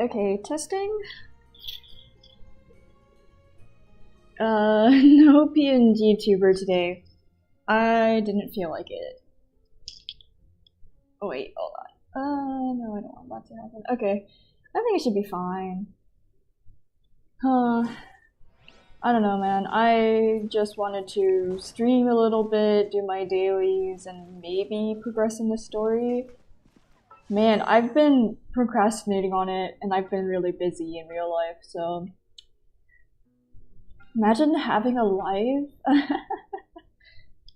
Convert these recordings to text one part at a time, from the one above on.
Okay, testing. No PNG tuber today. I didn't feel like it. Oh wait, hold on. No, I don't want that to happen. Okay, I think it should be fine. I don't know, man. I just wanted to stream a little bit, do my dailies, and maybe progress in the story. Man, I've been procrastinating on it, and I've been really busy in real life, so... Imagine having a life.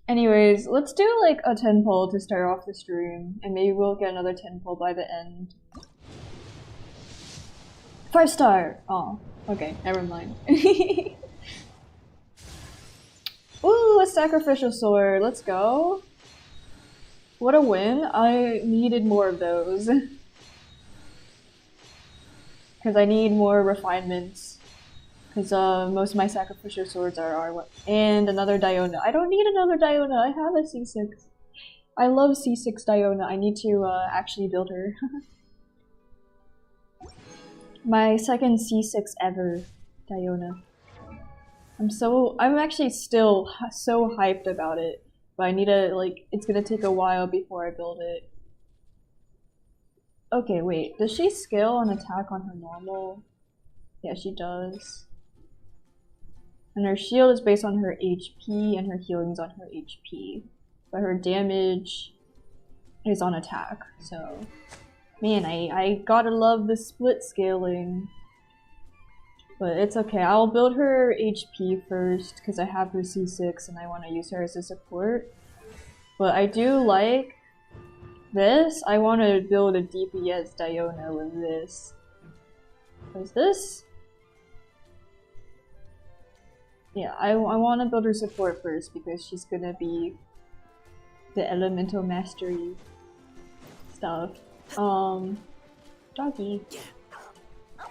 Anyways, let's do like a 10 pull to start off the stream, and maybe we'll get another 10 pull by the end. 5-star! Oh, okay, never mind. Ooh, a sacrificial sword, let's go. What a win. I needed more of those. Because I need more refinements. Because most of my sacrificial swords are and another Diona. I don't need another Diona, I have a C6. I love C6 Diona, I need to actually build her. My second C6 ever Diona. I'm actually still so hyped about it. But I need to, like, it's gonna take a while before I build it. Okay, wait, does she scale on attack on her normal? Yeah, she does. And her shield is based on her HP, and her healing is on her HP. But her damage is on attack, so... Man, I gotta love the split scaling. But it's okay, I'll build her HP first, because I have her C6 and I want to use her as a support. But I do like this. I want to build a DPS Diona with this. Is this? Yeah, I want to build her support first because she's gonna be the elemental mastery stuff. Doggy.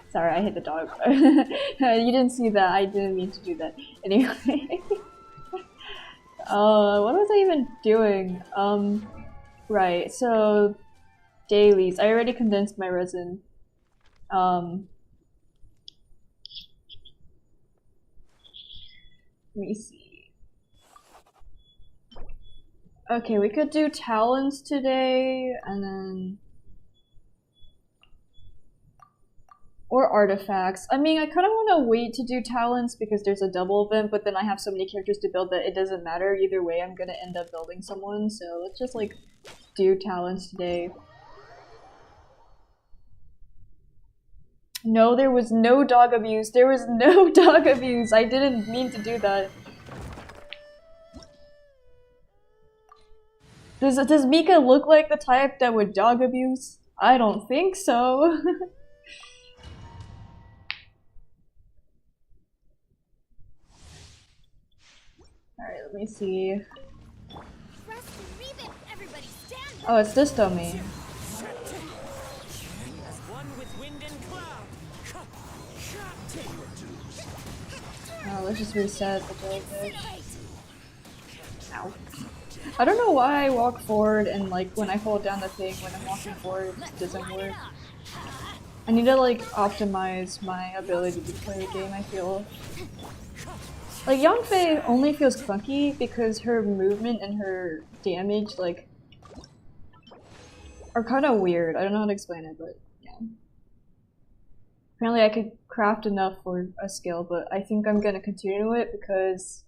Sorry, I hit the dog. You didn't see that. I didn't mean to do that. Anyway. What was I even doing? Right, so dailies. I already condensed my resin. Let me see. Okay, we could do talents today, and then... Or artifacts. I mean, I kind of want to wait to do talents because there's a double event, but then I have so many characters to build that it doesn't matter. Either way, I'm gonna end up building someone, so let's just, like, do talents today. No, there was no dog abuse. There was no dog abuse. I didn't mean to do that. Does Mika look like the type that would dog abuse? I don't think so. Alright, let me see. Oh, it's this dummy. Oh, let's just reset the jellyfish. Ow. I don't know why I walk forward and, like, when I hold down the thing when I'm walking forward, it doesn't work. I need to, like, optimize my ability to play the game, I feel. Like, Yanfei only feels clunky because her movement and her damage, like, are kind of weird. I don't know how to explain it, but yeah. Apparently I could craft enough for a skill, but I think I'm gonna continue it because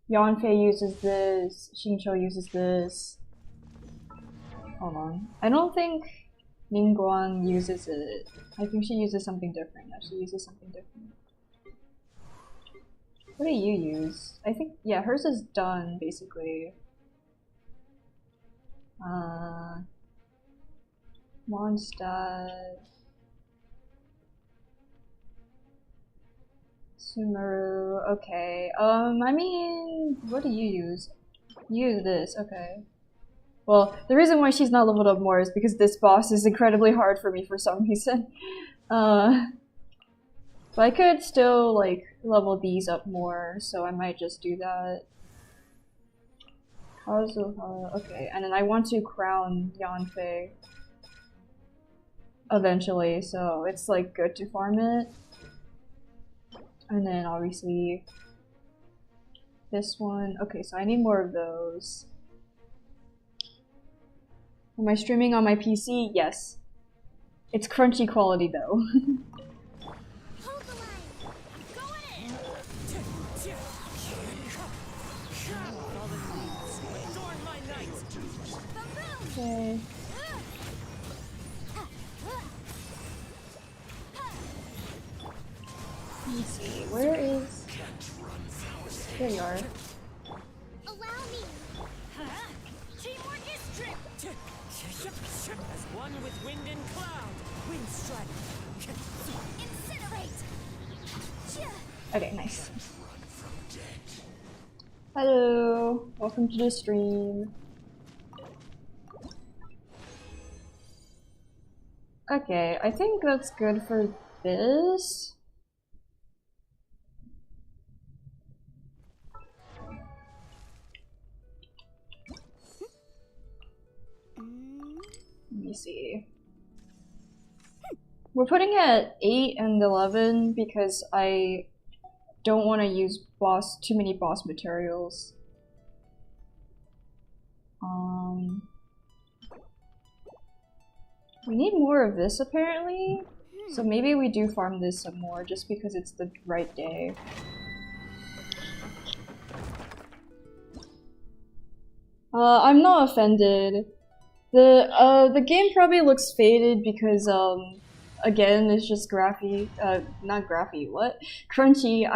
Yanfei uses this, Xingqiu uses this. Hold on. I don't think Ningguang uses it. I think she uses something different. No, she uses something different. What do you use? I think, yeah, hers is done, basically. Mondstadt. Sumeru, okay. I mean, what do you use? You use this, okay. Well, the reason why she's not leveled up more is because this boss is incredibly hard for me for some reason. But I could still, like, level these up more, so I might just do that. Kazuha, okay, and then I want to crown Yanfei. eventually, so it's like good to farm it. And then obviously this one. Okay, so I need more of those. Am I streaming on my PC? Yes. It's crunchy quality though. Okay. Let me see, where is... There you are. Allow me. Teamwork is true. As one with wind and cloud. Wind strike. Incinerate. Okay, nice. Hello, welcome to the stream. Okay, I think that's good for this. Let me see. We're putting it at 8 and 11 because I don't want to use too many boss materials. We need more of this apparently, so maybe we do farm this some more just because it's the right day. I'm not offended. The game probably looks faded because again it's just not graphy, what? Crunchy.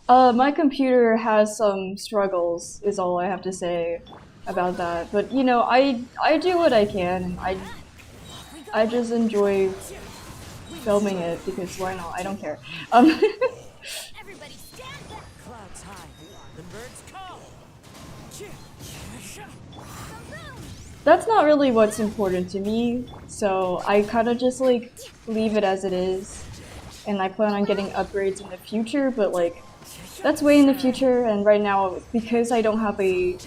My computer has some struggles is all I have to say about that. But you know, I do what I can, and I just enjoy filming it because why not? I don't care. Everybody stand back. Clouds high. The birds call. That's not really what's important to me, so I kind of just like leave it as it is, and I plan on getting upgrades in the future, but like that's way in the future, and right now because I don't have a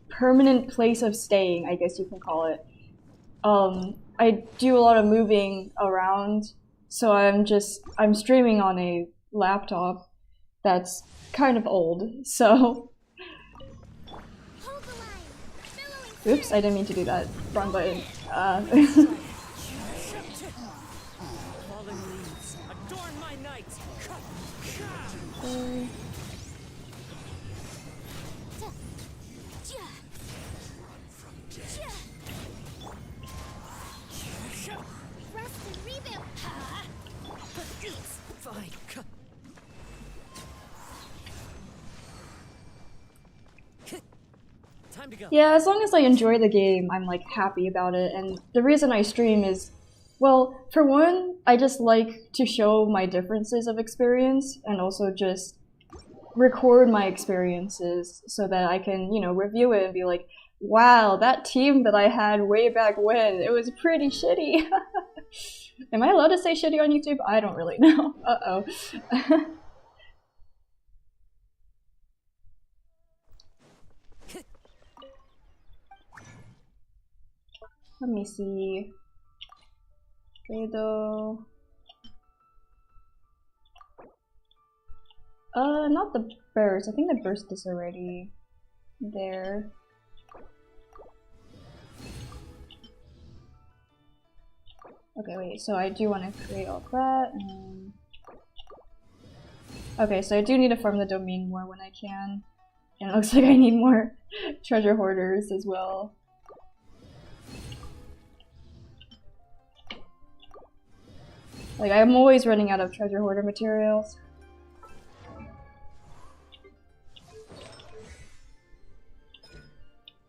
permanent place of staying, I guess you can call it, I do a lot of moving around, so I'm streaming on a laptop that's kind of old, so oops, I didn't mean to do that. Wrong button. Fallen leaves adorn my night. Rest and rebuild. Fine. Time to go. Yeah, as long as I enjoy the game, I'm like happy about it, and the reason I stream is, well, for one, I just like to show my differences of experience, and also just record my experiences so that I can, you know, review it and be like, wow, that team that I had way back when, it was pretty shitty. Am I allowed to say shitty on YouTube? I don't really know. Uh-oh. Let me see. Beidou. Not the burst. I think the burst is already there. Okay, wait, so I do want to create all that, and... Okay, so I do need to farm the domain more when I can. And it looks like I need more treasure hoarders as well. Like, I'm always running out of treasure hoarder materials.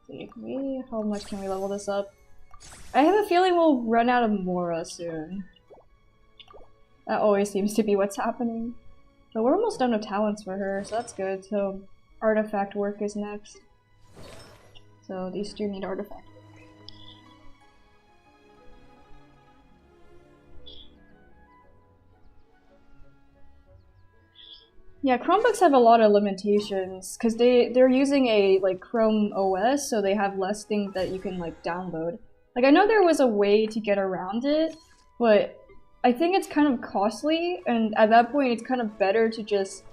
Let's see, how much can we level this up? I have a feeling we'll run out of Mora soon. That always seems to be what's happening. But we're almost done with talents for her, so that's good. So artifact work is next. So these two need artifact. Yeah, Chromebooks have a lot of limitations because they're using a like Chrome OS, so they have less things that you can like download. Like, I know there was a way to get around it, but I think it's kind of costly, and at that point it's kind of better to just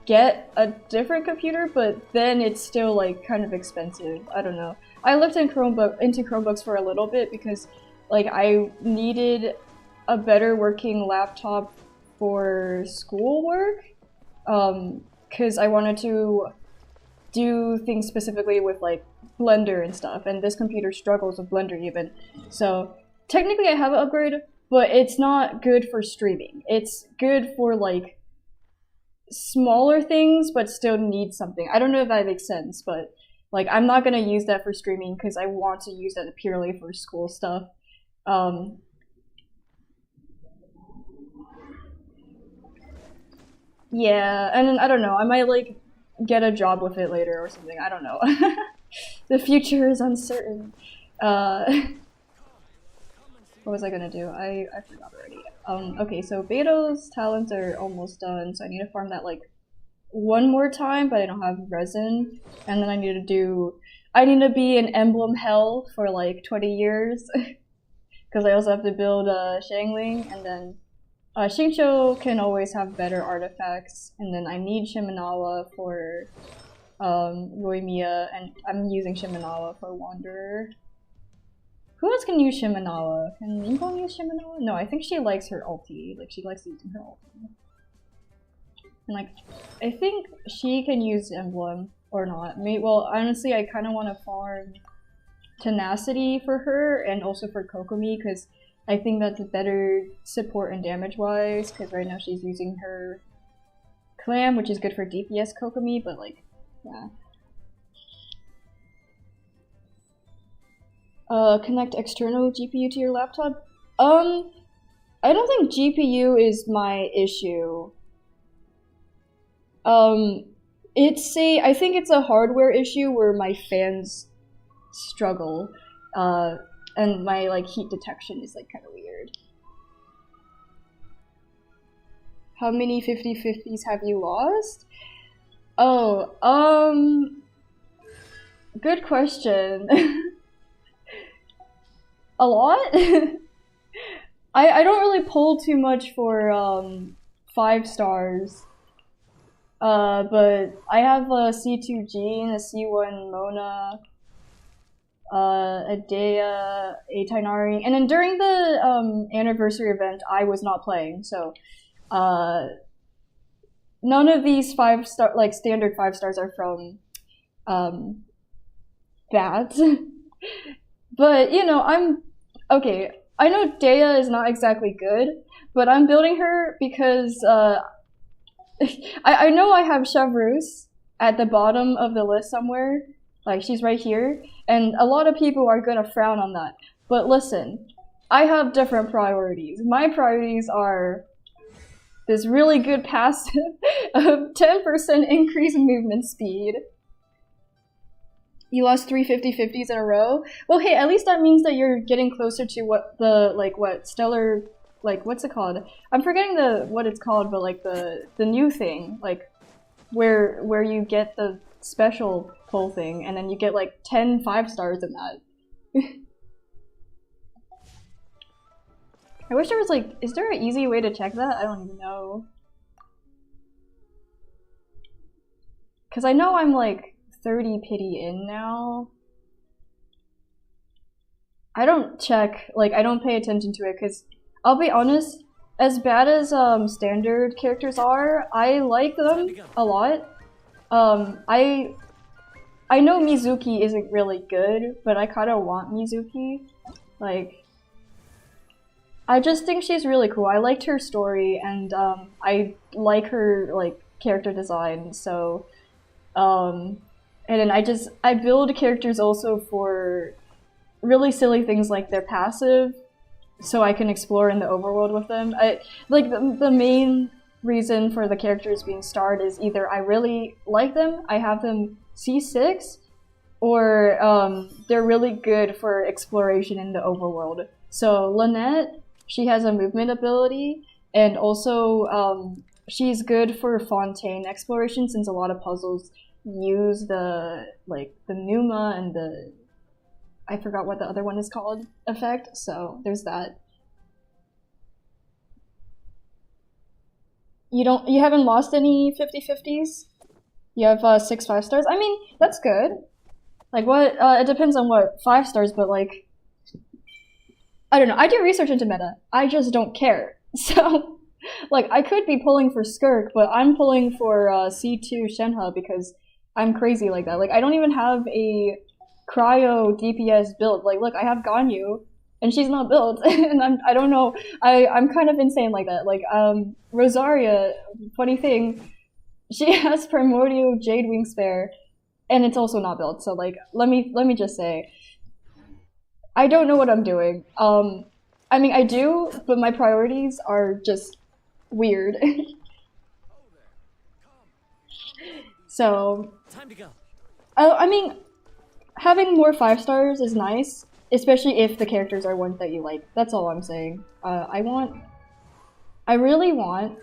get a different computer, but then it's still like kind of expensive. I don't know. I looked into Chromebooks for a little bit because like I needed a better working laptop for schoolwork, because I wanted to do things specifically with like Blender and stuff, and this computer struggles with Blender even. So technically I have an upgrade, but it's not good for streaming. It's good for like smaller things, but still need something. I don't know if that makes sense, but like I'm not gonna use that for streaming because I want to use that purely for school stuff. Yeah, and I don't know. I might like get a job with it later or something. I don't know. The future is uncertain. What was I gonna do? I forgot already. Okay, so Beto's talents are almost done, so I need to farm that like one more time, but I don't have resin. And then I need to be in Emblem Hell for like 20 years. Because I also have to build Shangling, and then Xingqiu can always have better artifacts, and then I need Shimenawa for Roimiya, and I'm using Shimenawa for Wanderer. Who else can use Shimenawa? Can Lincoln use Shimenawa? No, I think she likes her ulti. Like, she likes using her ulti. And like, I think she can use Emblem, or not. Well, honestly, I kind of want to farm Tenacity for her, and also for Kokomi, because I think that's better support and damage-wise, because right now she's using her Clam, which is good for DPS Kokomi, but like, yeah. Connect external GPU to your laptop? I don't think GPU is my issue. I think it's a hardware issue where my fans struggle, and my like heat detection is like kind of weird. How many 50/50s have you lost? Oh, good question. A lot? I don't really pull too much for 5 stars. But I have a C2 Jean, a C1 Mona, a Dea, a Tainari, and then during the anniversary event, I was not playing, so none of these 5-star, like standard 5 stars, are from that. But you know, okay. I know Dea is not exactly good, but I'm building her because I know I have Chevrus at the bottom of the list somewhere. Like, she's right here, and a lot of people are gonna frown on that. But listen, I have different priorities. My priorities are this really good passive of 10% increase in movement speed. You lost 3 50/50s in a row? Well, hey, at least that means that you're getting closer to what Stellar, like, what's it called? I'm forgetting what it's called, but like the new thing, like where you get the special pull thing, and then you get like 10 5-stars in that. I wish there was like, is there an easy way to check that? I don't even know. Cause I know I'm like 30 pity in now. I don't check, like I don't pay attention to it, because I'll be honest, as bad as standard characters are, I like them a lot. I know Mizuki isn't really good, but I kind of want Mizuki. Like, I just think she's really cool. I liked her story, and I like her like character design. So, and then I build characters also for really silly things like their passive, so I can explore in the overworld with them. The main reason for the characters being starred is either I really like them, I have them C6, or they're really good for exploration in the overworld. So Lynette, she has a movement ability, and also she's good for Fontaine exploration, since a lot of puzzles use the Numa and the I forgot what the other one is called, effect, so there's that. You haven't lost any 50/50s? You have 6 5-stars? I mean, that's good. Like what, it depends on what 5 stars, but like, I don't know, I do research into meta. I just don't care. So, like, I could be pulling for Skirk, but I'm pulling for C2 Shenhe because I'm crazy like that. Like, I don't even have a cryo DPS build. Like, look, I have Ganyu, and she's not built, and I don't know, I'm kind of insane like that. Like, Rosaria, funny thing, she has Primordial Jade Wing Spare, and it's also not built. So like, let me just say, I don't know what I'm doing. I mean, I do, but my priorities are just weird. So, Time to go. I mean, having more 5 stars is nice, especially if the characters are ones that you like. That's all I'm saying. I really want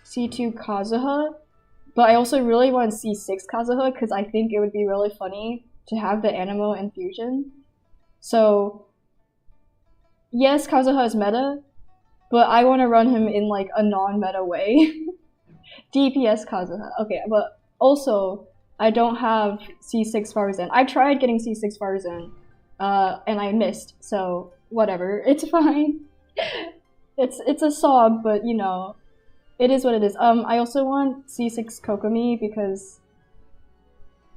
C2 Kazuha, but I also really want C6 Kazuha because I think it would be really funny to have the Animo infusion. So, yes, Kazuha is meta, but I want to run him in like a non-meta way. DPS Kazuha. Okay, but also, I don't have C6 Farzan. I tried getting C6 Farzan, and I missed, so whatever. It's fine. It's a sob, but you know, it is what it is. I also want C6 Kokomi because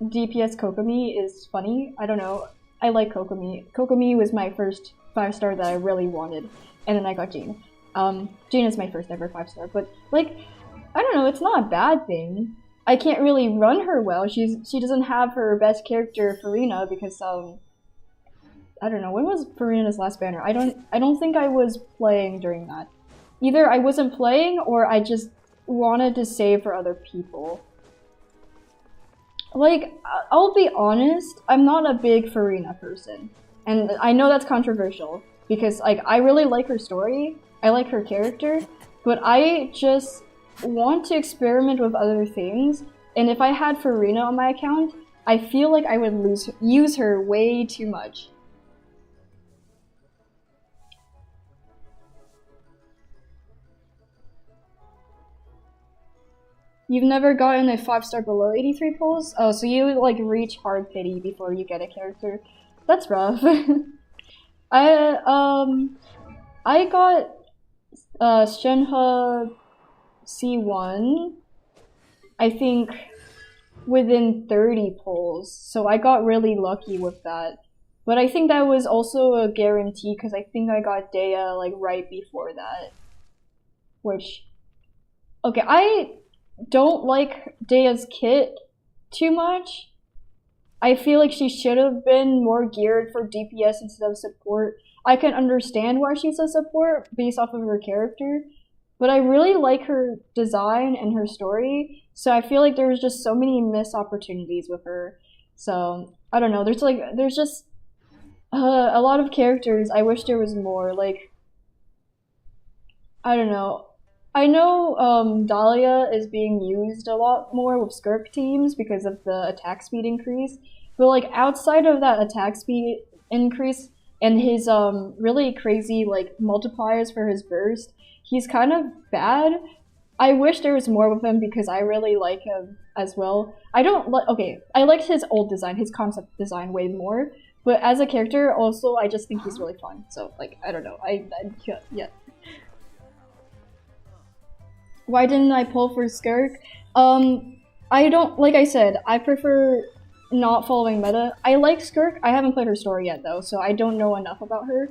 DPS Kokomi is funny. I don't know. I like Kokomi. Kokomi was my first 5-star that I really wanted, and then I got Jean. Jean is my first ever 5-star, but like, I don't know. It's not a bad thing. I can't really run her well. She doesn't have her best character, Farina, because I don't know, when was Farina's last banner? I don't think I was playing during that. Either I wasn't playing or I just wanted to save for other people. Like, I'll be honest, I'm not a big Farina person. And I know that's controversial because like I really like her story, I like her character, but I just want to experiment with other things, and if I had Farina on my account, I feel like I would use her way too much. You've never gotten a 5-star below 83 pulls? Oh, so you like reach hard pity before you get a character. That's rough. I got Shenhe C1, I think within 30 pulls, so I got really lucky with that. But I think that was also a guarantee because I think I got Dea like right before that. Which, okay, I don't like Dea's kit too much. I feel like she should have been more geared for DPS instead of support. I can understand why she's a support based off of her character, but I really like her design and her story, so I feel like there's just so many missed opportunities with her. So, I don't know, there's just a lot of characters I wish there was more, like, I don't know. I know Dahlia is being used a lot more with Skirk teams because of the attack speed increase, but like outside of that attack speed increase and his really crazy like multipliers for his burst, he's kind of bad. I wish there was more with him because I really like him as well. I don't like, okay, I liked his old design, his concept design way more, but as a character also I just think he's really fun. So like, I don't know, yeah. Why didn't I pull for Skirk? I don't, like I said, I prefer not following meta. I like Skirk, I haven't played her story yet though, so I don't know enough about her.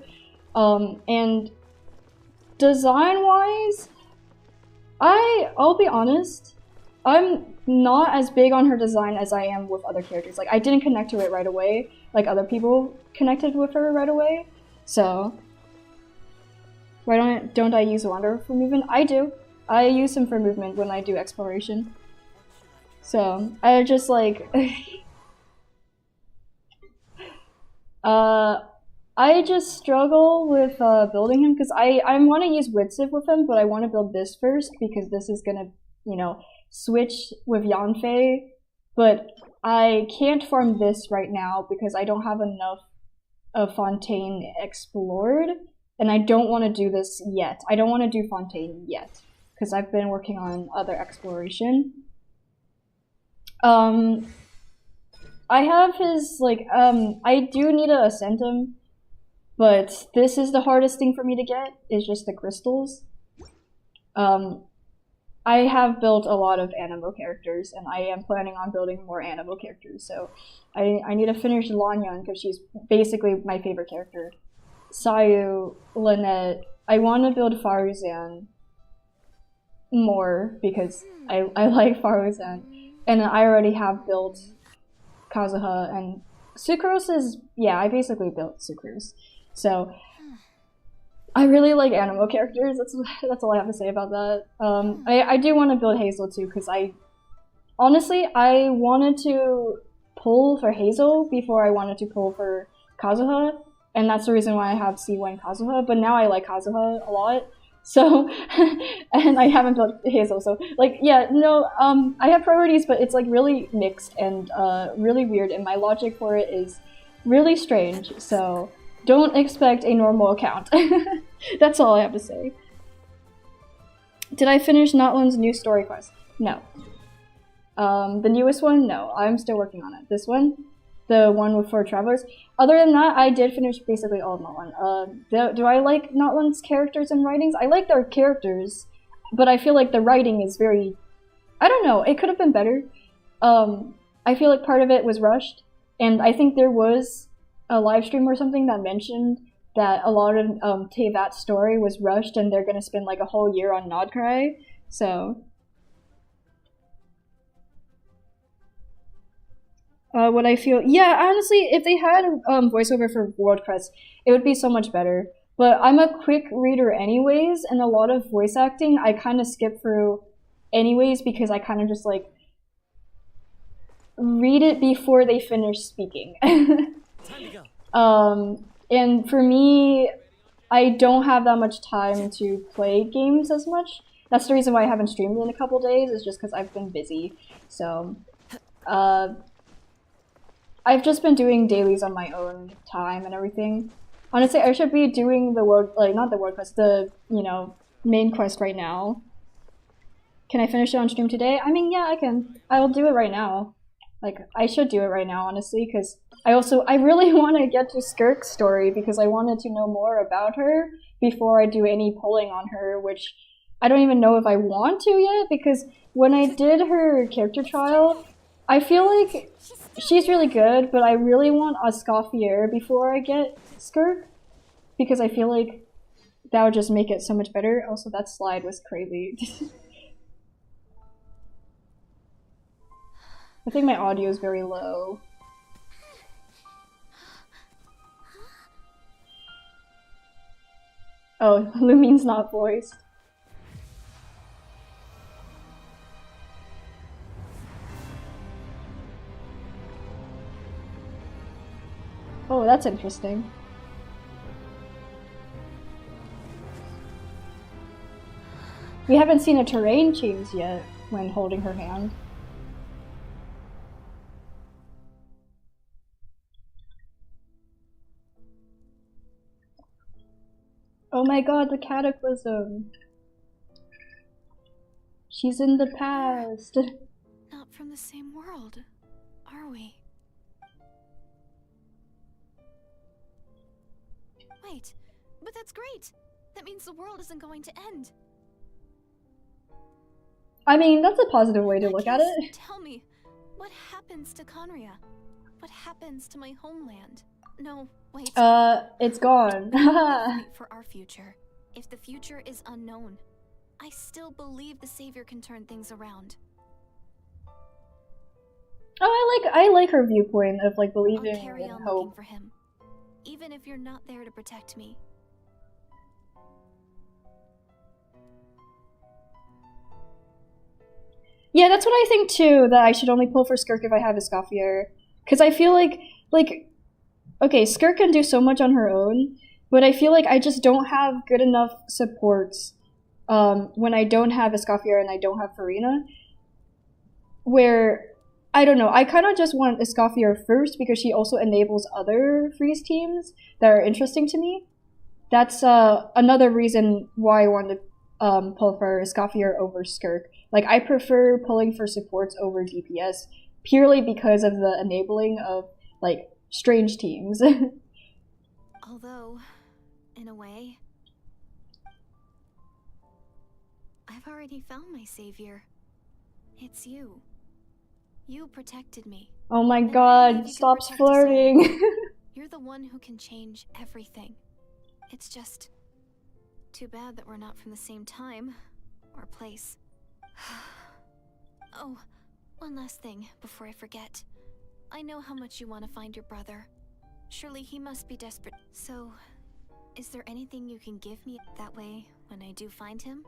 And design-wise, I'll be honest, I'm not as big on her design as I am with other characters. Like, I didn't connect to it right away, like other people connected with her right away, so why don't I use Wander for movement? I do. I use him for movement when I do exploration. So, I just like... I just struggle with building him because I want to use Witsiv with him, but I want to build this first because this is gonna, you know, switch with Yanfei. But I can't farm this right now because I don't have enough Fontaine explored, and I don't want to do this yet. I don't want to do Fontaine yet, because I've been working on other exploration. I have his, like, I do need to ascend him, but this is the hardest thing for me to get, is just the crystals. I have built a lot of Animo characters, and I am planning on building more Animo characters, so I need to finish Lanyan, because she's basically my favorite character. Sayu, Lynette, I want to build Faruzan more, because I like Faruzan, and I already have built Kazuha, and Sucrose is, yeah, I basically built Sucrose, so I really like Animo characters. That's all I have to say about that. I do want to build Hazel too, because I wanted to pull for Hazel before I wanted to pull for Kazuha, and that's the reason why I have C1 Kazuha. But now I like Kazuha a lot, so and I haven't built Hazel. So like, yeah, no, I have priorities, but it's like really mixed and really weird, and my logic for it is really strange. So don't expect a normal account. That's all I have to say. Did I finish Notland's new story quest? No. The newest one? No. I'm still working on it. This one? The one for Travelers? Other than that, I did finish basically all of Notland. Do I like Notland's characters and writings? I like their characters, but I feel like the writing is very... I don't know, it could have been better. I feel like part of it was rushed, and I think there was a live stream or something that mentioned that a lot of Tevat's story was rushed and they're gonna spend like a whole year on Nodcry, so... What I feel... Yeah, honestly, if they had voiceover for World Quest, it would be so much better. But I'm a quick reader anyways, and a lot of voice acting I kind of skip through anyways because I kind of just like read it before they finish speaking. Time to go. And for me, I don't have that much time to play games as much. That's the reason why I haven't streamed in a couple days, is just because I've been busy. So, I've just been doing dailies on my own time and everything. Honestly, I should be doing the world, like, not the world quest, the, you know, main quest right now. Can I finish it on stream today? I mean, yeah, I can. I will do it right now. Like, I should do it right now, honestly, because I really want to get to Skirk's story because I wanted to know more about her before I do any polling on her, which I don't even know if I want to yet, because when I did her character trial, I feel like she's really good, but I really want Escoffier before I get Skirk, because I feel like that would just make it so much better. Also, that slide was crazy. I think my audio is very low. Oh, Lumine's not voiced. Oh, that's interesting. We haven't seen a terrain change yet when holding her hand. Oh my god, the cataclysm! She's in the past! Not from the same world, are we? Wait, but that's great! That means the world isn't going to end. I mean, that's a positive way to look at it. Tell me, what happens to Conria? What happens to my homeland? No, wait. It's gone. For our future. If the future is unknown, I still believe the Savior can turn things around. Oh, I like her viewpoint of like believing I'll carry in on hope. looking for him, even if you're not there to protect me. Yeah, that's what I think too, that I should only pull for Skirk if I have Escoffier. Because I feel like, okay, Skirk can do so much on her own, but I feel like I just don't have good enough supports when I don't have Escoffier and I don't have Farina, where I don't know. I kind of just want Escoffier first because she also enables other freeze teams that are interesting to me. That's another reason why I want to pull for Escoffier over Skirk. Like, I prefer pulling for supports over DPS purely because of the enabling of, like, strange teams. Although, in a way, I've already found my savior. It's you. You protected me. Oh my And I god, believe you stop can protect us all. flirting. You're the one who can change everything. It's just too bad that we're not from the same time or place. Oh, one last thing before I forget. I know how much you want to find your brother. Surely he must be desperate. So, is there anything you can give me? That way, when I do find him,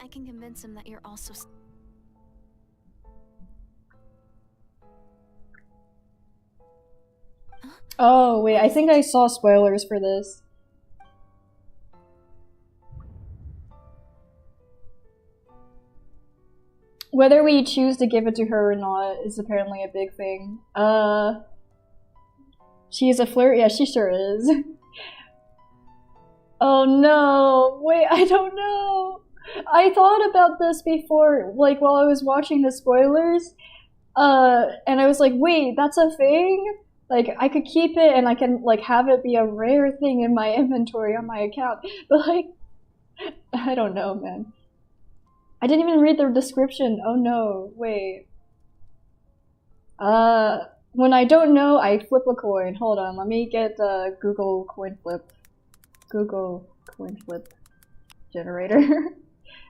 I can convince him that you're also... Oh, wait, I think I saw spoilers for this. Whether we choose to give it to her or not is apparently a big thing. She is a flirt? Yeah, she sure is. Oh no, wait, I don't know. I thought about this before, like, while I was watching the spoilers, and I was like, wait, that's a thing? Like, I could keep it and I can, like, have it be a rare thing in my inventory on my account. But, like, I don't know, man. I didn't even read the description. Oh no, wait. When I don't know, I flip a coin. Hold on, let me get the Google coin flip. Google coin flip generator.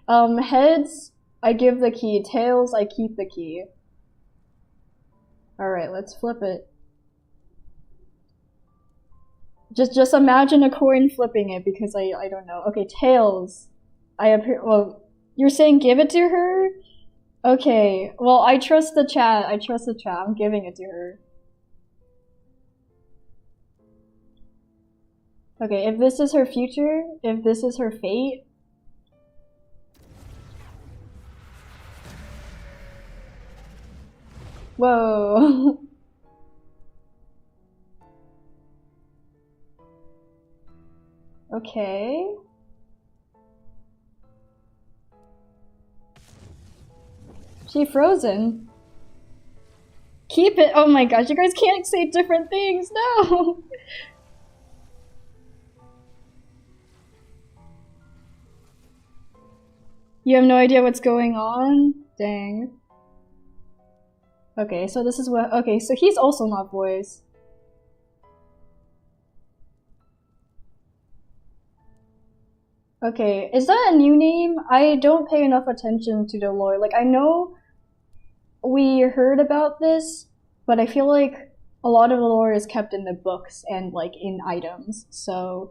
Heads, I give the key. Tails, I keep the key. Alright, let's flip it. Just imagine a coin flipping it because I don't know. Okay, tails. Well, you're saying give it to her? Okay, well, I trust the chat. I'm giving it to her. Okay, if this is her future, if this is her fate. Whoa. Okay. She frozen. Keep it. Oh my gosh, you guys can't say different things. No. You have no idea what's going on? Dang. Okay, so this is what. Okay, so he's also not voice. Okay, is that a new name? I don't pay enough attention to the lore. Like, I know we heard about this, but I feel like a lot of the lore is kept in the books and, like, in items, so...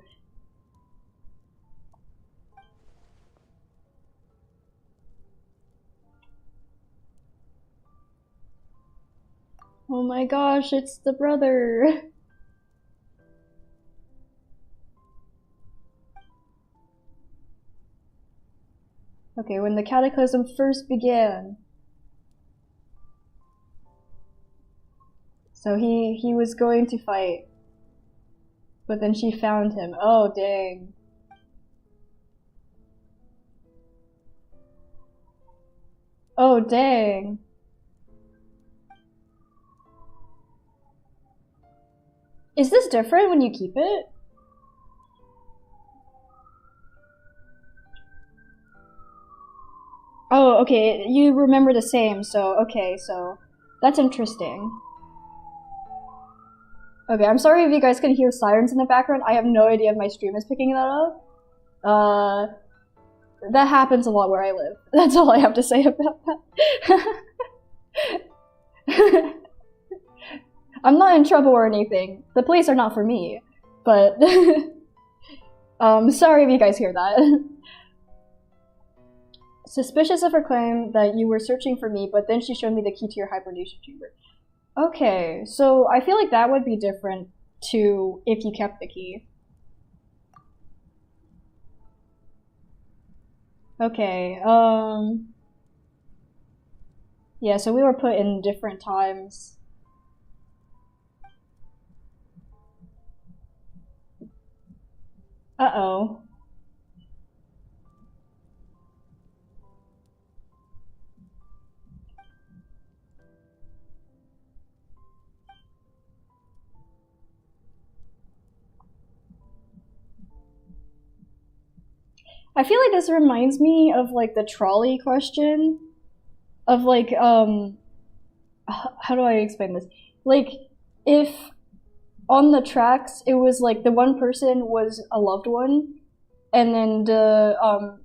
Oh my gosh, it's the brother! Okay, when the cataclysm first began. So he was going to fight. But then she found him. Oh, dang. Oh, dang. Is this different when you keep it? Oh, okay, you remember the same, so, okay, so, that's interesting. Okay, I'm sorry if you guys can hear sirens in the background. I have no idea if my stream is picking that up. That happens a lot where I live. That's all I have to say about that. I'm not in trouble or anything. The police are not for me, but, sorry if you guys hear that. Suspicious of her claim that you were searching for me, but then she showed me the key to your hibernation chamber. Okay, so I feel like that would be different to if you kept the key. Okay, Yeah, so we were put in different times. Uh-oh. I feel like this reminds me of like the trolley question of like how do I explain this? Like if on the tracks it was like the one person was a loved one and then the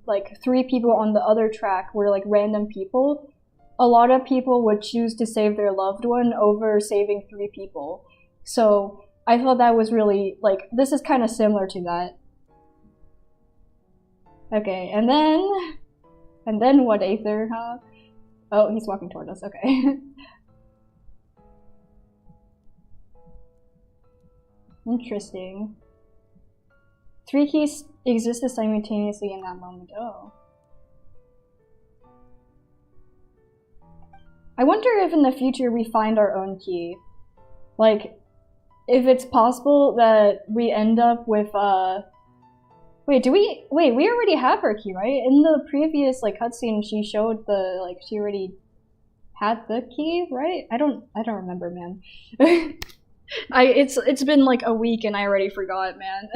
like 3 people on the other track were like random people, a lot of people would choose to save their loved one over saving 3 people. So I thought that was really like this is kind of similar to that. Okay, and then what, Aether, huh? Oh, he's walking toward us, okay. Interesting. 3 keys existed simultaneously in that moment. Oh. I wonder if in the future we find our own key. Like, if it's possible that we end up with, Wait, we already have her key, right? In the previous, like, cutscene, she showed the, like, she already had the key, right? I don't remember, man. It's been, like, a week and I already forgot, man.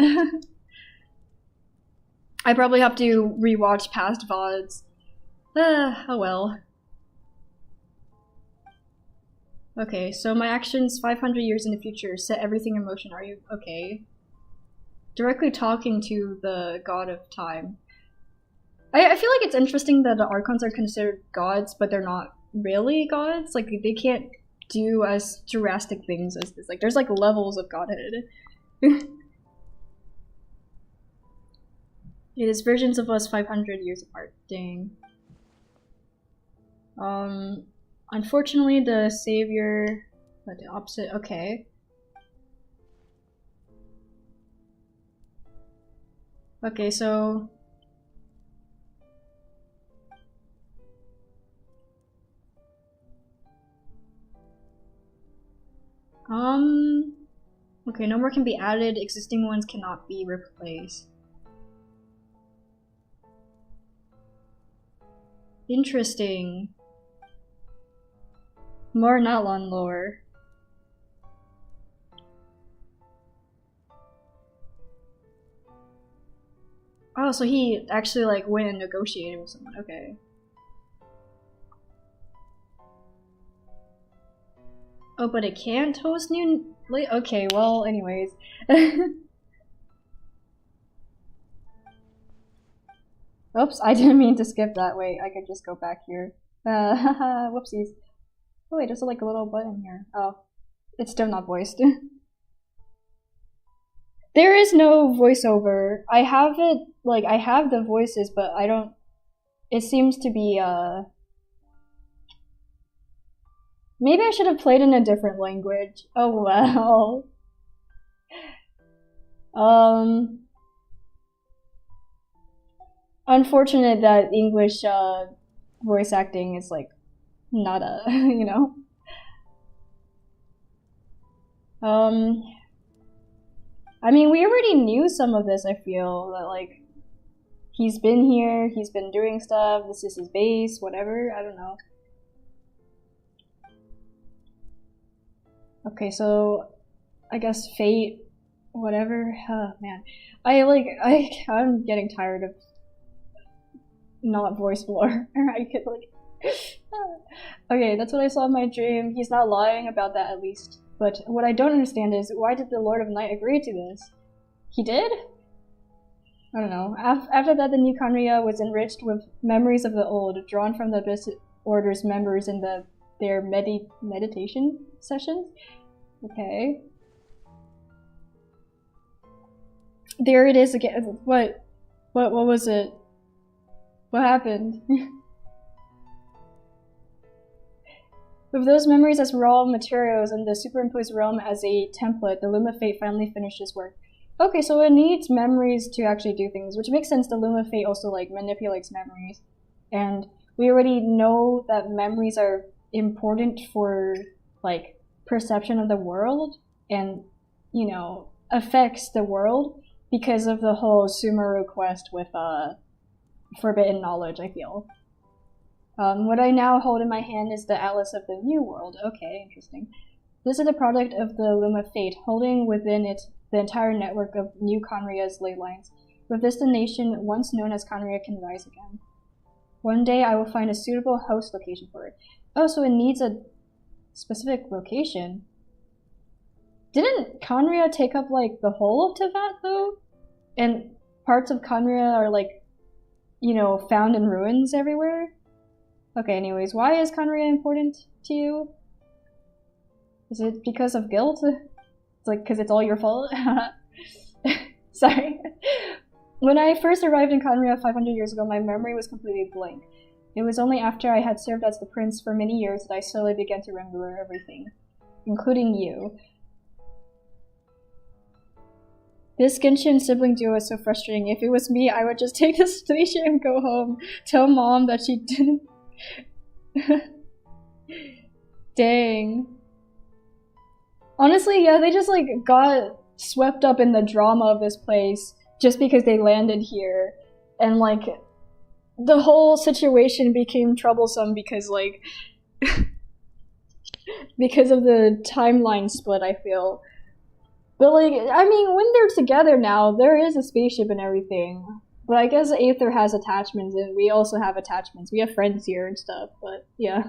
I probably have to rewatch past VODs. Oh well. Okay, so my actions 500 years in the future, set everything in motion. Are you okay? Directly talking to the god of time. I feel like it's interesting that the archons are considered gods, but they're not really gods. Like, they can't do as drastic things as this. Like, there's like levels of godhood. It is versions of us 500 years apart. Dang. Unfortunately, the savior... But the opposite... Okay. Okay, so... Okay, no more can be added. Existing ones cannot be replaced. Interesting. More Natlon lore. Oh, so he actually like went and negotiated with someone. Okay. Oh, but it can't host new. Okay, well, anyways. Oops, I didn't mean to skip that. Wait, I could just go back here. Whoopsies. Oh wait, there's like a little button here. Oh, it's still not voiced. There is no voiceover. I have it, like, I have the voices, but I don't... It seems to be, Maybe I should have played in a different language. Oh well. Unfortunate that English, voice acting is, like, not a, you know? I mean, we already knew some of this, I feel, that, like, he's been here, he's been doing stuff, this is his base, whatever, I don't know. Okay, so, I guess fate, whatever, man. I'm getting tired of not voice lore. I could, like... Okay, that's what I saw in my dream. He's not lying about that, at least. But what I don't understand is, why did the Lord of Night agree to this? He did? I don't know. After that, the new Khaenri'ah was enriched with memories of the old, drawn from the Abyss Order's members in their meditation sessions? Okay. There it is again. What was it? What happened? With those memories as raw materials and the superimposed realm as a template, the Loom of Fate finally finished its work. Okay, so it needs memories to actually do things, which makes sense. The Loom of Fate also, like, manipulates memories. And we already know that memories are important for like perception of the world and, you know, affects the world because of the whole Sumeru quest with forbidden knowledge, I feel. What I now hold in my hand is the Atlas of the New World. Okay, interesting. This is a product of the Loom of Fate, holding within it the entire network of New Conria's ley lines. With this, the nation once known as Conria can rise again. One day I will find a suitable host location for it. Oh, so it needs a specific location. Didn't Conria take up like the whole of Teyvat though? And parts of Conria are like, you know, found in ruins everywhere? Okay, anyways, why is Conria important to you? Is it because of guilt? It's like, because it's all your fault? Sorry. When I first arrived in Conria 500 years ago, my memory was completely blank. It was only after I had served as the prince for many years that I slowly began to remember everything, including you. This Genshin sibling duo is so frustrating. If it was me, I would just take the station and go home. Tell mom that she didn't. Dang. Honestly, yeah, they just like got swept up in the drama of this place just because they landed here. And like, the whole situation became troublesome because like, because of the timeline split, I feel. But like, I mean, when they're together now, there is a spaceship and everything. But I guess Aether has attachments, and we also have attachments. We have friends here and stuff, but yeah.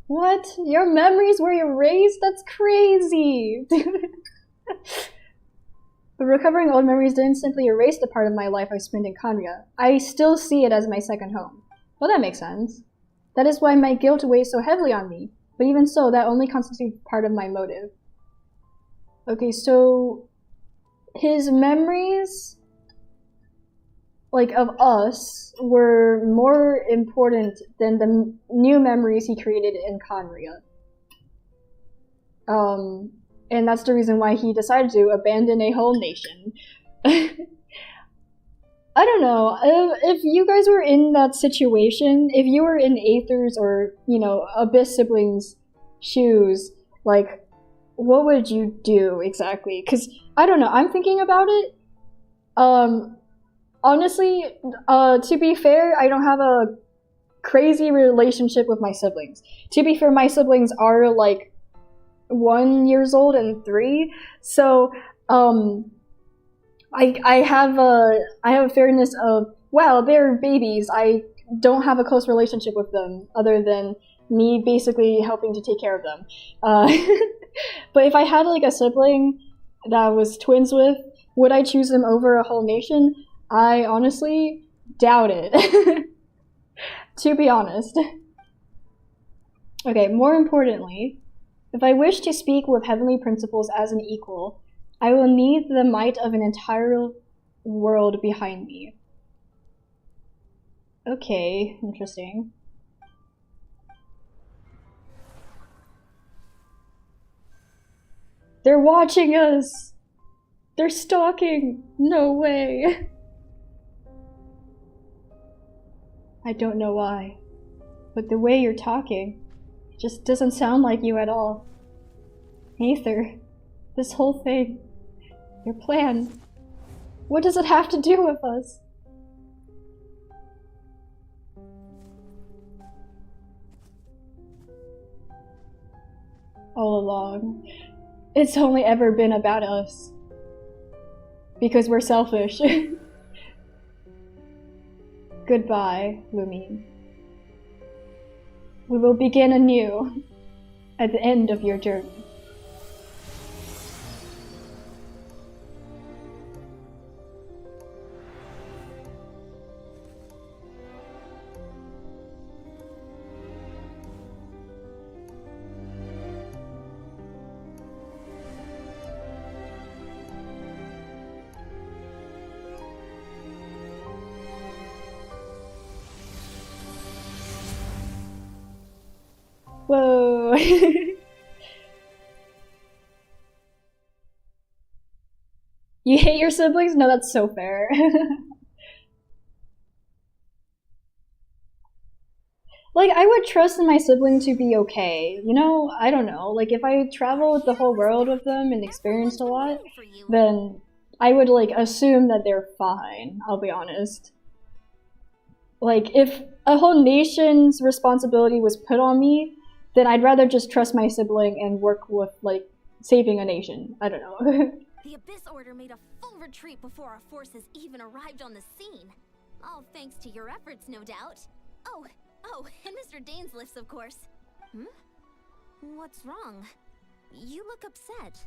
What? Your memories were erased? That's crazy! But recovering old memories didn't simply erase the part of my life I spent in Conria. I still see it as my second home. Well, that makes sense. That is why my guilt weighs so heavily on me. But even so, that only constitutes part of my motive. Okay, so his memories, like, of us, were more important than the new memories he created in Conria. And that's the reason why he decided to abandon a whole nation. I don't know, if you guys were in that situation, if you were in Aether's or, you know, Abyss siblings' shoes, like, what would you do exactly? Because, I don't know, I'm thinking about it. Honestly, to be fair, I don't have a crazy relationship with my siblings. To be fair, my siblings are, like, 1 year old and 3, so, I have a fairness of, well, they're babies. I don't have a close relationship with them other than me basically helping to take care of them. But if I had like a sibling that I was twins with, would I choose them over a whole nation? I honestly doubt it. To be honest. Okay, more importantly, if I wish to speak with heavenly principles as an equal, I will need the might of an entire world behind me. Okay, interesting. They're watching us! They're stalking! No way! I don't know why, but the way you're talking, it just doesn't sound like you at all. Aether, this whole thing, your plan, what does it have to do with us? All along, it's only ever been about us. Because we're selfish. Goodbye, Lumine. We will begin anew at the end of your journey. Whoa. You hate your siblings? No, that's so fair. like, I would trust in my sibling to be okay. You know, I don't know. Like, if I traveled the whole world with them and experienced a lot, then I would, like, assume that they're fine, I'll be honest. Like, if a whole nation's responsibility was put on me, then I'd rather just trust my sibling and work with, like, saving a nation. I don't know. The Abyss Order made a full retreat before our forces even arrived on the scene. All thanks to your efforts, no doubt. Oh, and Mr. Dainsliff's, of course. What's wrong? You look upset.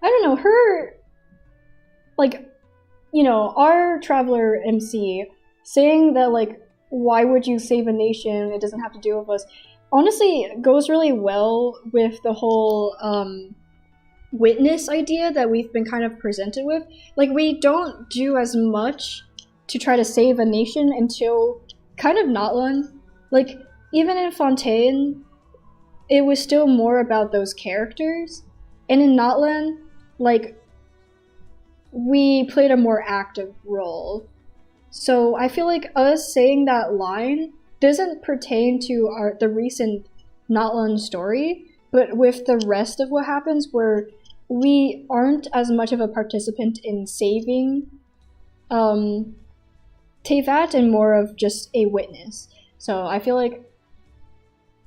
I don't know, her, like, you know, our traveler MC saying that, like, why would you save a nation? It doesn't have to do with us. Honestly, goes really well with the whole witness idea that we've been kind of presented with. Like, we don't do as much to try to save a nation until kind of Notland. Like, even in Fontaine, it was still more about those characters. And in Notland, like, we played a more active role. So I feel like us saying that line doesn't pertain to the recent Notland story, but with the rest of what happens where we aren't as much of a participant in saving Teyvat and more of just a witness. So I feel like,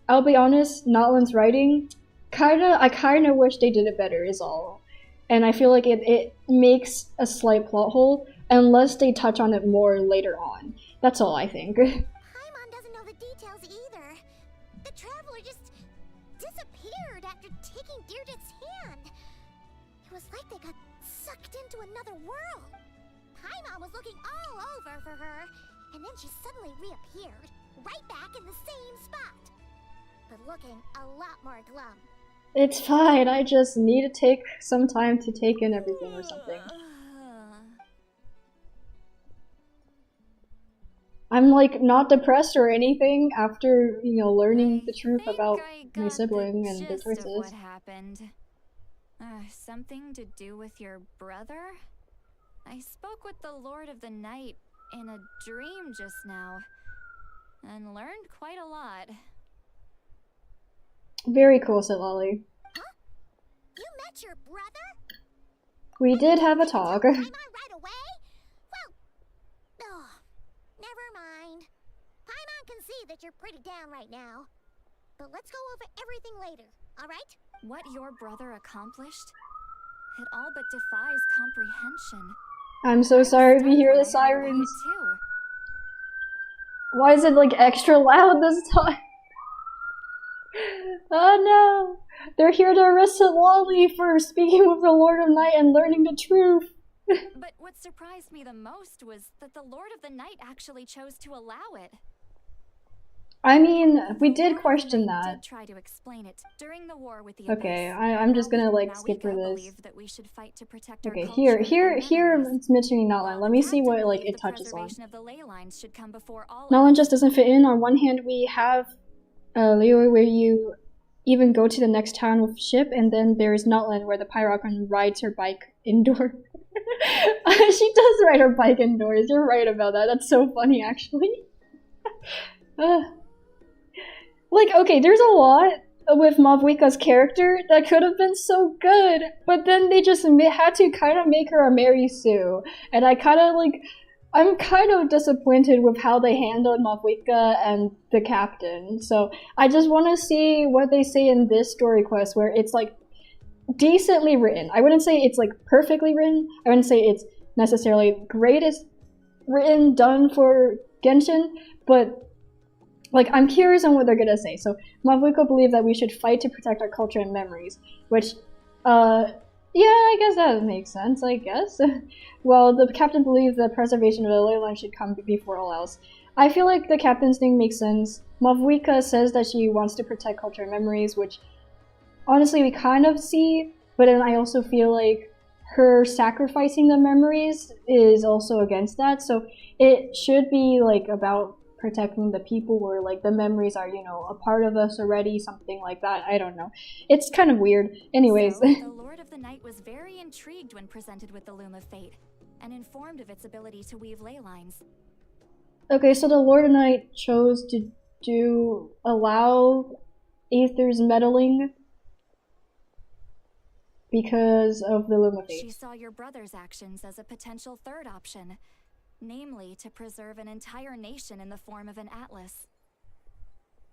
I'll be honest, Notland's writing, I kinda wish they did it better is all. And I feel like it makes a slight plot hole unless they touch on it more later on. That's all I think. Paimon doesn't know the details either. The traveler just disappeared after taking Deirdre's hand. It was like they got sucked into another world. Paimon was looking all over for her, and then she suddenly reappeared, right back in the same spot. But looking a lot more glum. It's fine, I just need to take some time to take in everything or something. I'm, like, not depressed or anything after, you know, learning the truth about my sibling and their choices. What happened? Something to do with your brother? I spoke with the Lord of the Night in a dream just now, and learned quite a lot. Very cool, said Lolly. Huh? You met your brother? We did have a talk. Paimon right away? Well, never mind. Paimon can see that you're pretty down right now. But let's go over everything later, alright? What your brother accomplished? It all but defies comprehension. I'm so sorry if you hear the sirens. Too. Why is it, like, extra loud this time? Oh no! They're here to arrest Lolly for speaking with the Lord of Night and learning the truth. But what surprised me the most was that the Lord of the Night actually chose to allow it. I mean, we did question I that. did try to explain it during the war with the Okay, Abyss. I'm just gonna, like, Malika skip through this. believed that we should fight to protect our Okay, culture here and it's mentioning Notland. Let me see Captain what, like, believed it touches the on. preservation of the ley lines should come before all Notland just doesn't fit in. On one hand, we have Leo where you even go to the next town with ship, and then there's Notland where the Pyrocon rides her bike indoors. She does ride her bike indoors. You're right about that. That's so funny, actually. Like, okay, there's a lot with Mavwika's character that could have been so good, but then they just had to kind of make her a Mary Sue, and I'm kind of disappointed with how they handled Mavwika and the captain. So I just want to see what they say in this story quest, where it's, like, decently written. I wouldn't say it's, like, perfectly written. I wouldn't say it's necessarily greatest written done for Genshin, but, like, I'm curious on what they're gonna say. So Mavwika believed that we should fight to protect our culture and memories, which, yeah, I guess that makes sense, I guess. Well, the captain believed that preservation of the ley line should come before all else. I feel like the captain's thing makes sense. Mavwika says that she wants to protect culture and memories, which honestly we kind of see, but then I also feel like her sacrificing the memories is also against that, so it should be, like, about protecting the people where, like, the memories are, you know, a part of us already, something like that. I don't know. It's kind of weird. Anyways. So, the Lord of the Night was very intrigued when presented with the Loom of Fate, and informed of its ability to weave ley lines. Okay, so the Lord of Night chose to to allow Aether's meddling because of the Luma She fate. saw your brother's actions as a potential third option, namely to preserve an entire nation in the form of an atlas.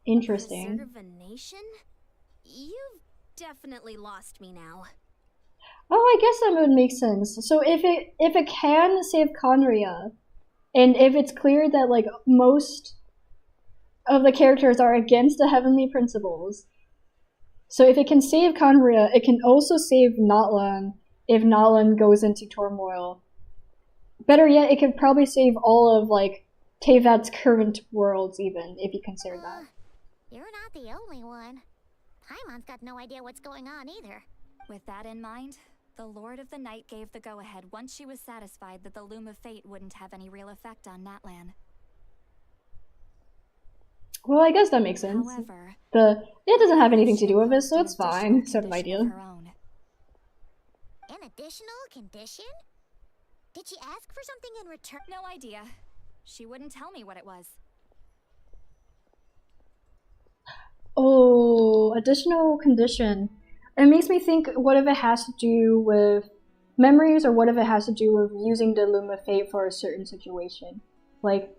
Interesting. Preserve a nation? You've definitely lost me now. Oh, I guess that would make sense. So if it can save Conria, and if it's clear that like most of the characters are against the heavenly principles, so if it can save Conria, it can also save Natlan if Natlan goes into turmoil. Better yet, it could probably save all of like Tevat's current worlds, even if you consider that. You're not the only one. Paimon's got no idea what's going on either. With that in mind, the Lord of the Night gave the go-ahead once she was satisfied that the Loom of Fate wouldn't have any real effect on Natlan. Well, I guess that makes sense. However, it doesn't have anything to do with it, so an it's fine. additional Sort of condition idea. her own. An additional condition? Did she ask for something in return? No idea. She wouldn't tell me what it was. Oh, additional condition. It makes me think, what if it has to do with memories, or what if it has to do with using the Loom of Fate for a certain situation? Like,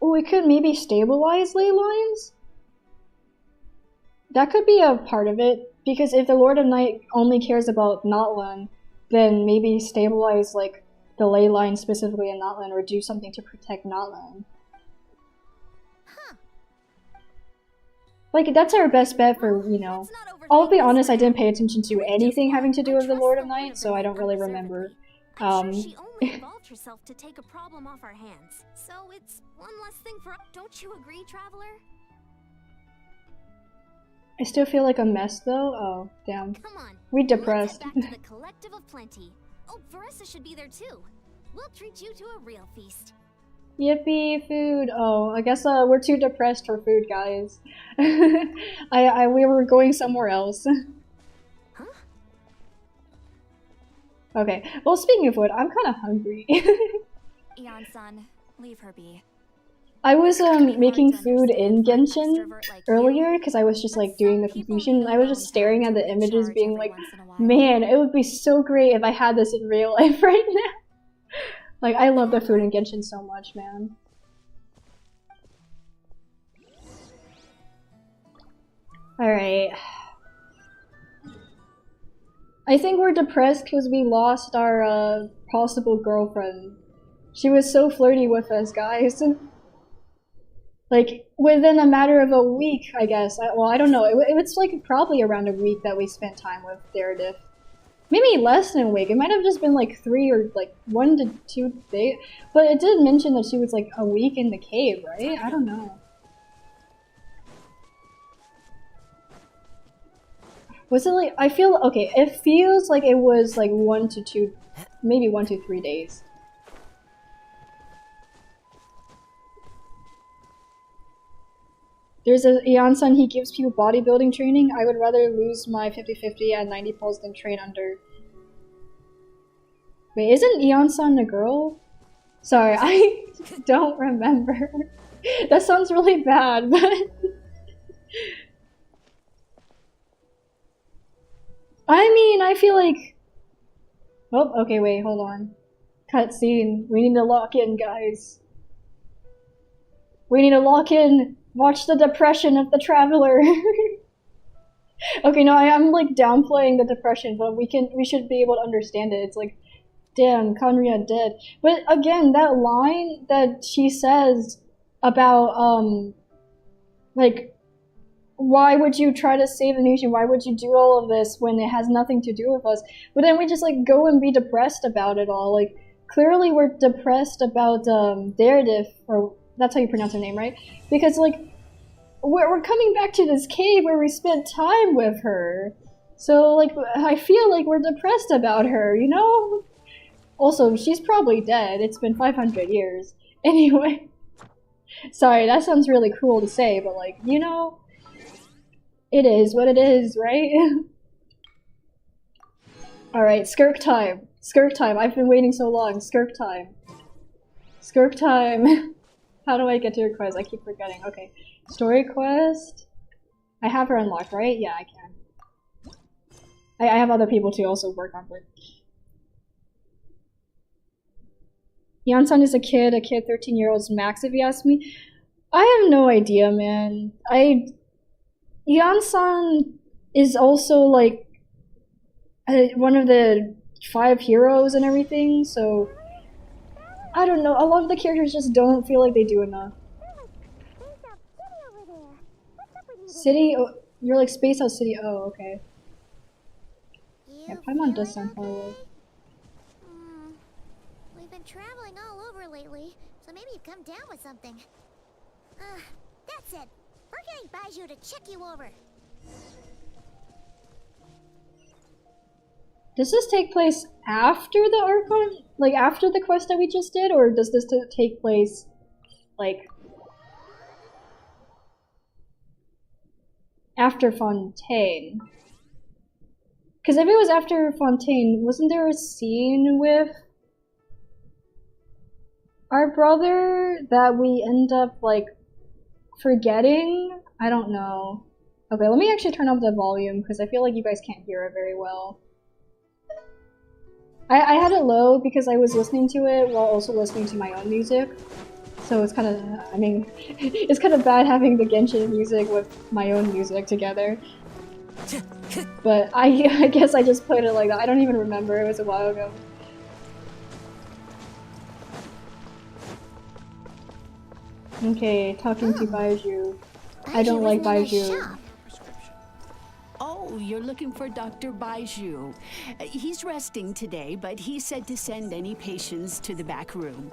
oh, it could maybe stabilize ley lines? That could be a part of it, because if the Lord of Night only cares about Natlan, then maybe stabilize like the ley line specifically in Natlan, or do something to protect Natlan. Huh. Like, that's our best bet for, you know. I'll be honest, I didn't pay attention to anything having to do with the Lord of Night, so I don't really remember. I'm sure she only involved herself to take a problem off our hands. So it's one less thing for... Don't you agree, Traveler? I still feel like a mess though. Oh, damn. Come on. We depressed. Let's head back to the Collective of Plenty. Oh, Veressa should be there too. We'll treat you to a real feast. Yippee, food. Oh, I guess we're too depressed for food, guys. We were going somewhere else. Huh? Okay. Well, speaking of food, I'm kind of hungry. Eon-san, leave her be. I was making food in Genshin earlier because I was just like doing the completion. I was just staring at the images, being like, man, it would be so great if I had this in real life right now. Like, I love the food in Genshin so much, man. Alright. I think we're depressed because we lost our possible girlfriend. She was so flirty with us, guys. Like, within a matter of a week, I guess. Well, I don't know. It was like probably around a week that we spent time with Daredif. Maybe less than a week. It might have just been like 3 or like 1 to 2 days. But it did mention that she was like a week in the cave, right? I don't know. Was it like, I feel, okay, it feels like it was like 1 to 2, maybe 1 to 3 days. There's a Eon-san, he gives people bodybuilding training. I would rather lose my 50-50 at 90 pulse than train under. Wait, isn't Eon-san a girl? Sorry, I don't remember. That sounds really bad, but... I mean, I feel like... Oh, okay, wait, hold on. Cutscene. We need to lock in, guys. We need to lock in! Watch the depression of the Traveler! Okay, no, I'm like downplaying the depression, but we should be able to understand it. It's like, damn, Conria dead. But again, that line that she says about, like, why would you try to save the nation? Why would you do all of this when it has nothing to do with us? But then we just, like, go and be depressed about it all. Like, clearly we're depressed about, Daredif, or that's how you pronounce her name, right? Because, like, we're coming back to this cave where we spent time with her. So, like, I feel like we're depressed about her, you know? Also, she's probably dead. It's been 500 years. Anyway. Sorry, that sounds really cruel to say, but, like, you know? It is what it is, right? Alright, skirk time. Skirk time. I've been waiting so long. Skirk time. Skirk time. How do I get to your quest? I keep forgetting. Okay. Story quest? I have her unlocked, right? Yeah, I can. I have other people to also work on with. Yansan is a kid 13-year-old is max if you ask me. I have no idea, man. Yansan is also like one of the 5 heroes and everything, so I don't know. A lot of the characters just don't feel like they do enough. City? Oh, you're like Space House City. Oh, okay. Yeah, Paimon does sound far away. We've been traveling all over lately, so maybe you've come down with something. That's it. We're getting Baiju to check you over. Does this take place after the Archon? Like, after the quest that we just did? Or does this take place, like, after Fontaine? Because if it was after Fontaine, wasn't there a scene with our brother that we end up, like, forgetting? I don't know. Okay, let me actually turn up the volume, because I feel like you guys can't hear it very well. I had it low because I was listening to it while also listening to my own music. So it's kind of, I mean, it's kind of bad having the Genshin music with my own music together. But I guess I just played it like that. I don't even remember, it was a while ago. Okay, talking to Baiju. I don't like Baiju. Oh, you're looking for Dr. Baiju. He's resting today, but he said to send any patients to the back room.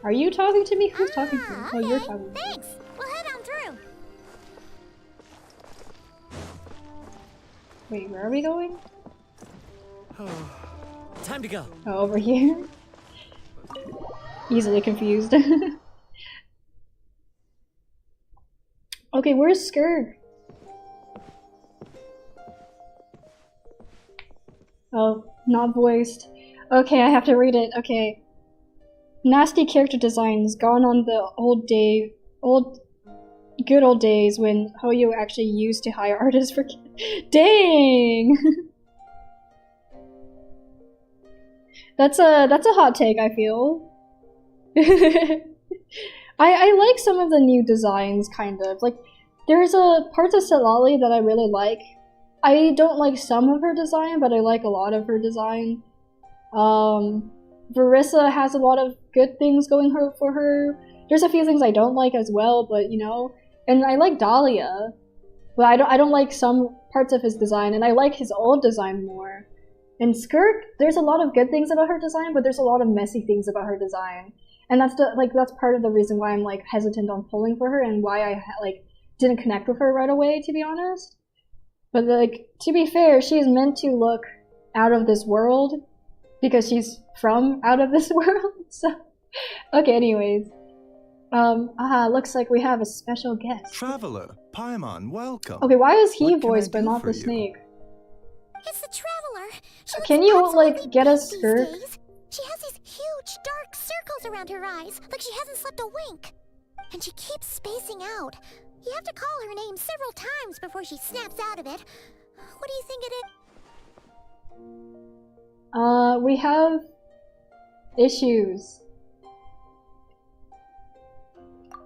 Are you talking to me? Who's talking to me? Oh, Okay. you're talking to me. Thanks. We'll head on through. Wait, where are we going? Time to go. Oh, over here? Easily confused. Okay, where's Skurk? Oh, not voiced. Okay, I have to read it. Okay. Nasty character designs gone on the good old days when Hoyo actually used to hire artists for Dang! That's a hot take, I feel. I like some of the new designs, kind of. Like, there's a parts of Celali that I really like. I don't like some of her design, but I like a lot of her design. Verissa has a lot of good things going for her. There's a few things I don't like as well, but you know. And I like Dahlia, but I don't like some parts of his design, and I like his old design more. And Skurk, there's a lot of good things about her design, but there's a lot of messy things about her design. And that's part of the reason why I'm like hesitant on pulling for her and why I didn't connect with her right away, to be honest. But like, to be fair, she's meant to look out of this world because she's from out of this world. So, okay, anyways. Looks like we have a special guest. Traveler, Paimon, welcome. Okay, why is he What can I voiced but do not for the you? snake? It's the Traveler. She Can looks you, absolutely like, get us pink Skurk? these days. She has these huge dark circles around her eyes, like she hasn't slept a wink. And she keeps spacing out. You have to call her name several times before she snaps out of it. What do you think it is? We have issues.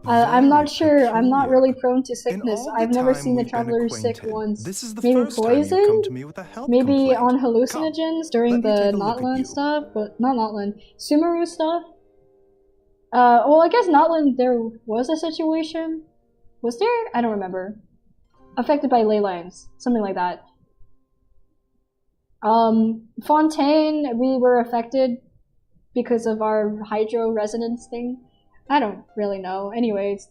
I'm not sure. I'm not really prone to sickness. I've never seen the Traveler sick once. This is the Maybe first time you've come poisoned? to me with a health Maybe complaint. on hallucinogens during let me the take a look at Notland you. stuff, but not Notland. Sumeru stuff? Well, I guess Notland there was a situation. Was there? I don't remember. Affected by ley lines. Something like that. Fontaine, we were affected because of our hydro resonance thing. I don't really know. Anyways.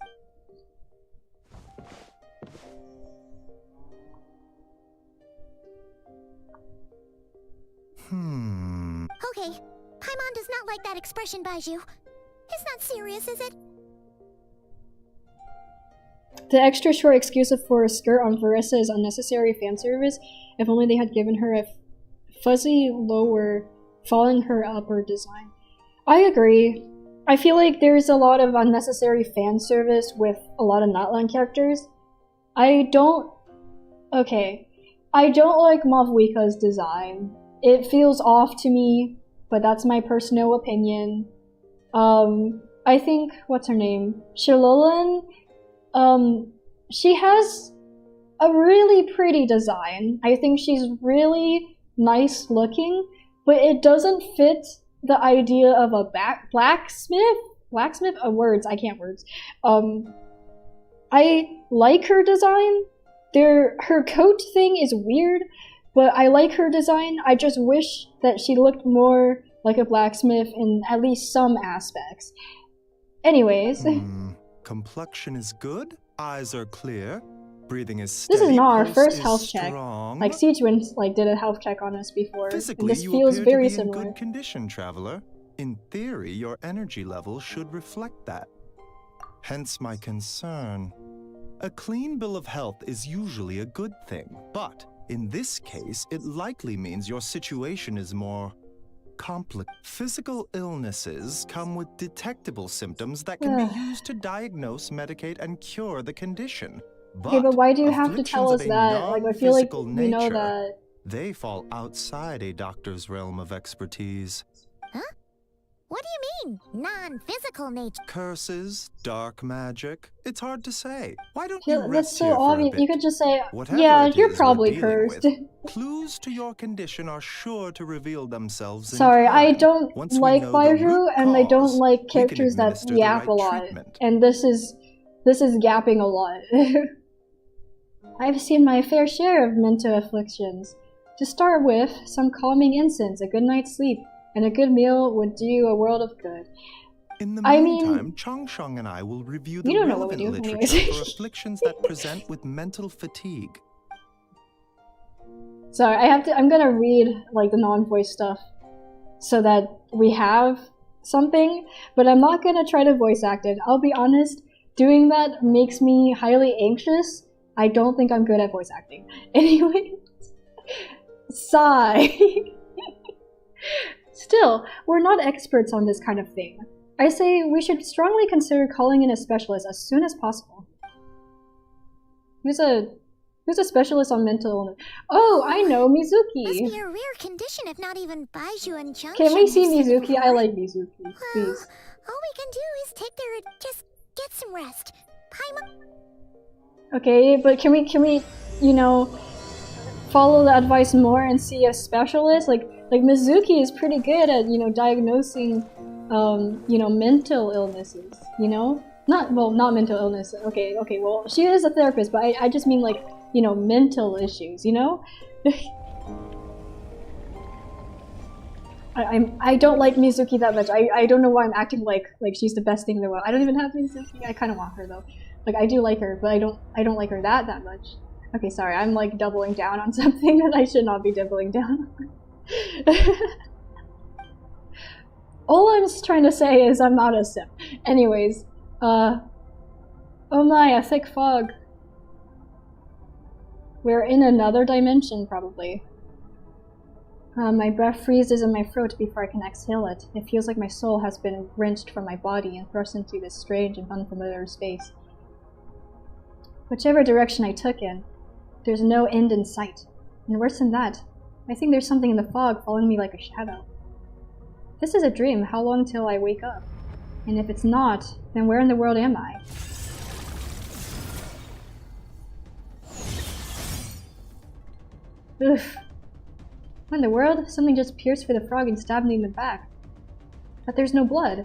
Okay, Paimon does not like that expression, Baiju. It's not serious, is it? The extra short excuse for a skirt on Verissa is unnecessary fan service. If only they had given her a fuzzy lower, following her upper design. I agree. I feel like there's a lot of unnecessary fan service with a lot of Notland characters. I don't like Mavwika's design. It feels off to me, but that's my personal opinion. I think, what's her name? Shilolin? She has a really pretty design. I think she's really nice looking, but it doesn't fit the idea of a blacksmith? Blacksmith? Words. I can't words. I like her design. Her coat thing is weird, but I like her design. I just wish that she looked more like a blacksmith in at least some aspects. Anyways. Complexion is good, eyes are clear, breathing is steady. This is not our pulse first is health check. strong. Like Sichuan did a health check on us before. Physically, And this you feels appear very to be in similar. good condition, traveler. In theory, your energy level should reflect that. Hence my concern. A clean bill of health is usually a good thing, but in this case, it likely means your situation is more complex. Physical illnesses come with detectable symptoms that can be used to diagnose, medicate, and cure the condition. Okay, but why do you have to afflictions tell of us a that? Like, I feel like non-physical we know nature, that. They fall outside a doctor's realm of expertise. Huh? What do you mean, non-physical nature? Curses, dark magic. It's hard to say. Why don't Yeah, you that's rest so here for a obvious. bit? You could just say, Whatever yeah, it you're is probably we're dealing cursed. with, clues to your condition are sure to reveal themselves in Sorry, I time. don't Once we like know the Baizhu, root and I don't cause, like we can characters that administer the yap right a lot. treatment. And this is yapping a lot. I've seen my fair share of mental afflictions. To start with, some calming incense, a good night's sleep, and a good meal would do a world of good. In the I mean, meantime, Changsheng and I will review the you don't know what we relevant do, literature anyways. for afflictions that present with mental fatigue. Sorry, I'm gonna read, like, the non-voice stuff so that we have something, but I'm not gonna try to voice act it. I'll be honest, doing that makes me highly anxious. I don't think I'm good at voice acting. Anyway, sigh. Still, we're not experts on this kind of thing. I say we should strongly consider calling in a specialist as soon as possible. Who's a specialist on mental illness? Oh, I know, Must Mizuki. be a rare condition if not even Baizhu and Changsheng Can we see have seen Mizuki? I before. like Mizuki, Well, please. all we can do is take their just get some rest. Paimon. Okay, but can we, you know, follow the advice more and see a specialist? Like Mizuki is pretty good at, you know, diagnosing, you know, mental illnesses, you know? Not mental illness. Okay, well, she is a therapist, but I just mean, like, you know, mental issues, you know? I don't like Mizuki that much. I don't know why I'm acting like she's the best thing in the world. I don't even have Mizuki. I kind of want her though. Like, I do like her, but I don't like her that much. Okay, sorry. I'm like doubling down on something that I should not be doubling down on. All I'm trying to say is I'm not a simp. Anyways, oh my, a thick fog. We're in another dimension, probably. My breath freezes in my throat before I can exhale it. It feels like my soul has been wrenched from my body and thrust into this strange and unfamiliar space. Whichever direction I took in, there's no end in sight. And worse than that, I think there's something in the fog following me like a shadow. If this is a dream, how long till I wake up? And if it's not, then where in the world am I? Oof. What in the world? Something just pierced through the frog and stabbed me in the back. But there's no blood.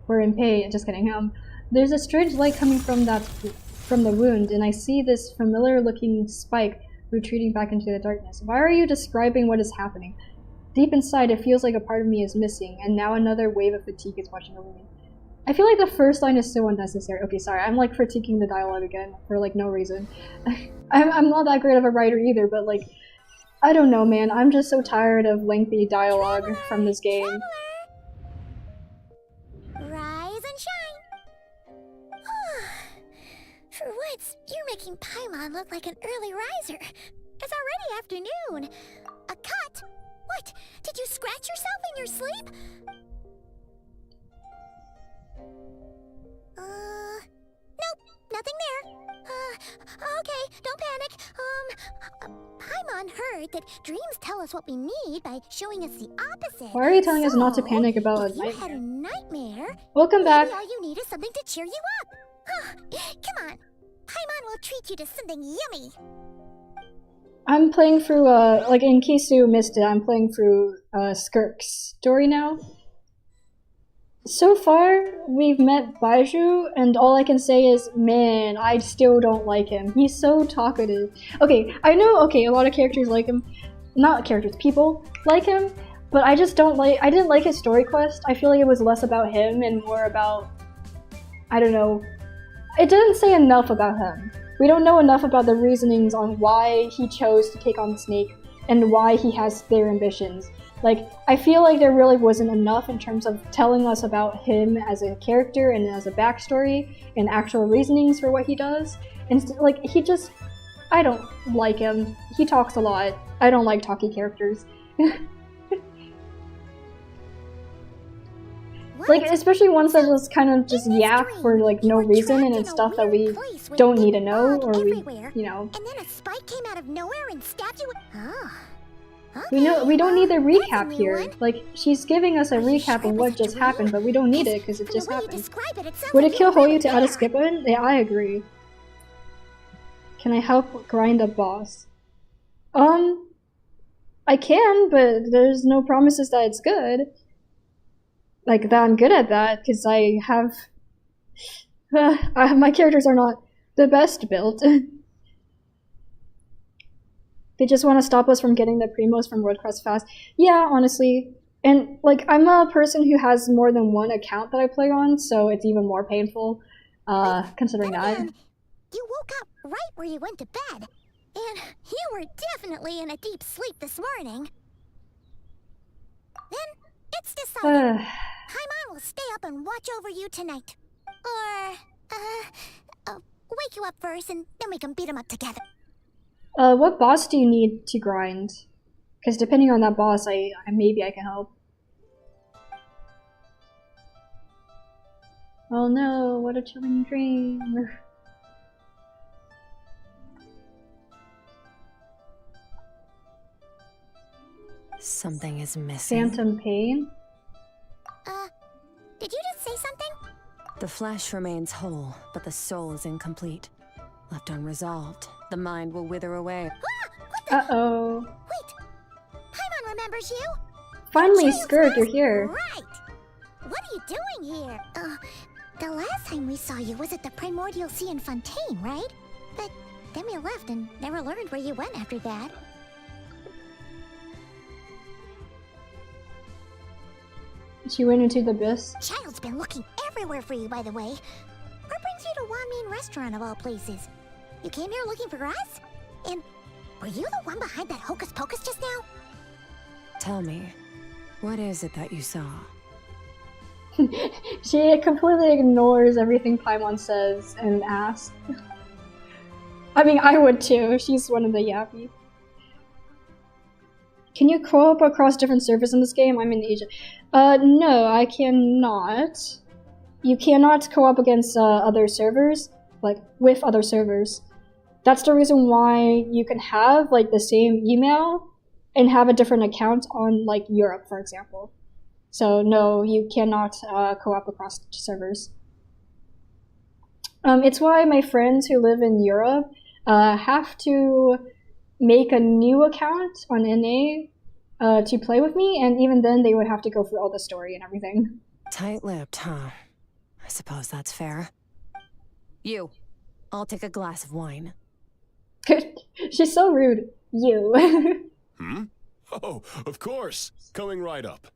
We're in pain. Just kidding. There's a strange light coming from the wound, and I see this familiar-looking spike retreating back into the darkness. Why are you describing what is happening? Deep inside, it feels like a part of me is missing, and now another wave of fatigue is washing over me. I feel like the first line is so unnecessary. Okay, sorry, I'm like critiquing the dialogue again for like no reason. I'm not that great of a writer either, but like, I don't know, man. I'm just so tired of lengthy dialogue from this game. Rise and shine. For once, you're making Paimon look like an early riser. It's already afternoon. A cut What? Did you scratch yourself in your sleep? Nope, nothing there. Okay, don't panic. Paimon heard that dreams tell us what we need by showing us the opposite. Why are you telling us not to So, panic about if a you had a nightmare? nightmare, Welcome back. maybe all you need is something to cheer you up. Come on, Paimon will treat you to something yummy. I'm playing through, like in case you missed it, I'm playing through Skirk's story now. So far, we've met Baiju, and all I can say is, man, I still don't like him. He's so talkative. Okay, I know, okay, a lot of characters like him. Not characters, people like him, but I just don't like, I didn't like his story quest. I feel like it was less about him and more about, I don't know. It didn't say enough about him. We don't know enough about the reasonings on why he chose to take on the snake and why he has their ambitions. Like, I feel like there really wasn't enough in terms of telling us about him as a character and as a backstory and actual reasonings for what he does. And like, he just, I don't like him. He talks a lot. I don't like talky characters. Like, especially ones that just kind of just yap for like no reason and it's stuff that we don't need to know or we, you know. And then a spike came out of nowhere and stabbed you. We don't need the recap here. Like, she's giving us a recap of what just happened, but we don't need it because it just happened. Would it kill Hoyu to add a skip in? Yeah, I agree. Can I help grind a boss? I can, but there's no promises that it's good. Like, that I'm good at that, because I have... my characters are not the best built. They just want to stop us from getting the primos from WordCrest fast. Yeah, honestly. And, like, I'm a person who has more than one account that I play on, so it's even more painful, considering that. You woke up right where you went to bed. And you were definitely in a deep sleep this morning. Then, it's decided. Paimon will stay up and watch over you tonight. Or, wake you up first and then we can beat him up together. What boss do you need to grind? Because depending on that boss, maybe I can help. Oh no, what a chilling dream. Something is missing. Phantom pain? Did you just say something? The flesh remains whole, but the soul is incomplete. Left unresolved, the mind will wither away. Uh-oh. Wait, Paimon remembers you? Finally, Skirt, you're here. Right. What are you doing here? The last time we saw you was at the Primordial Sea in Fontaine, right? But then we left and never learned where you went after that. She went into the abyss. Child's been looking everywhere for you, by the way. What brings you to Wanmin Restaurant of all places? You came here looking for us? And were you the one behind that hocus pocus just now? Tell me, what is it that you saw? She completely ignores everything Paimon says and asks. I mean, I would too. She's one of the yappy. Can you co-op across different servers in this game? I'm in Asia. No, I cannot. You cannot co-op against other servers, like with other servers. That's the reason why you can have like the same email and have a different account on like Europe, for example. So no, you cannot co-op across servers. It's why my friends who live in Europe have to make a new account on NA to play with me, and even then they would have to go through all the story and everything. Tight-lipped, huh? I suppose that's fair. You. I'll take a glass of wine. She's so rude. You. Oh, of course. Coming right up.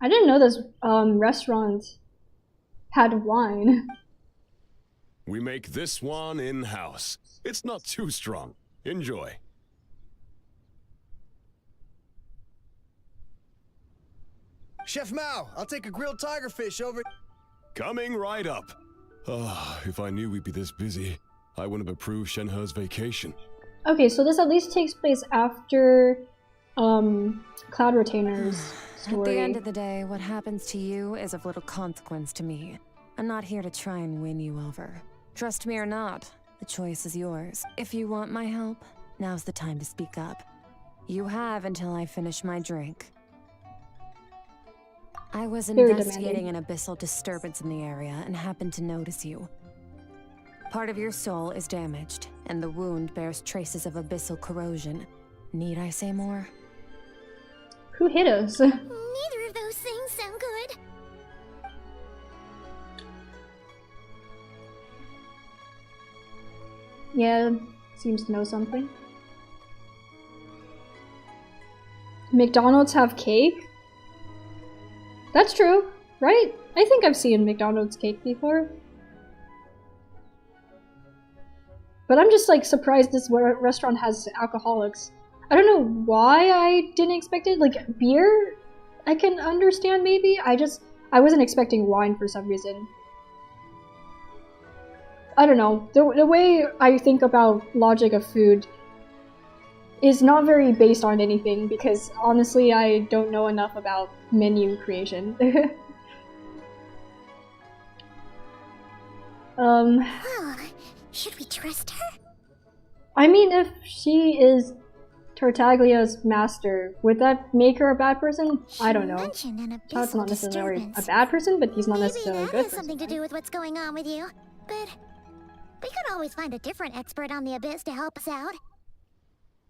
I didn't know this restaurant had wine. We make this one in-house. It's not too strong. Enjoy. Chef Mao, I'll take a grilled tigerfish over... Coming right up. Ah, if I knew we'd be this busy, I wouldn't have approved Shenhe's vacation. Okay, so this at least takes place after Cloud Retainer's story. At the end of the day, what happens to you is of little consequence to me. I'm not here to try and win you over. Trust me or not, the choice is yours. If you want my help, now's the time to speak up. You have until I finish my drink. I was Very investigating an abyssal disturbance in the area and happened to notice you. Part of your soul is damaged, and the wound bears traces of abyssal corrosion. Need I say more? Who hit us? Neither of those things sound good. Yeah, seems to know something. McDonald's have cake? That's true, right? I think I've seen McDonald's cake before. But I'm just like surprised this restaurant has alcoholics. I don't know why I didn't expect it. Like beer, I can understand maybe. I wasn't expecting wine for some reason. I don't know. The way I think about logic of food is not very based on anything because honestly I don't know enough about menu creation. Should we trust her? I mean, if she is Tartaglia's master, would that make her a bad person? I don't know. Todd's not necessarily a bad person, but he's not necessarily a good person. Maybe that has something to do with what's going on with you. But we could always find a different expert on the abyss to help us out.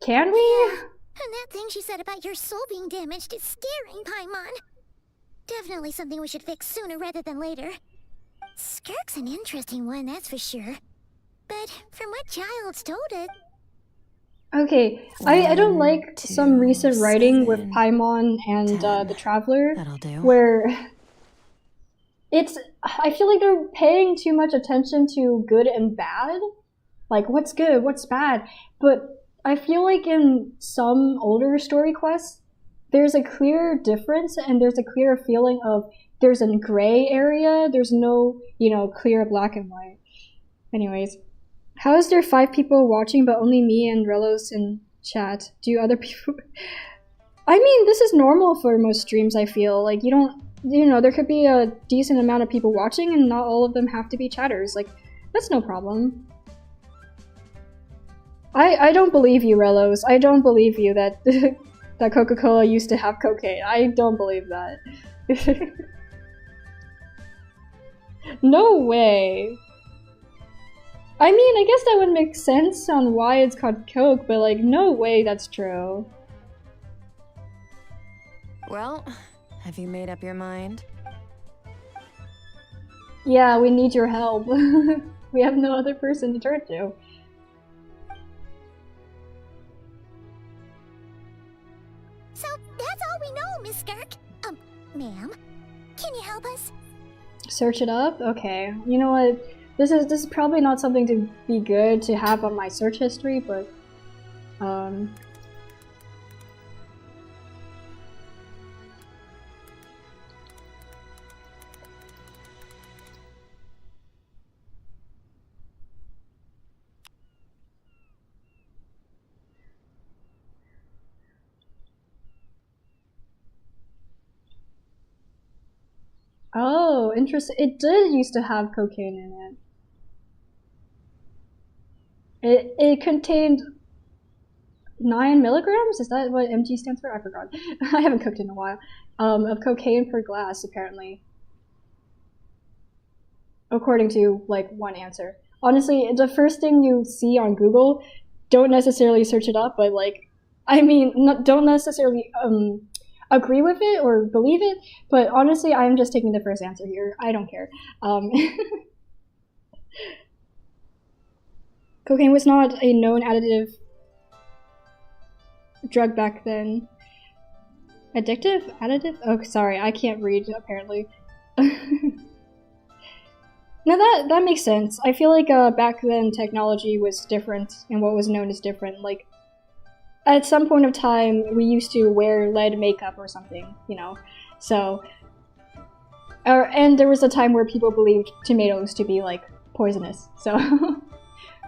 Can we? And that thing she said about your soul being damaged is scaring, Paimon. Definitely something we should fix sooner rather than later. Skirk's an interesting one, that's for sure. But from what Child's told it... Okay, I don't like some recent writing with Paimon and the Traveler, where I feel like they're paying too much attention to good and bad. Like, what's good, what's bad. But I feel like in some older story quests, there's a clear difference and there's a clear feeling of there's a gray area, there's no, clear black and white. Anyways, how is there 5 people watching but only me and Relos in chat? Do other people... I mean, this is normal for most streams, I feel. Like, you don't... there could be a decent amount of people watching and not all of them have to be chatters. Like, that's no problem. I don't believe you, Relos. I don't believe you that that Coca-Cola used to have cocaine. I don't believe that. No way. I mean, I guess that would make sense on why it's called Coke, but like, no way that's true. Well, have you made up your mind? Yeah, we need your help. We have no other person to turn to. So that's all we know, Miss Skirk. Ma'am, can you help us? Search it up? Okay. You know what? This is probably not something to be good to have on my search history, but oh, interesting. It did used to have cocaine in it. It contained 9 milligrams? Is that what MG stands for? I forgot. I haven't cooked in a while. Of cocaine per glass, apparently. According to, like, one answer. Honestly, the first thing you see on Google, don't necessarily search it up, but, like, I mean, don't necessarily agree with it or believe it, but honestly, I'm just taking the first answer here. I don't care. Cocaine was not a known additive drug back then. Addictive? Additive? Oh, sorry, I can't read, apparently. Now that makes sense. I feel like back then technology was different and what was known as different. Like, at some point of time, we used to wear lead makeup or something, So, and there was a time where people believed tomatoes to be, like, poisonous, so...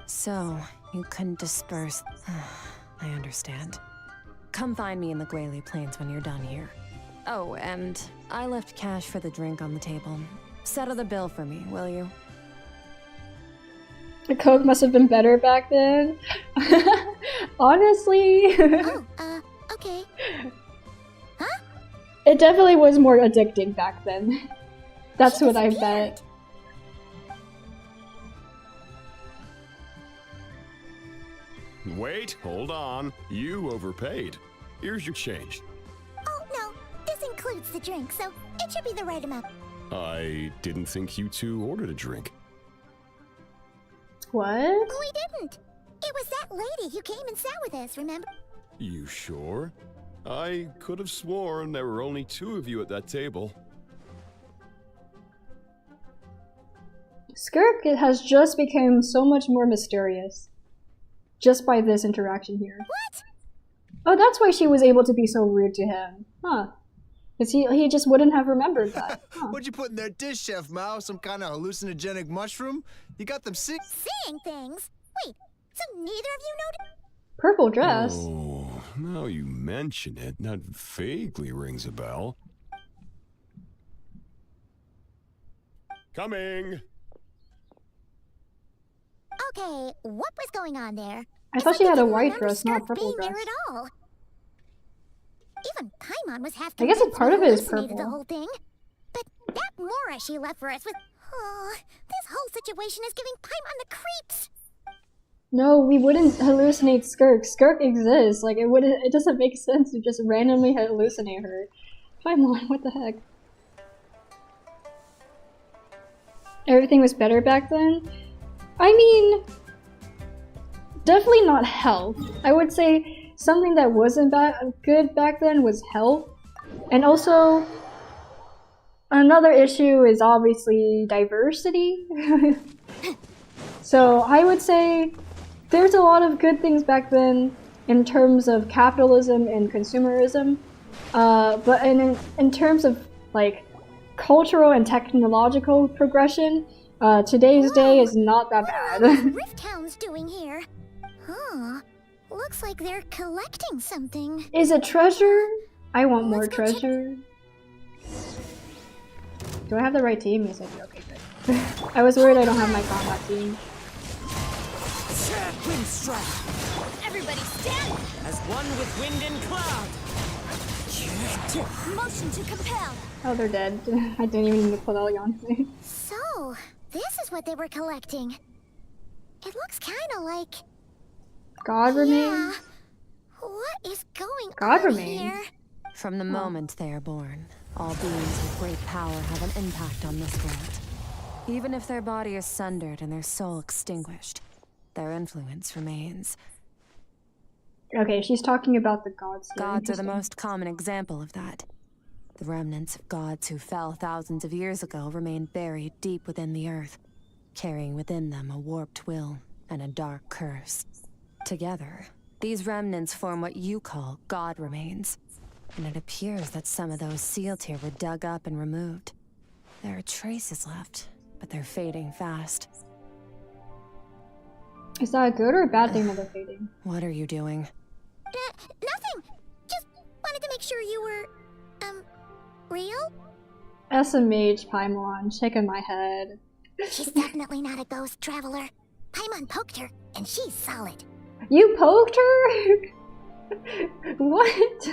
So, you couldn't disperse... I understand. Come find me in the Guili Plains when you're done here. Oh, and I left cash for the drink on the table. Settle the bill for me, will you? The Coke must have been better back then. Honestly. Okay. Huh? It definitely was more addicting back then. That's what I bet. Wait, hold on. You overpaid. Here's your change. Oh, no. This includes the drink, so it should be the right amount. I didn't think you two ordered a drink. What? We didn't. It was that lady who came and sat with us, remember? You sure? I could have sworn there were only 2 of you at that table. Skirk has just become so much more mysterious. Just by this interaction here. What? Oh, that's why she was able to be so rude to him. Huh. Because he just wouldn't have remembered that. Huh. What'd you put in their dish, Chef Mao? Some kind of hallucinogenic mushroom? You got them sick? Seeing things? Wait, so neither of you noticed? Purple dress? Oh, now you mention it, that vaguely rings a bell. Coming! Okay, what was going on there? I thought she had a white dress, not a purple dress. There at all. Even Paimon was half I guess a convinced part we of it is hallucinated the purple. whole thing. But that Mora she left for us was... Oh, this whole situation is giving Paimon the creeps. No, we wouldn't hallucinate Skirk. Skirk exists. Like, it doesn't make sense to just randomly hallucinate her. Paimon, what the heck? Everything was better back then? I mean, definitely not health. I would say something that wasn't good back then was health. And also, another issue is obviously diversity. So I would say there's a lot of good things back then in terms of capitalism and consumerism. But in terms of like cultural and technological progression, today's day is not that bad. What are those Rift Hounds doing here? Huh. Looks like they're collecting something. Is it treasure? I want more Let's go check- treasure. Do I have the right team? Yes, I do. Okay, good. I was worried I don't have my combat team. Everybody stand! As one with wind and cloud! Motion to compel. Oh, they're dead. I didn't even need to put Elyon. So, this is what they were collecting. It looks kinda like... God remains? Yeah. What is going God on remains. here? From the moment they are born, all beings with great power have an impact on this world. Even if their body is sundered and their soul extinguished, their influence remains. Okay, she's talking about the gods here. Gods are the Interesting. most common example of that. The remnants of gods who fell thousands of years ago remain buried deep within the earth, carrying within them a warped will and a dark curse. Together, these remnants form what you call God remains, and it appears that some of those sealed here were dug up and removed. There are traces left, but they're fading fast. Is that a good or a bad thing that they're fading? What are you doing? Nothing. Just wanted to make sure you were, real? SMH Paimon, shaking my head. She's definitely not a ghost traveler. Paimon poked her, and she's solid. You poked her? What?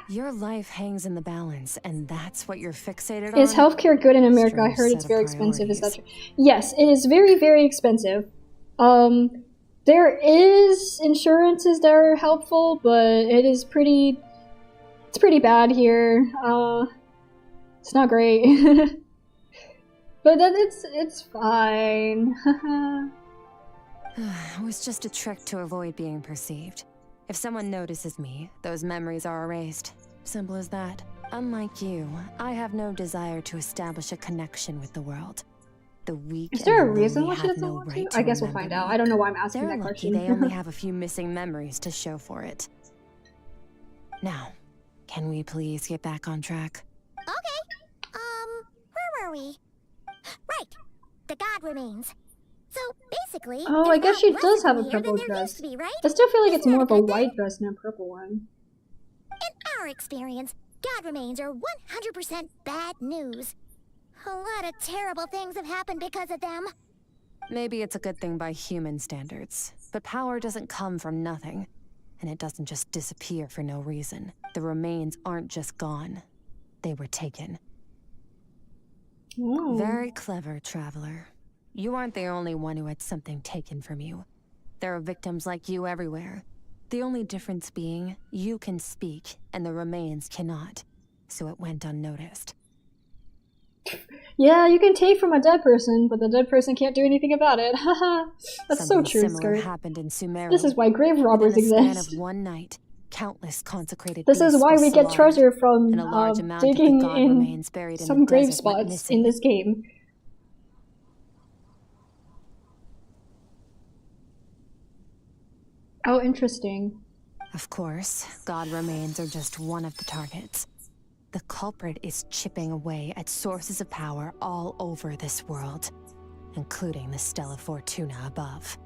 Your life hangs in the balance, and that's what you're fixated on? Is healthcare good in America? I Strange heard set it's of very expensive. Is that true? priorities. Yes, it is very, very expensive. There is insurances that are helpful, but it's pretty bad here. It's not great. But then it's fine. It was just a trick to avoid being perceived. If someone notices me, those memories are erased. Simple as that. Unlike you, I have no desire to establish a connection with the world. The weak Is there a and the reason lonely why she have doesn't no want right to? I guess we'll remember find out. me. I don't know why I'm asking They're that lucky question. they only have a few missing memories to show for it. Now, can we please get back on track? Okay. Where were we? Right. The god remains. So, basically, Basically, Oh, I there's guess more she does blessed have a in here purple than there used dress. to be, right? I still feel like it's Isn't more that of a good thing? white dress than a purple one. In our experience, God remains are 100% bad news. A lot of terrible things have happened because of them. Maybe it's a good thing by human standards, but power doesn't come from nothing. And it doesn't just disappear for no reason. The remains aren't just gone. They were taken. Oh. Very clever, Traveler. You aren't the only one who had something taken from you. There are victims like you everywhere. The only difference being, you can speak, and the remains cannot. So it went unnoticed. Yeah, you can take from a dead person, but the dead person can't do anything about it. Haha. That's Something so true, similar Skirt. happened in Sumeru. This is why grave robbers Within a span exist. of one night, countless consecrated This is beasts why were we get slaughtered, treasure from and a large amount of the digging god in remains buried in some the grave desert went spots missing. in this game. Oh, interesting. Of course, god remains are just one of the targets. The culprit is chipping away at sources of power all over this world, including the Stella Fortuna above.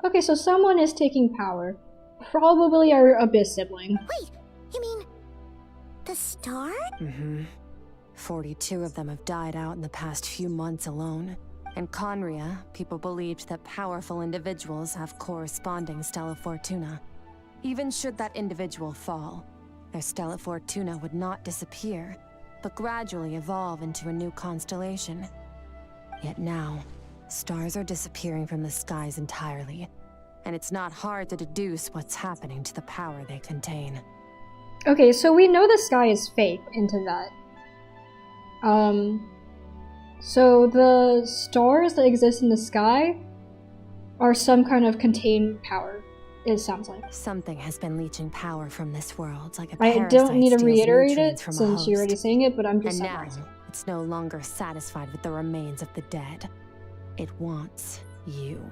Okay, so someone is taking power. Probably our Abyss sibling. Wait, you mean the star? Mm-hmm. 42 of them have died out in the past few months alone. In Conria, people believed that powerful individuals have corresponding Stella Fortuna. Even should that individual fall, their Stella Fortuna would not disappear, but gradually evolve into a new constellation. Yet now, stars are disappearing from the skies entirely, and it's not hard to deduce what's happening to the power they contain. Okay, so we know the sky is fake into that. So the stars that exist in the sky are some kind of contained power, it sounds like. Something has been leeching power from this world, like a I parasite don't need to steals reiterate it nutrients from a since you're host. already saying it, but I'm just And now, summarizing. it's no longer satisfied with the remains of the dead. It wants you.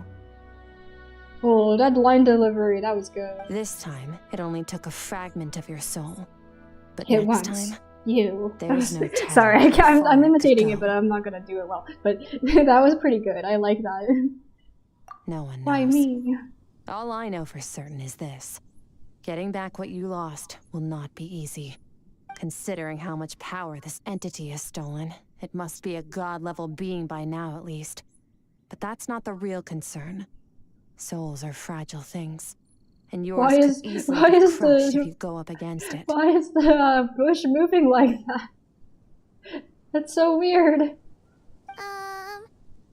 Oh, that line delivery, that was good. This time, it only took a fragment of your soul. But It next wants time, you. there's no telling Sorry, how I'm far it could imitating go. it, but I'm not gonna do it well. But that was pretty good. I like that. No one knows. Why me? All I know for certain is this. Getting back what you lost will not be easy. Considering how much power this entity has stolen, it must be a god-level being by now at least. But that's not the real concern. Souls are fragile things. And yours could easily be crushed if you go up against it. Why is the bush moving like that? That's so weird.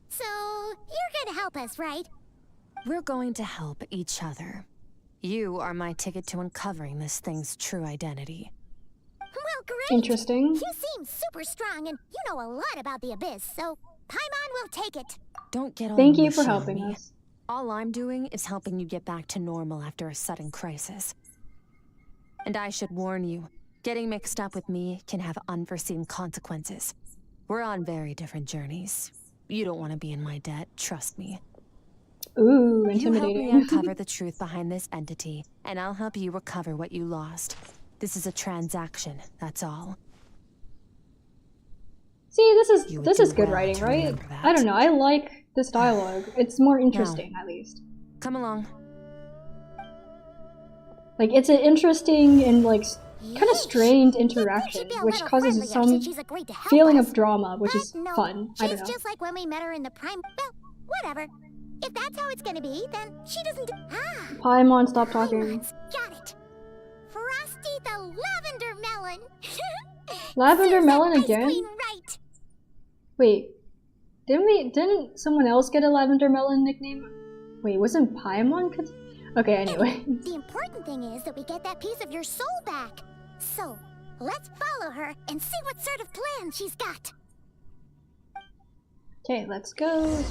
So you're gonna help us, right? We're going to help each other. You are my ticket to uncovering this thing's true identity. Well, great. Interesting. You seem super strong, and you know a lot about the Abyss, so Paimon will take it. Don't get all Thank you for mushy on helping me. us. All I'm doing is helping you get back to normal after a sudden crisis. And I should warn you, getting mixed up with me can have unforeseen consequences. We're on very different journeys. You don't want to be in my debt, trust me. Ooh, You help me intimidating. uncover the truth behind this entity, and I'll help you recover what you lost. This is a transaction, that's all. See, You would this do is good well writing, to right? remember that. I don't know. I like this dialogue. It's more interesting, at least. Come along. Like, it's an interesting and like kind of Yeesh. strained You'd think she'd interaction, be a which little causes friendlier some since she's agreed to help feeling us. of drama, which But is no, fun. I don't she's know. just like when we met her in the Prime. Well, whatever. If that's how it's gonna be, then she doesn't. Paimon, stop talking. Paimon's got it. Frosty the Lavender Melon. Lavender Serves Melon that ice again? queen right. Wait, didn't someone else get a Lavender Melon nickname? Wait, wasn't Paimon? Okay, anyway. The important thing is that we get that piece of your soul back. So, let's follow her and see what sort of plan she's got. Okay, let's go.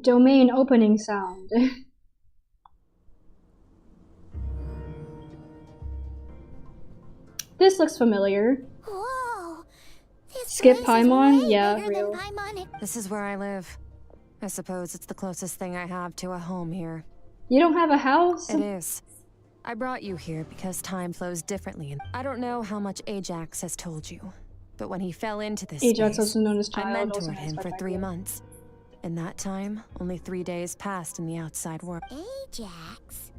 Domain opening sound. This looks familiar. Whoa! This Skip place is Paimon? way Yeah, bigger real. than Paimon. This is where I live. I suppose it's the closest thing I have to a home here. You don't have a house? It is. I brought you here because time flows differently. I don't know how much Ajax has told you, But when he fell into this Ajax, space, also known as I Child, also mentored known as him for 3 Spectacular. months. In that time, only 3 days passed in the outside world. Ajax?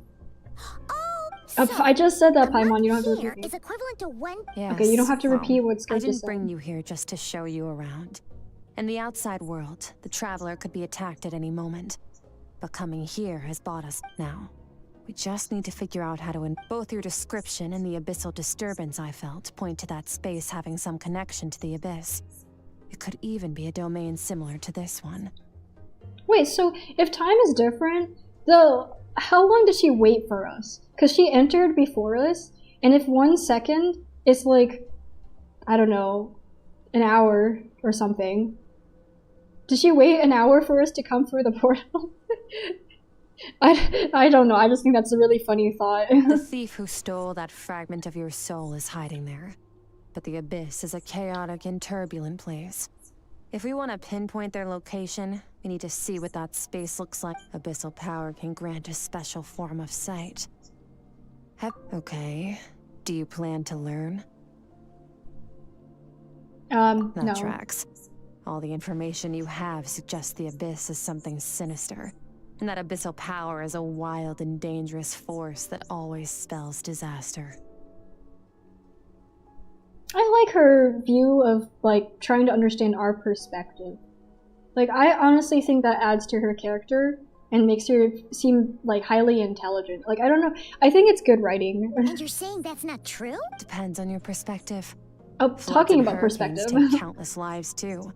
Oh, I just said that, a Paimon. month You don't have to here repeat me. is equivalent to one. Yes, Okay, you don't have to well, repeat what I Skirt didn't just bring said. you here just to show you around. In the outside world, the Traveler could be attacked at any moment. But coming here has bought us now. We just need to figure out how to both your description and the abyssal disturbance I felt point to that space having some connection to the abyss. It could even be a domain similar to this one. Wait, so if time is different, how long did she wait for us? Because she entered before us, and if 1 second is like, I don't know, an hour or something, did she wait an hour for us to come through the portal? I don't know, I just think that's a really funny thought. The thief who stole that fragment of your soul is hiding there. But the abyss is a chaotic and turbulent place. If we want to pinpoint their location, we need to see what that space looks like. Abyssal power can grant a special form of sight. Okay. Do you plan to learn? That No. tracks. All the information you have suggests the abyss is something sinister. And that abyssal power is a wild and dangerous force that always spells disaster. I like her view of, like, trying to understand our perspective. Like, I honestly think that adds to her character and makes her seem, like, highly intelligent. Like, I don't know. I think it's good writing. And you're saying that's not true? Depends on your perspective. Oh, Floods talking and about hurricanes perspective. take countless lives too.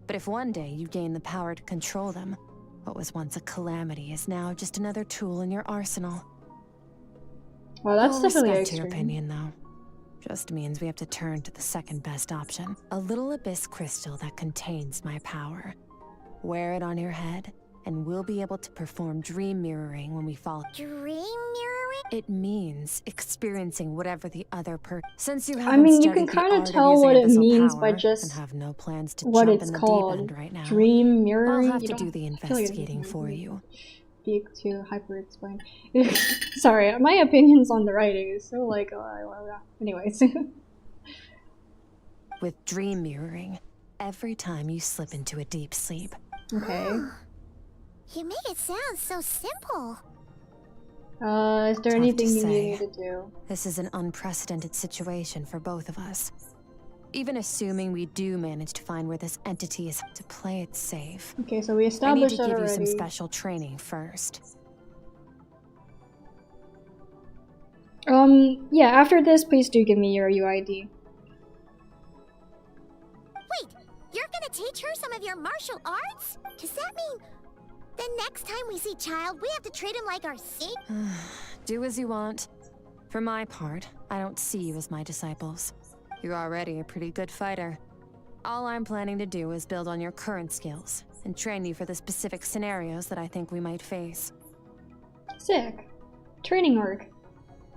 But if one day you gain the power to control them, what was once a calamity is now just another tool in your arsenal. Well, that's I'll definitely respect your extreme. opinion, though. Just means we have to turn to the second best option. A little abyss crystal that contains my power. Wear it on your head, and we'll be able to perform dream mirroring when we fall. Dream mirroring? It means experiencing whatever the other Since you I haven't mean, you can studied the kind of art tell using what it abyssal means by power just and have no plans to what jump it's in the called. deep end right now, Dream mirroring. I'll have You to don't do the I feel like investigating it's for you. Speak to hyper explain. Sorry, my opinions on the writing is so like, anyways. With dream mirroring, every time you slip into a deep sleep. Okay. You make it sound so simple. Is there Tough anything to you say. need me to do? This is an unprecedented situation for both of us. Even assuming we do manage to find where this entity is, to play it safe, Okay, so we I need established to that give you some already. special training first. Yeah, after this, please do give me your UID. Wait, you're gonna teach her some of your martial arts? Does that mean the next time we see Child, we have to treat him like our saint? Do as you want. For my part, I don't see you as my disciples. You're already a pretty good fighter. All I'm planning to do is build on your current skills and train you for the specific scenarios that I think we might face. Sick. Training arc.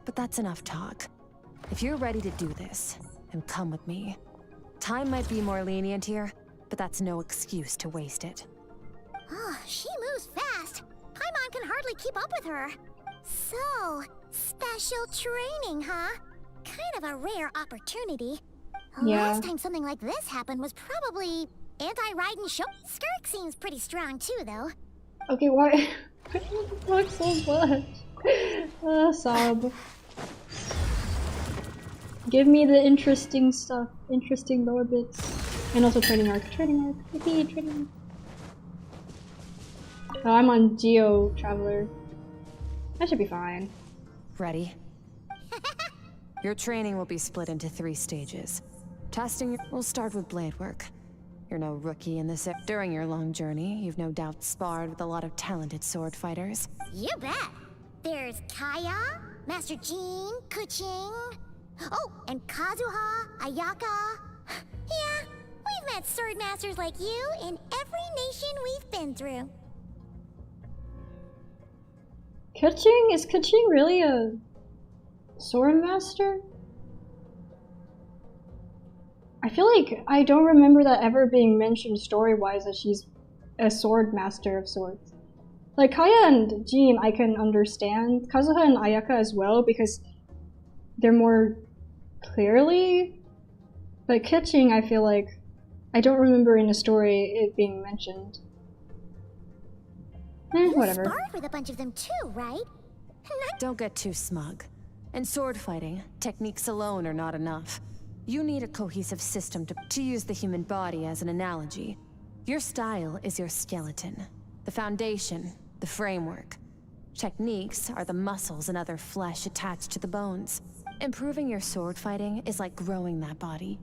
But that's enough talk. If you're ready to do this, then come with me. Time might be more lenient here, but that's no excuse to waste it. Oh, she moves fast. Paimon can hardly keep up with her. So, special training, huh? Kind of a rare opportunity. The Yeah. last time something like this happened was probably anti-Raiden show. Skirk seems pretty strong too, though. Okay, why? Why so much? Sob. Give me the interesting stuff. Interesting lower bits. And also training arc. Training arc. Yippee, training arc. Oh, I'm on Geo Traveler. That should be fine. Ready? Your training will be split into 3 stages. Testing will start with blade work. You're no rookie in this. During your long journey, you've no doubt sparred with a lot of talented sword fighters. You bet. There's Kaya, Master Jean, Kuching. Oh, and Kazuha, Ayaka. Yeah, we've met sword masters like you in every nation we've been through. Kuching? Is Kuching really a sword master? I feel like I don't remember that ever being mentioned story-wise that she's a sword master of sorts. Like, Kaya and Jean I can understand. Kazuha and Ayaka as well, because they're more clearly But catching, I feel like I don't remember in the story it being mentioned. Whatever. You sparred with a bunch of them too, right? Don't get too smug. In sword fighting, techniques alone are not enough. You need a cohesive system to use the human body as an analogy. Your style is your skeleton, the foundation, the framework. Techniques are the muscles and other flesh attached to the bones. Improving your sword fighting is like growing that body.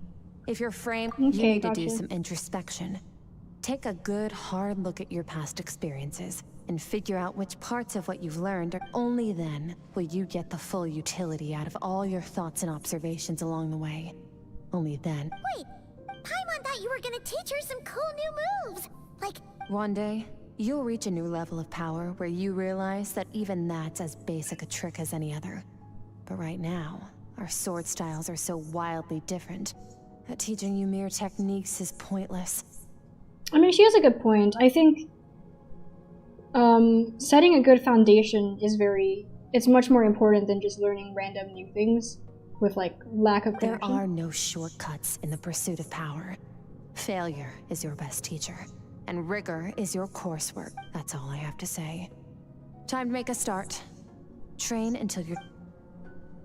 If you're framed, you need to do some introspection. Take a good, hard look at your past experiences and figure out which parts of what you've learned are. Only then will you get the full utility out of all your thoughts and observations along the way. Only then. Wait, Paimon thought you were gonna teach her some cool new moves. Like, one day, you'll reach a new level of power where you realize that even that's as basic a trick as any other. But right now, our sword styles are so wildly different that teaching you mere techniques is pointless. I mean, she has a good point. I think setting a good foundation is it's much more important than just learning random new things with like lack of connection. There are no shortcuts in the pursuit of power. Failure is your best teacher, and rigor is your coursework. That's all I have to say. Time to make a start. Train until you're...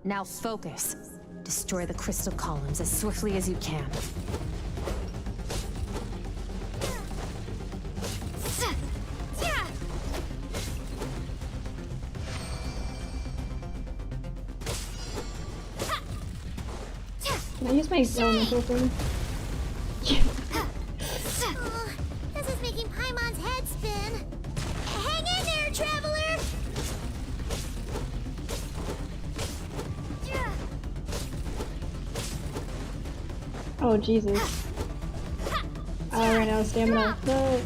Now focus. Destroy the crystal columns as swiftly as you can. Can I use my elemental thing? this is making Paimon's head spin. Hang in there, traveler! Oh, Jesus. I ran out of stamina. No.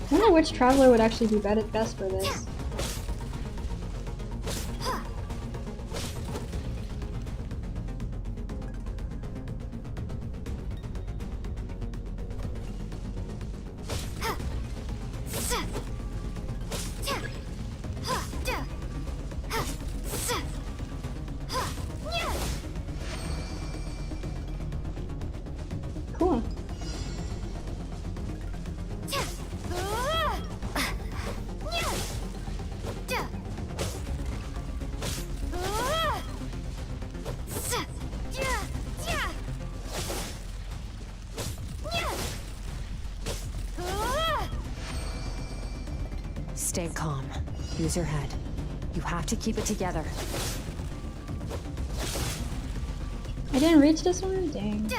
I wonder which traveler would actually be best for this. Cool. Stay calm. Use your head. You have to keep it together. I didn't reach this one? Dang.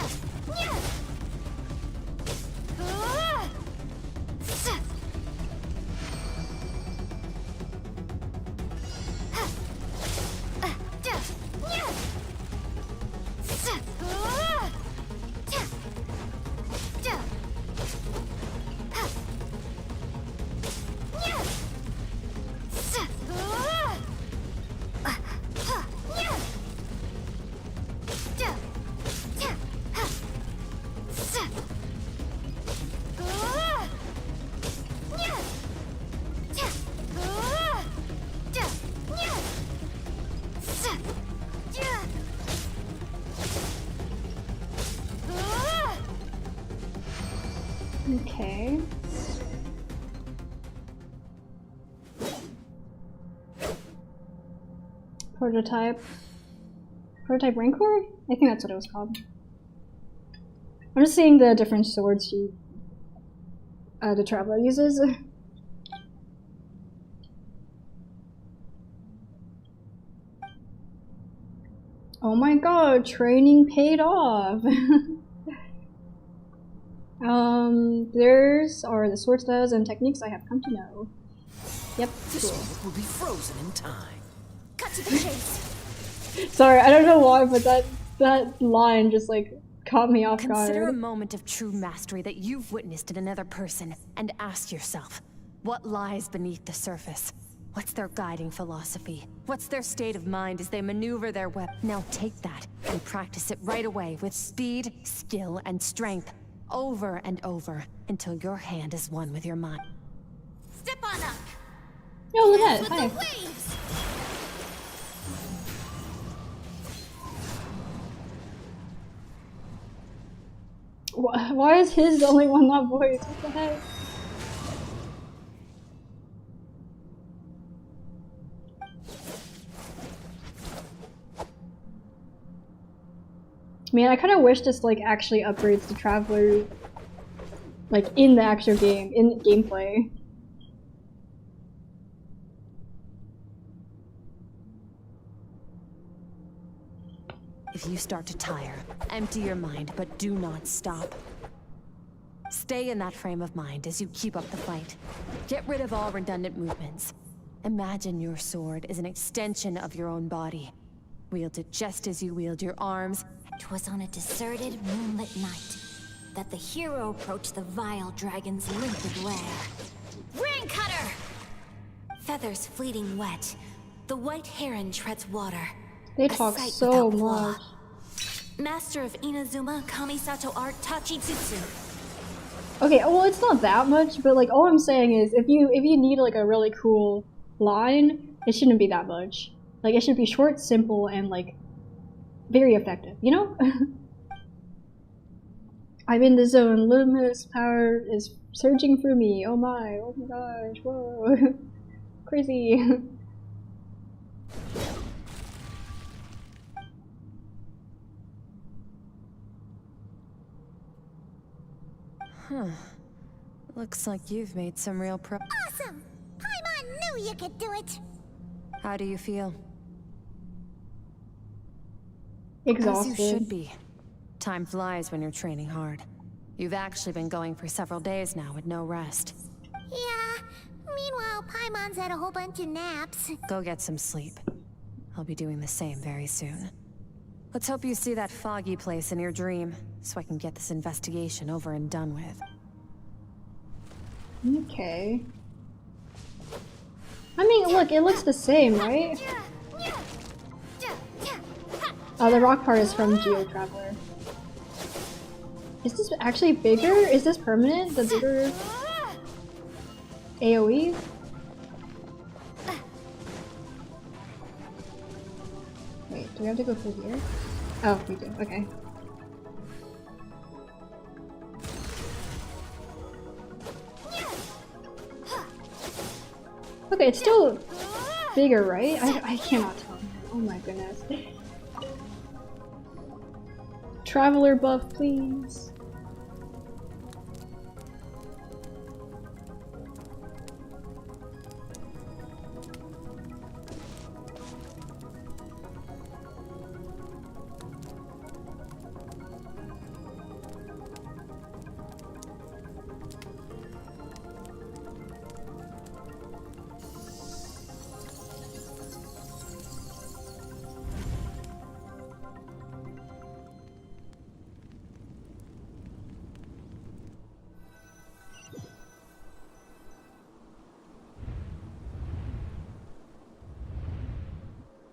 Okay. Prototype Rancor? I think that's what it was called. I'm just seeing the different swords the Traveler uses. Oh my god, training paid off! There's are the sword styles and techniques I have come to know. Yep, This cool. one will be frozen in time. Cut to the chase. Sorry, I don't know why, but that line just like caught me off guard. Consider a moment of true mastery that you've witnessed in another person and ask yourself, what lies beneath the surface? What's their guiding philosophy? What's their state of mind as they maneuver their weapon? Now take that and practice it right away with speed, skill, and strength, over and over, until your hand is one with your mind. Step on up. Oh, look at With that. Hi. the waves. Why is his the only one not voiced? What the heck? Man, I kind of wish this like actually upgrades the Traveler, like in the actual game, in gameplay. If you start to tire, empty your mind, but do not stop. Stay in that frame of mind as you keep up the fight. Get rid of all redundant movements. Imagine your sword is an extension of your own body. Wield it just as you wield your arms. 'Twas on a deserted, moonlit night that the hero approached the vile dragon's limpid lair. Ring cutter! Feathers fleeting wet, the white heron treads water. They A talk sight so without flaw. much. Master of Inazuma Kamisato art Tachitsutsu. Okay, well it's not that much, but like all I'm saying is if you need like a really cool line, it shouldn't be that much. Like it should be short, simple, and like very effective, you know? I'm in the zone, limitless power is surging through me. Oh my gosh, whoa. Crazy. Huh. Looks like you've made some real Awesome! Paimon knew you could do it! How do you feel? Exhausted. As you should be. Time flies when you're training hard. You've actually been going for several days now with no rest. Yeah, meanwhile Paimon's had a whole bunch of naps. Go get some sleep. I'll be doing the same very soon. Let's hope you see that foggy place in your dream, so I can get this investigation over and done with. Okay. I mean, look, it looks the same, right? Oh, the rock part is from Geo Traveler. Is this actually bigger? Is this permanent? The bigger AoE? Wait, do we have to go through here? Oh, we do. Okay. Okay, it's still bigger, right? I cannot tell. Oh my goodness. Traveler buff, please.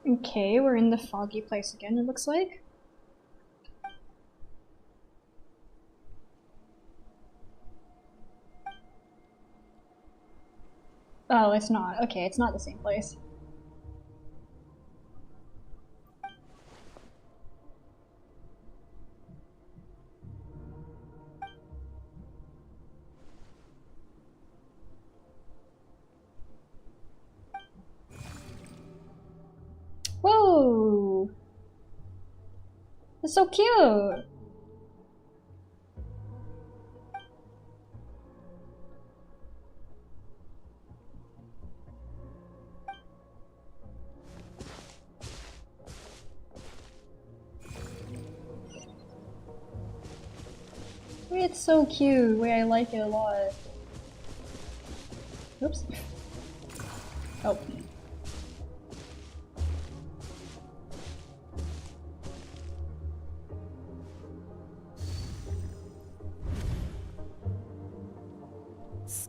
Okay, we're in the foggy place again, it looks like. Oh, it's not. Okay, it's not the same place. Whoa! That's so cute! Wait, it's so cute. Wait, I like it a lot. Oops. Oh.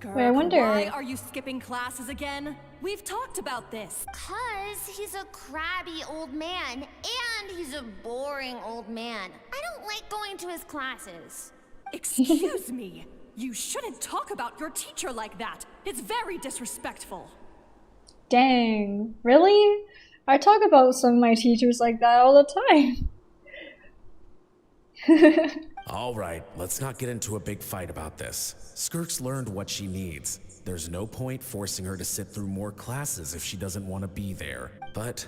Wait, I wonder. Why are you skipping classes again? We've talked about this. 'Cause he's a crabby old man, and he's a boring old man. I don't like going to his classes. Excuse me. You shouldn't talk about your teacher like that. It's very disrespectful. Dang. Really? I talk about some of my teachers like that all the time. All right, let's not get into a big fight about this. Skirk's learned what she needs. There's no point forcing her to sit through more classes if she doesn't want to be there. But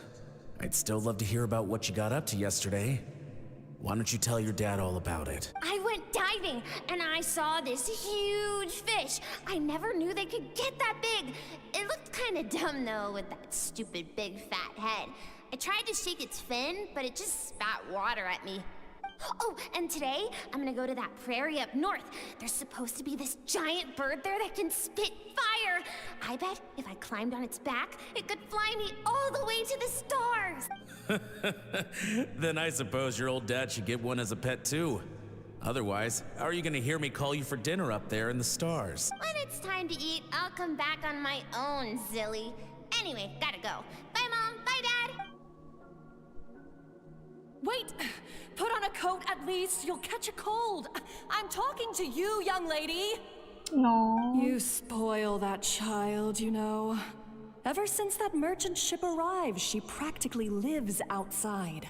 I'd still love to hear about what you got up to yesterday. Why don't you tell your dad all about it? I went diving and I saw this huge fish. I never knew they could get that big. It looked kind of dumb though with that stupid big fat head. I tried to shake its fin, but it just spat water at me. Oh, and today I'm gonna go to that prairie up north. There's supposed to be this giant bird there that can spit fire. I bet if I climbed on its back, it could fly me all the way to the stars. Then I suppose your old dad should get one as a pet too. Otherwise, how are you gonna hear me call you for dinner up there in the stars? When it's time to eat, I'll come back on my own, Zilly. Anyway, gotta go. Bye, Mom. Bye, Dad. Wait! Put on a coat at least. You'll catch a cold. I'm talking to you, young lady. No. You spoil that child, you know. Ever since that merchant ship arrived, she practically lives outside.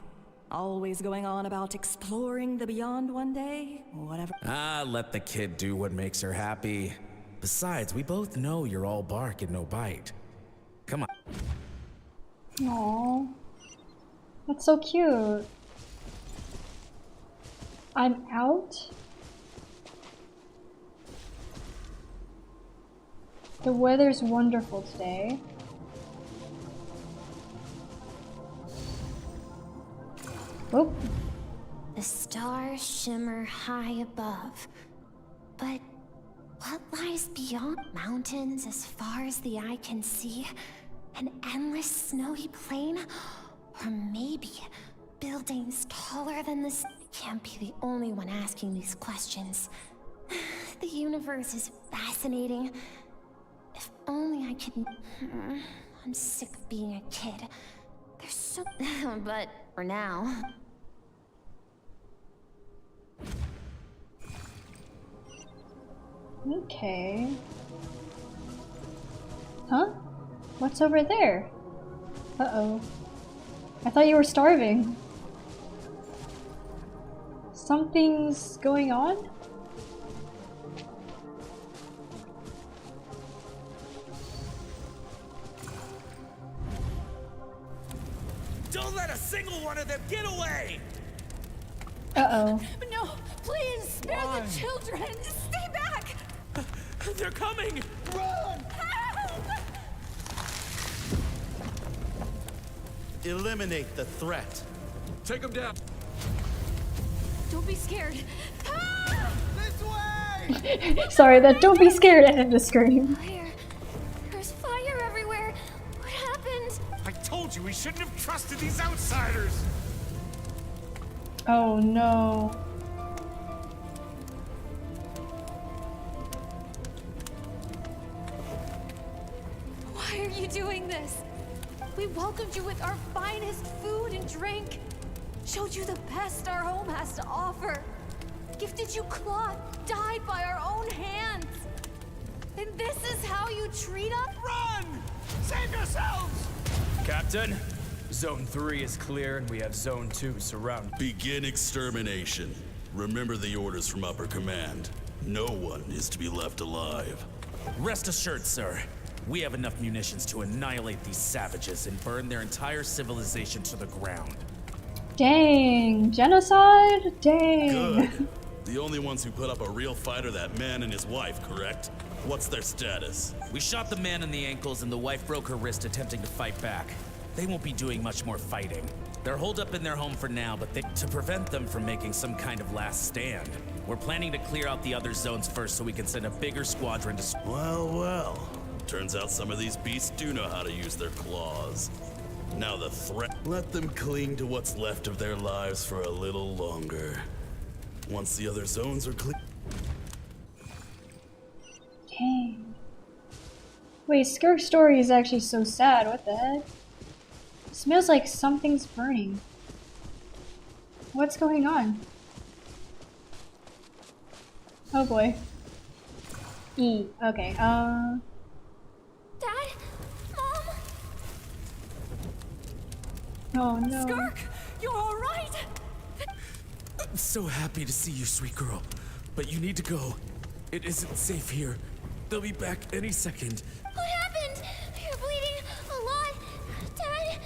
Always going on about exploring the beyond one day, whatever. Ah, let the kid do what makes her happy. Besides, we both know you're all bark and no bite. Come on. Aww. That's so cute. I'm out. The weather's wonderful today. Oh. The stars shimmer high above. But what lies beyond? Mountains as far as the eye can see? An endless snowy plain? Or maybe buildings taller than this? Can't be the only one asking these questions. The universe is fascinating. If only I could... I'm sick of being a kid. There's so... But for now... Okay. Huh? What's over there? Uh-oh. I thought you were starving. Something's going on? Don't let a single one of them get away! Uh-oh. No, please, spare the children. Stay back. They're coming! Run! Help! Eliminate the threat. Take them down. Don't be scared. This way! Sorry, that don't be scared ended the scream. Fire. There's fire everywhere. What happened? I told you we shouldn't have trusted these outsiders. Oh no. Why are you doing this? We welcomed you with our finest food and drink. Showed you the best our home has to offer. Gifted you cloth dyed by our own hands. And this is how you treat us? Run! Save yourselves! Captain, Zone 3 is clear and we have Zone 2 surrounded. Begin extermination. Remember the orders from upper command. No one is to be left alive. Rest assured, sir. We have enough munitions to annihilate these savages and burn their entire civilization to the ground. Dang. Genocide? Dang. Good. The only ones who put up a real fight are that man and his wife, correct? What's their status? We shot the man in the ankles and the wife broke her wrist attempting to fight back. They won't be doing much more fighting. They're holed up in their home for now, but to prevent them from making some kind of last stand, we're planning to clear out the other zones first so we can send a bigger squadron to... Well, well. Turns out some of these beasts do know how to use their claws. Now the threat. Let them cling to what's left of their lives for a little longer. Once the other zones are clear. Dang. Wait, Skirk's story is actually so sad. What the heck? It smells like something's burning. What's going on? Oh boy. E. Okay, Dad? Mom? Oh no. Skirk, you're all right. so happy to see you, sweet girl. But you need to go. It isn't safe here. They'll be back any second. What happened? You're bleeding a lot. Dad,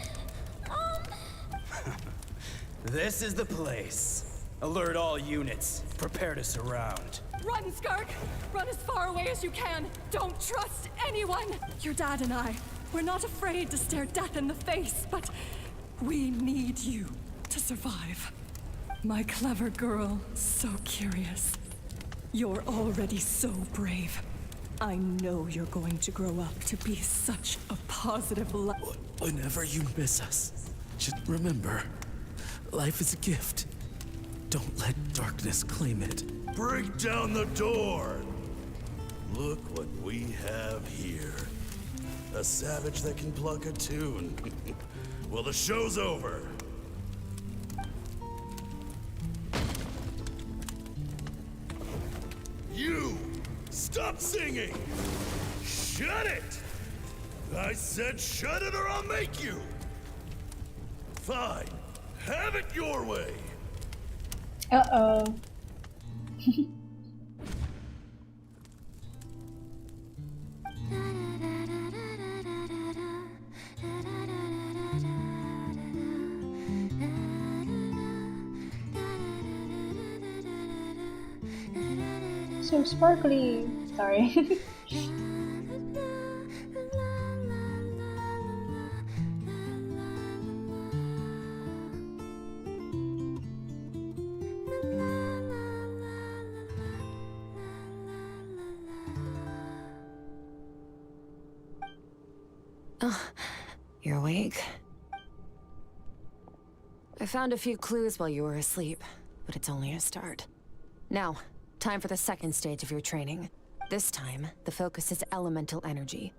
This is the place. Alert all units. Prepare to surround. Run, Skirk! Run as far away as you can! Don't trust anyone! Your dad and I, we're not afraid to stare death in the face, but we need you to survive. My clever girl, so curious. You're already so brave. I know you're going to grow up to be such a positive light. Whenever you miss us, just remember, life is a gift. Don't let darkness claim it. Break down the door! Look what we have here. A savage that can pluck a tune. Well, the show's over. You! Stop singing! Shut it! I said shut it or I'll make you! Fine. Have it your way! Uh-oh. So sparkly. Sorry. Oh, you're awake. I found a few clues while you were asleep, but it's only a start. Now, time for the second stage of your training. This time, the focus is elemental energy.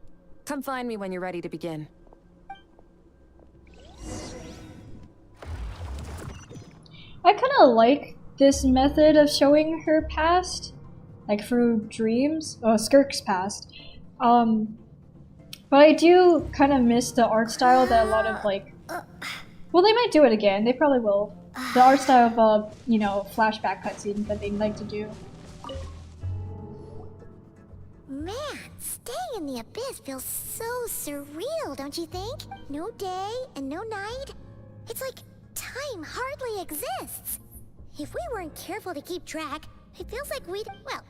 Come find me when you're ready to begin. I kind of like this method of showing her past, like through dreams. Oh, Skirk's past. But I do kind of miss the art style that a lot of like. Well, they might do it again. They probably will. The art style of you know, flashback cutscenes that they like to do. man, staying in the abyss feels so surreal, don't you think? No day and no night. It's like time hardly exists. If we weren't careful to keep track, it feels like we'd, well,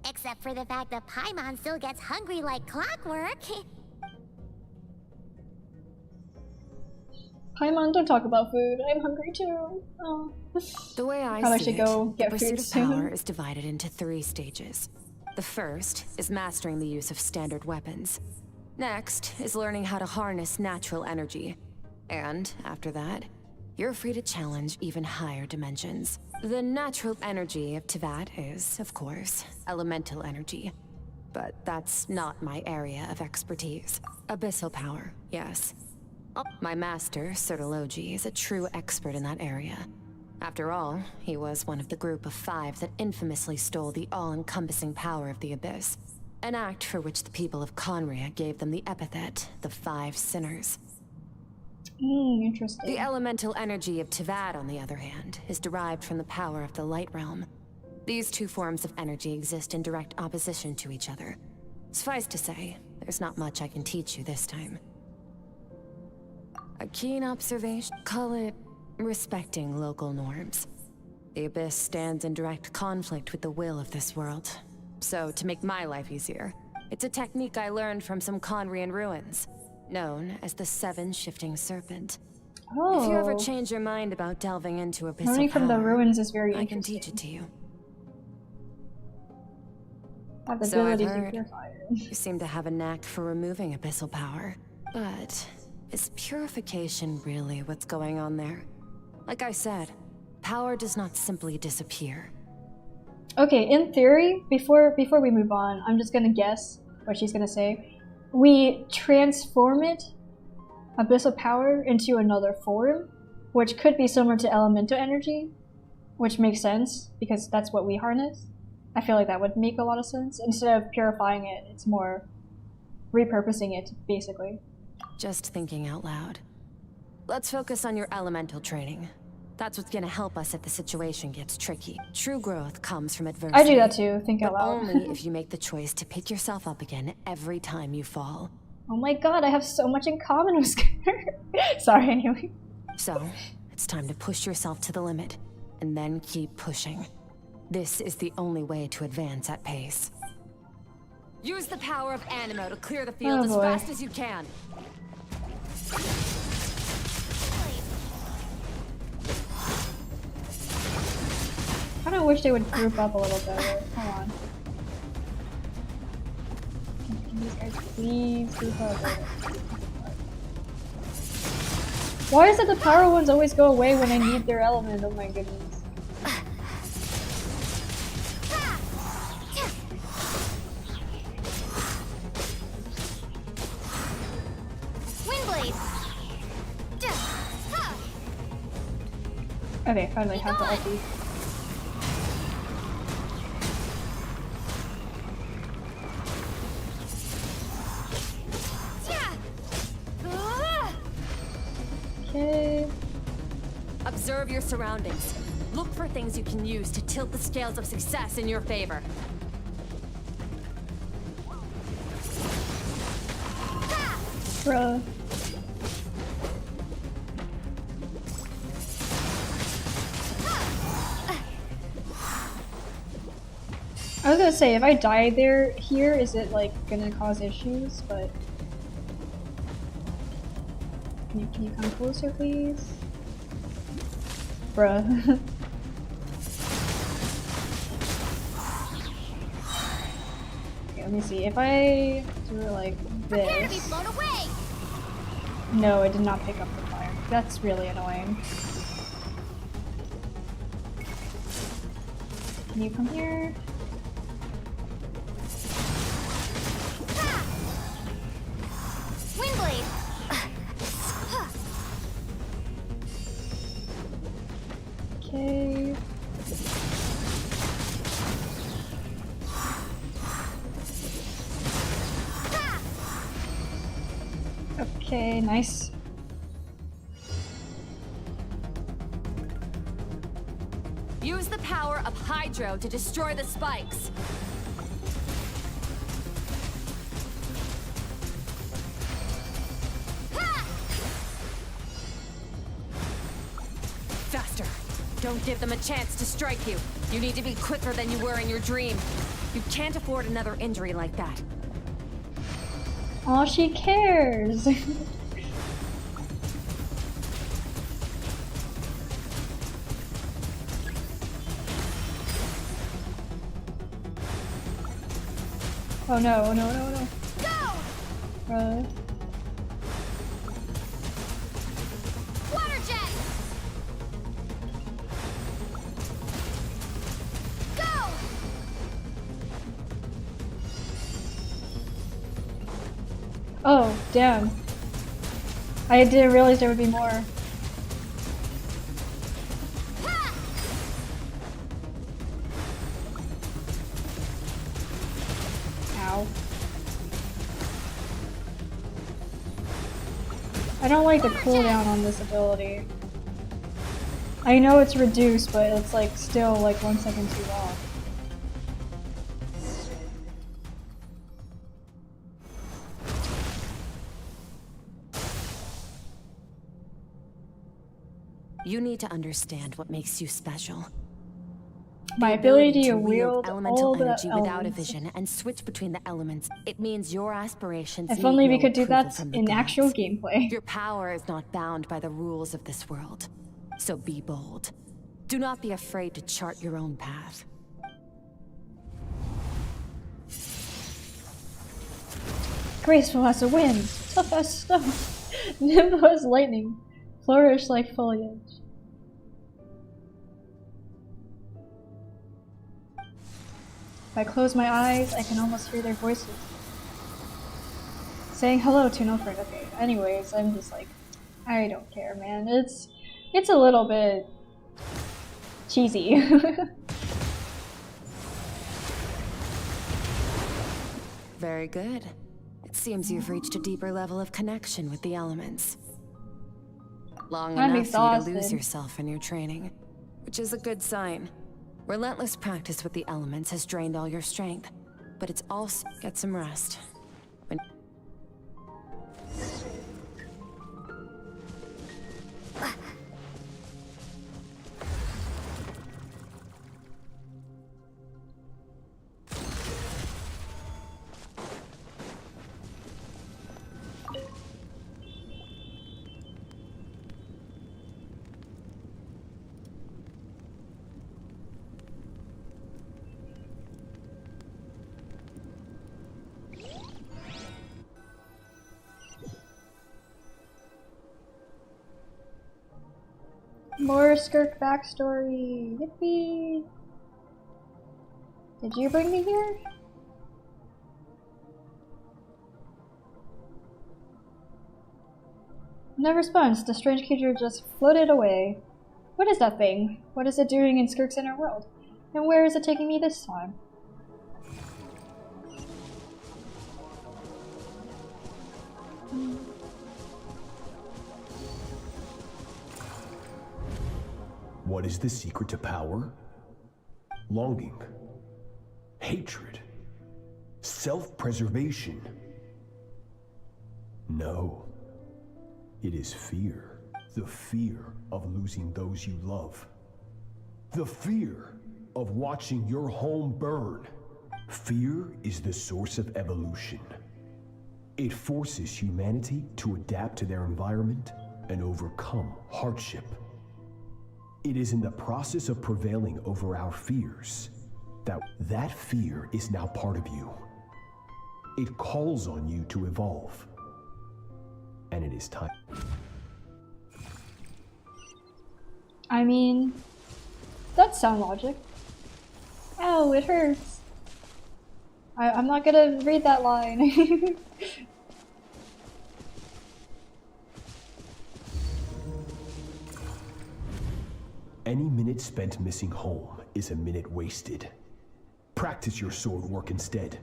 except for the fact that Paimon still gets hungry like clockwork. Paimon, don't talk about food. I'm hungry too. Oh. The way I Probably see should go it, get the food pursuit of soon. power is divided into 3 stages. The first is mastering the use of standard weapons. Next is learning how to harness natural energy. And after that, you're free to challenge even higher dimensions. The natural energy of Teyvat is, of course, elemental energy. But that's not my area of expertise. Abyssal power, yes. My master, Sertologi, is a true expert in that area. After all, he was one of the group of 5 that infamously stole the all-encompassing power of the Abyss. An act for which the people of Conria gave them the epithet, the 5 Sinners. Interesting. The elemental energy of Teyvat, on the other hand, is derived from the power of the Light Realm. These 2 forms of energy exist in direct opposition to each other. Suffice to say, there's not much I can teach you this time. A keen observation, call it respecting local norms. The Abyss stands in direct conflict with the will of this world. So, to make my life easier, it's a technique I learned from some Conrian ruins, known as the 7 Shifting Serpent. Oh. If you ever change your mind about delving into abyssal Learning from the power, ruins is very I can interesting. teach it to you. Have the So I've ability to heard. purify it. You seem to have a knack for removing abyssal power. But is purification really what's going on there? Like I said, power does not simply disappear. Okay, in theory, before we move on, I'm just gonna guess what she's gonna say. We transform it, abyssal power, into another form, which could be similar to elemental energy, which makes sense because that's what we harness. I feel like that would make a lot of sense. Instead of purifying it, it's more repurposing it, basically. Just thinking out loud. Let's focus on your elemental training. That's what's gonna help us if the situation gets tricky. True growth comes from adversity. I do that too, think out but loud. only if you make the choice to pick yourself up again every time you fall. Oh my god, I have so much in common with Skinner. Sorry, anyway. So, it's time to push yourself to the limit, and then keep pushing. This is the only way to advance at pace. Use the power of Animo to clear the field as fast as you can. I kinda wish they would group up a little better. Hold on. Can these guys please group up? Why is it the power ones always go away when I need their element? Oh my goodness. Okay, finally have the ulti. Okay. Observe your surroundings. Look for things you can use to tilt the scales of success in your favor. Bruh. I was gonna say, if I die here, is it like gonna cause issues? But can you come closer, please, bruh? Okay, let me see. If I do it like this. No, it did not pick up the fire. That's really annoying. Can you come here? Okay. Okay, nice. Use the power of Hydro to destroy the spikes. Faster. Don't give them a chance to strike you. You need to be quicker than you were in your dream. You can't afford another injury like that. All she cares. Oh no, no, no, no. Go! Water jet! Go! Oh, damn. I didn't realize there would be more. Ow. I don't like the cooldown on this ability. I know it's reduced, but it's like still like 1 second too long. You need to understand what makes you special. My ability to wield wield elemental all the energy without a elements. vision and switch between the elements. It means your aspirations If need only we no could do approval that from the in gods. actual gameplay. Your power is not bound by the rules of this world. So be bold. Do not be afraid to chart your own path. Graceful as a wind, tough as stone, nimble as lightning, flourish like foliage. If I close my eyes, I can almost hear their voices. Saying hello to no friend. Okay, anyways, I'm just like, I don't care, man. It's a little bit cheesy. Very good. It seems you've reached a deeper level of connection with the elements. Long I'm enough for you to lose exhausted. yourself in your training, which is a good sign. Relentless practice with the elements has drained all your strength, but it's also get some rest. When More Skirk backstory. Yippee! Did you bring me here? No response. The strange creature just floated away. What is that thing? What is it doing in Skirk's inner world? And where is it taking me this time? What is the secret to power? Longing, hatred, self-preservation. No, it is fear. The fear of losing those you love. The fear of watching your home burn. Fear is the source of evolution. It forces humanity to adapt to their environment and overcome hardship. It is in the process of prevailing over our fears that fear is now part of you. It calls on you to evolve. And it is time. I mean, that's sound logic. Ow, it hurts. I'm not gonna read that line. Any minute spent missing home is a minute wasted. Practice your sword work instead.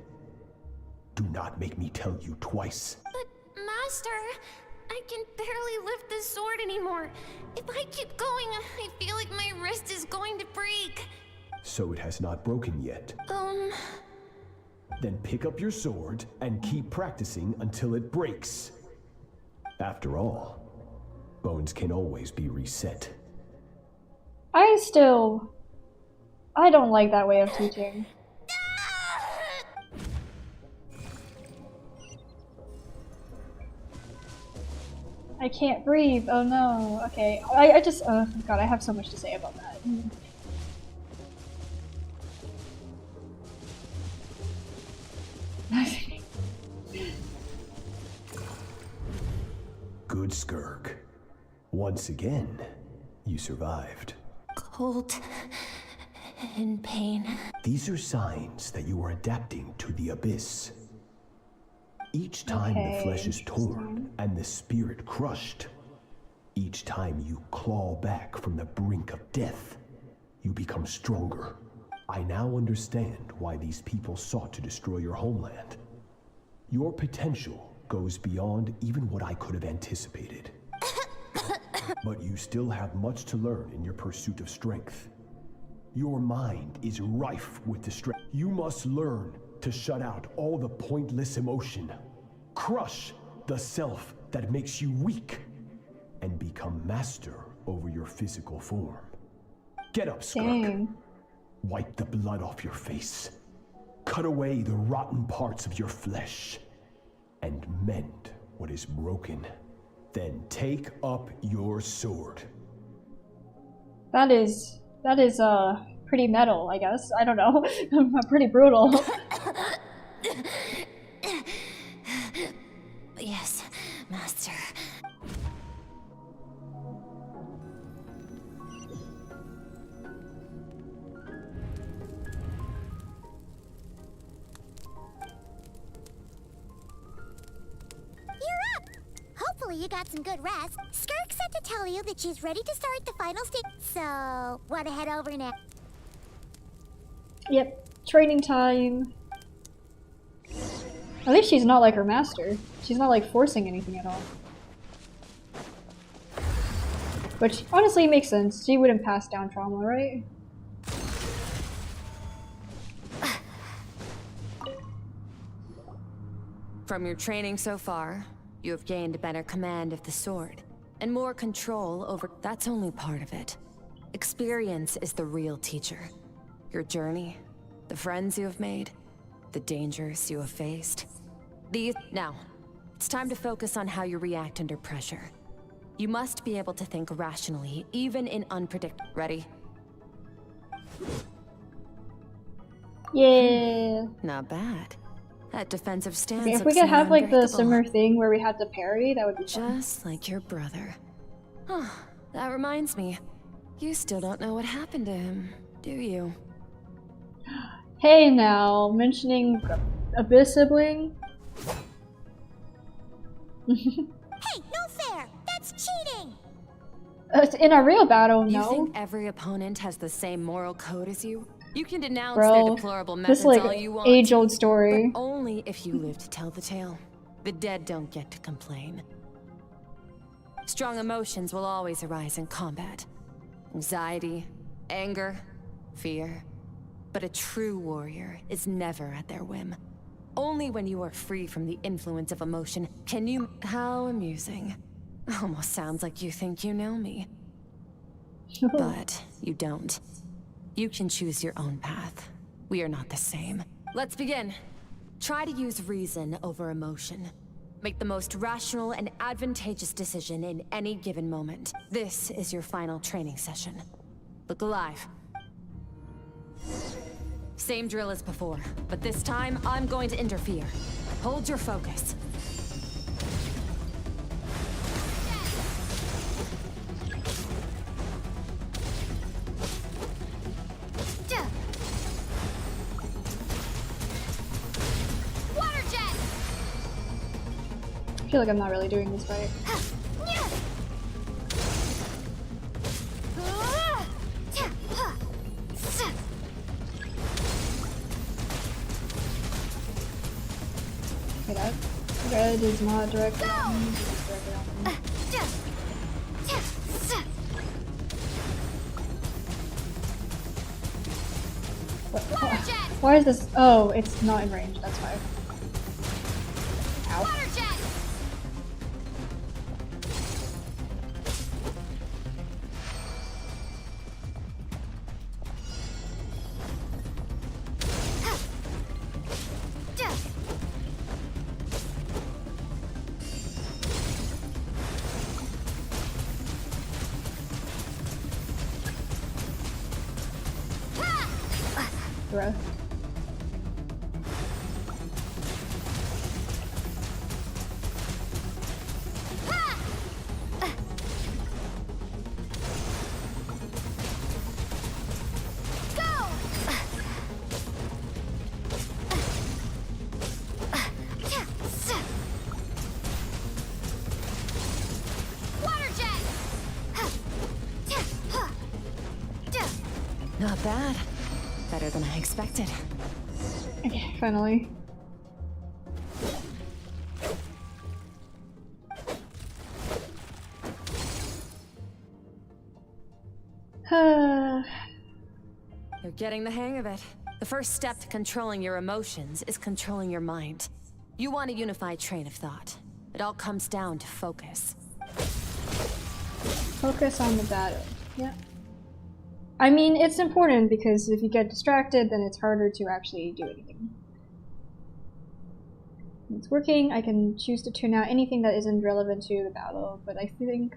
Do not make me tell you twice. But, Master, I can barely lift the sword anymore. If I keep going, I feel like my wrist is going to break. So it has not broken yet. Then pick up your sword and keep practicing until it breaks. After all, bones can always be reset. I don't like that way of teaching. I can't breathe, oh no. Okay, I just, oh god, I have so much to say about that. Good Skirk. Once again, you survived. Cold and pain. These are signs that you are adapting to the abyss. Each time the flesh is torn and the spirit crushed, each time you claw back from the brink of death, you become stronger. I now understand why these people sought to destroy your homeland. Your potential goes beyond even what I could have anticipated. But you still have much to learn in your pursuit of strength. Your mind is rife with distress. You must learn to shut out all the pointless emotion, crush the self that makes you weak, and become master over your physical form. Get up, Skirk. Wipe the blood off your face. Cut away the rotten parts of your flesh, and mend what is broken. Then take up your sword. That is pretty metal, I guess. I don't know. Pretty brutal. Yes, Master. You're up! Hopefully you got some good rest. Skirk said to tell you that she's ready to start the final stage. So, wanna head over now? Yep, training time. At least she's not like her master. She's not like forcing anything at all. Which honestly makes sense. She wouldn't pass down trauma, right? From your training so far, you have gained better command of the sword, and more control over... That's only part of it. Experience is the real teacher. Your journey, the friends you have made, the dangers you have faced. Now, it's time to focus on how you react under pressure. You must be able to think rationally, even in unpredictable... Ready? Yeah. Not bad. That defensive stance. Okay, if we could have like the similar thing where we had to parry, that would be fun. Just like your brother. Huh, that reminds me. You still don't know what happened to him, do you? Hey now, mentioning Abyss sibling? Hey, no fair! That's cheating! In a real battle, You no. think every opponent has the same moral code as you? You can denounce their Bro, deplorable this methods like all you want. age-old story. But only if you live to tell the tale. The dead don't get to complain. Strong emotions will always arise in combat. Anxiety, anger, fear. But a true warrior is never at their whim. Only when you are free from the influence of emotion can you... How amusing. Almost sounds like you think you know me. But you don't. You can choose your own path. We are not the same. Let's begin. Try to use reason over emotion. Make the most rational and advantageous decision in any given moment. This is your final training session. Look alive. Same drill as before, but this time I'm going to interfere. Hold your focus. I feel like I'm not really doing this right. Okay, that red is not directed on me, it's directed on me. Why is this? Oh, it's not in range, that's why. Ow. Throw. Not bad. Better than I expected. Okay, finally. You're getting the hang of it. The first step to controlling your emotions is controlling your mind. You want a unified train of thought. It all comes down to focus. Focus on the battle. Yeah. I mean, it's important because if you get distracted, then it's harder to actually do anything. When it's working, I can choose to tune out anything that isn't relevant to the battle, but I think...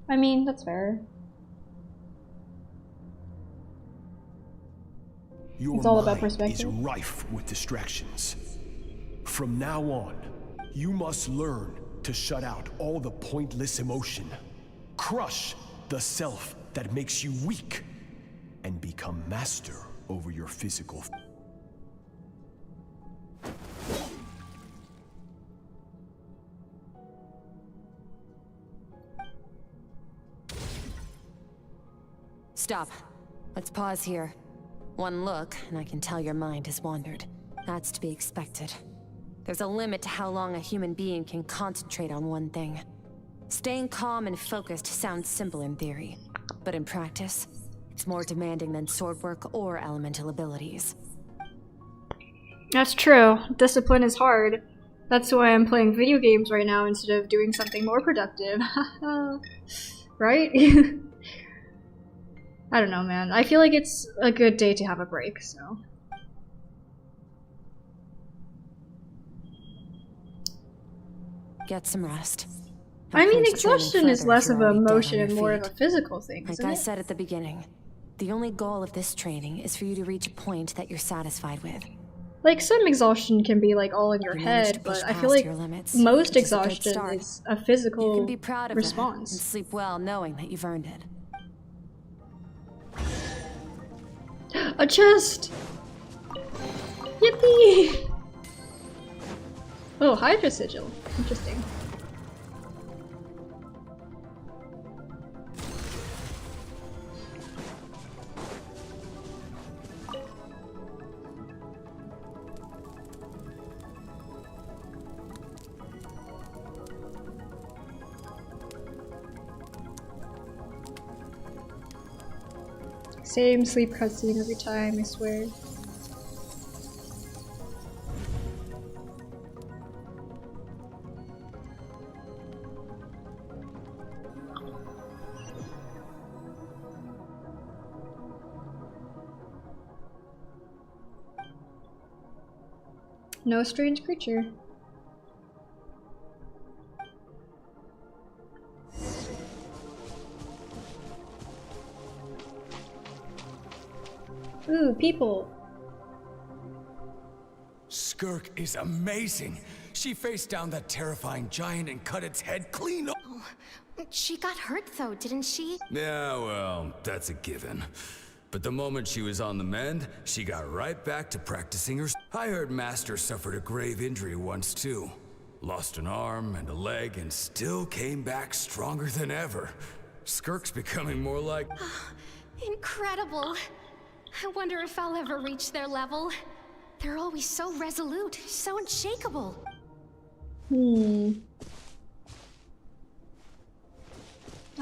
I mean, that's fair. It's all about perspective. Is rife with distractions. From now on, you must learn to shut out all the pointless emotion. Crush the self that makes you weak, and become master over your physical. Stop. Let's pause here. One look, and I can tell your mind has wandered. That's to be expected. There's a limit to how long a human being can concentrate on one thing. Staying calm and focused sounds simple in theory, but in practice, it's more demanding than sword work or elemental abilities. That's true. Discipline is hard. That's why I'm playing video games right now instead of doing something more productive. Right? I don't know, man. I feel like it's a good day to have a break, so. Get some rest. I mean, exhaustion is less of an emotion and more of a physical thing, isn't it? Like I said at the beginning, the only goal of this training is for you to reach a point that you're satisfied with. Like, some exhaustion can be like all in your head, but I feel like most exhaustion is a physical you can be proud of response. And sleep well knowing that you've earned it. A chest! Yippee! Oh, Hydra Sigil. Interesting. Same sleep cutscene every time, I swear. No strange creature. Ooh, people. Skirk is amazing. She faced down that terrifying giant and cut its head clean off. Oh, she got hurt though, didn't she? Yeah, well, that's a given. But the moment she was on the mend, she got right back to practicing her. I heard Master suffered a grave injury once too. Lost an arm and a leg and still came back stronger than ever. Skirk's becoming more like... Incredible. I wonder if I'll ever reach their level. They're always so resolute, so unshakable. I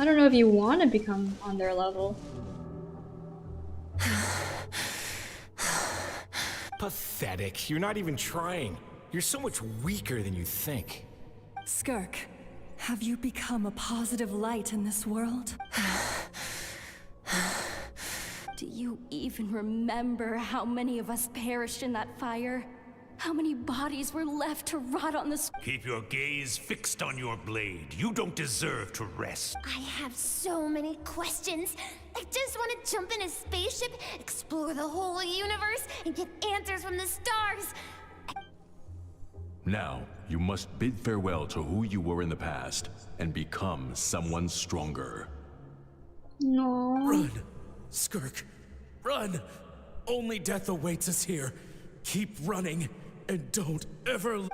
don't know if you want to become on their level. Pathetic. You're not even trying. You're so much weaker than you think. Skirk, have you become a positive light in this world? Do you even remember how many of us perished in that fire? How many bodies were left to rot on the Keep your gaze fixed on your blade. You don't deserve to rest. I have so many questions. I just want to jump in a spaceship, explore the whole universe, and get answers from the stars. Now, you must bid farewell to who you were in the past and become someone stronger. No. Run, Skirk, run! Only death awaits us here. Keep running, and don't ever...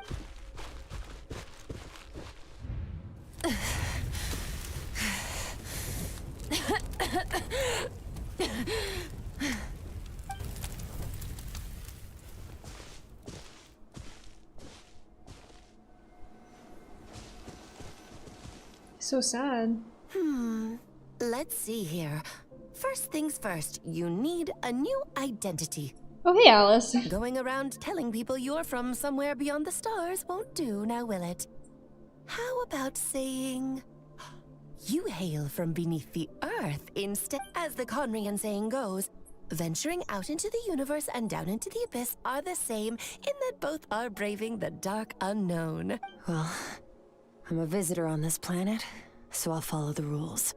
So sad. Let's see here. First things first, you need a new identity. Oh, hey, Alice. Going around telling people you're from somewhere beyond the stars won't do, now will it? How about saying... you hail from beneath the earth instead? As the Conrian saying goes, venturing out into the universe and down into the abyss are the same in that both are braving the dark unknown. Well, I'm a visitor on this planet, so I'll follow the rules.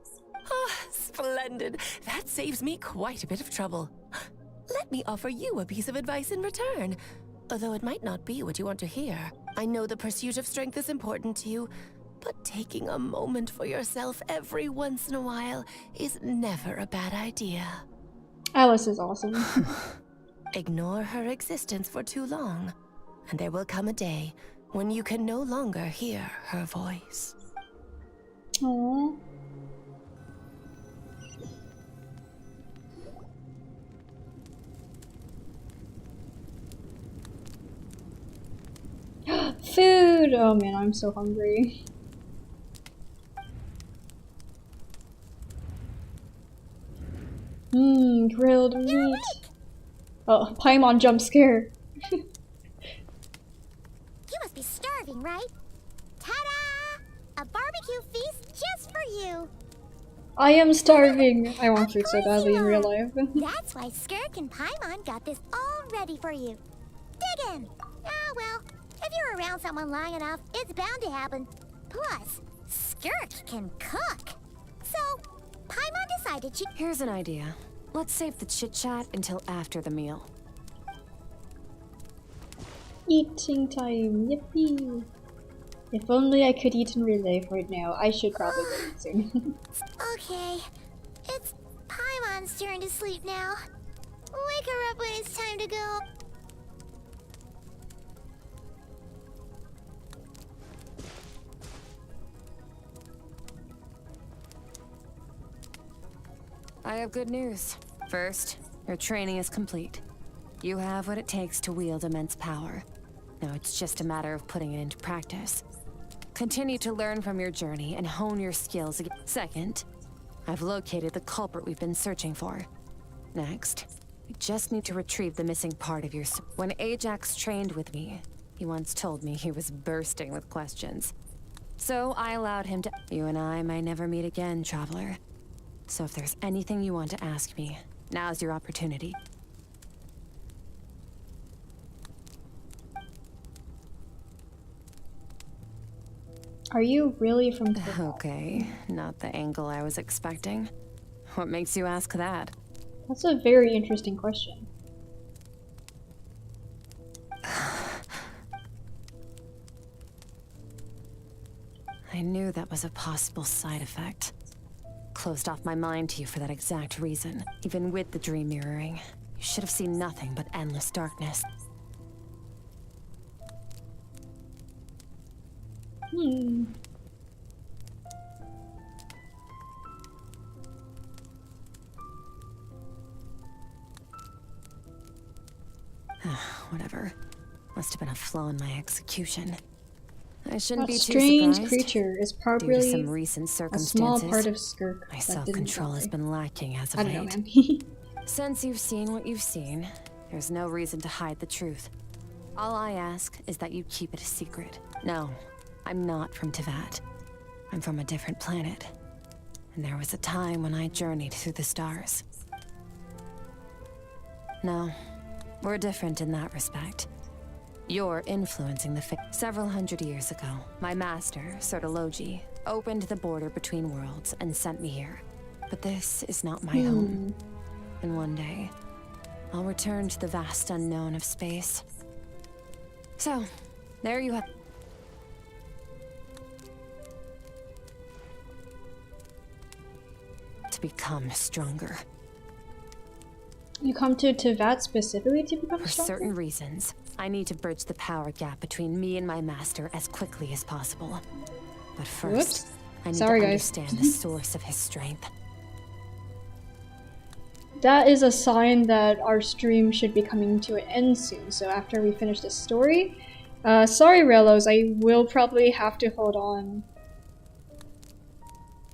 Ah, splendid. That saves me quite a bit of trouble. Let me offer you a piece of advice in return. Although it might not be what you want to hear. I know the pursuit of strength is important to you, but taking a moment for yourself every once in a while is never a bad idea. Alice is awesome. Ignore her existence for too long, and there will come a day when you can no longer hear her voice. Aww. Food! Oh man, I'm so hungry. Grilled meat. Oh, Paimon jump scare. You must be starving, right? Ta-da! A barbecue feast just for you. I am starving. I want food so badly in real life. That's why Skirk and Paimon got this all ready for you. Dig in. Ah, well, if you're around someone long enough, it's bound to happen. Plus, Skirk can cook. So, Paimon decided she... Here's an idea. Let's save the chit-chat until after the meal. Eating time, yippee! If only I could eat in real life right now. I should probably go eat soon. Okay, it's Paimon's turn to sleep now. Wake her up when it's time to go. I have good news. First, your training is complete. You have what it takes to wield immense power. Now it's just a matter of putting it into practice. Continue to learn from your journey and hone your skills again. Second, I've located the culprit we've been searching for. Next, we just need to retrieve the missing part of your soul. When Ajax trained with me, he once told me he was bursting with questions. So I allowed him to... You and I might never meet again, traveler. So if there's anything you want to ask me, now's your opportunity. Are you really from Tibet? Okay, not the angle I was expecting. What makes you ask that? That's a very interesting question. I knew that was a possible side effect. Closed off my mind to you for that exact reason. Even with the dream mirroring, you should have seen nothing but endless darkness. Whatever. Must have been a flaw in my execution. I shouldn't be too strange surprised. creature is Due to probably some recent a circumstances, small part of Skirk. my that self-control didn't has die. been lacking as of I don't know, late. man. Since you've seen what you've seen, there's no reason to hide the truth. All I ask is that you keep it a secret. No, I'm not from Teyvat. I'm from a different planet. And there was a time when I journeyed through the stars. No, we're different in that respect. You're influencing the fate. Several hundred years ago, my master, Sertologi, opened the border between worlds and sent me here. But this is not my home. And one day, I'll return to the vast unknown of space. So, there you have... To become stronger. You come to Teyvat specifically to become For stronger? certain reasons, I need to bridge the power gap between me and my master as quickly as possible. But first, Whoops. I need Sorry, to guys. understand the source of his strength. That is a sign that our stream should be coming to an end soon. So after we finish this story, sorry Relos, I will probably have to hold on.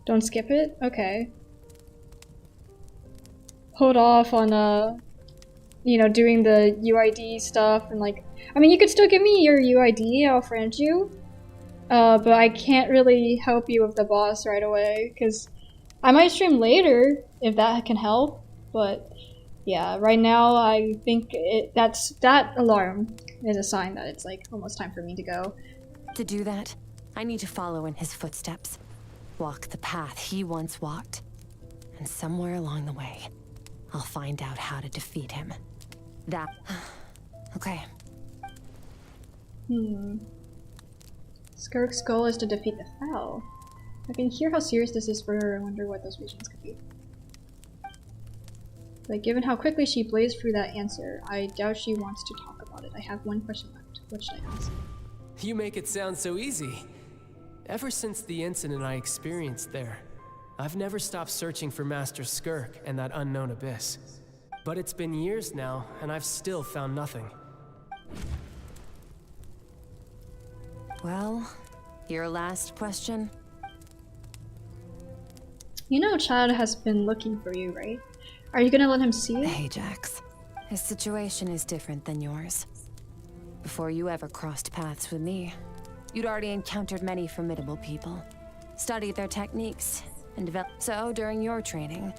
Don't skip it? Okay. Hold off on, you know, doing the UID stuff and like, I mean, you could still give me your UID, I'll friend you. But I can't really help you with the boss right away, because I might stream later if that can help. But yeah, right now I think that alarm is a sign that it's like almost time for me to go. To do that, I need to follow in his footsteps. Walk the path he once walked. And somewhere along the way, I'll find out how to defeat him. That... Okay. Skirk's goal is to defeat the Foul. I can hear how serious this is for her. I wonder what those reasons could be. But given how quickly she blazed through that answer, I doubt she wants to talk about it. I have one question left. What should I ask? You make it sound so easy. Ever since the incident I experienced there, I've never stopped searching for Master Skirk and that unknown abyss. But it's been years now, and I've still found nothing. Well, your last question? You know Chad has been looking for you, right? Are you gonna let him see it? Ajax. His situation is different than yours. Before you ever crossed paths with me, you'd already encountered many formidable people, studied their techniques, and developed. So during your training,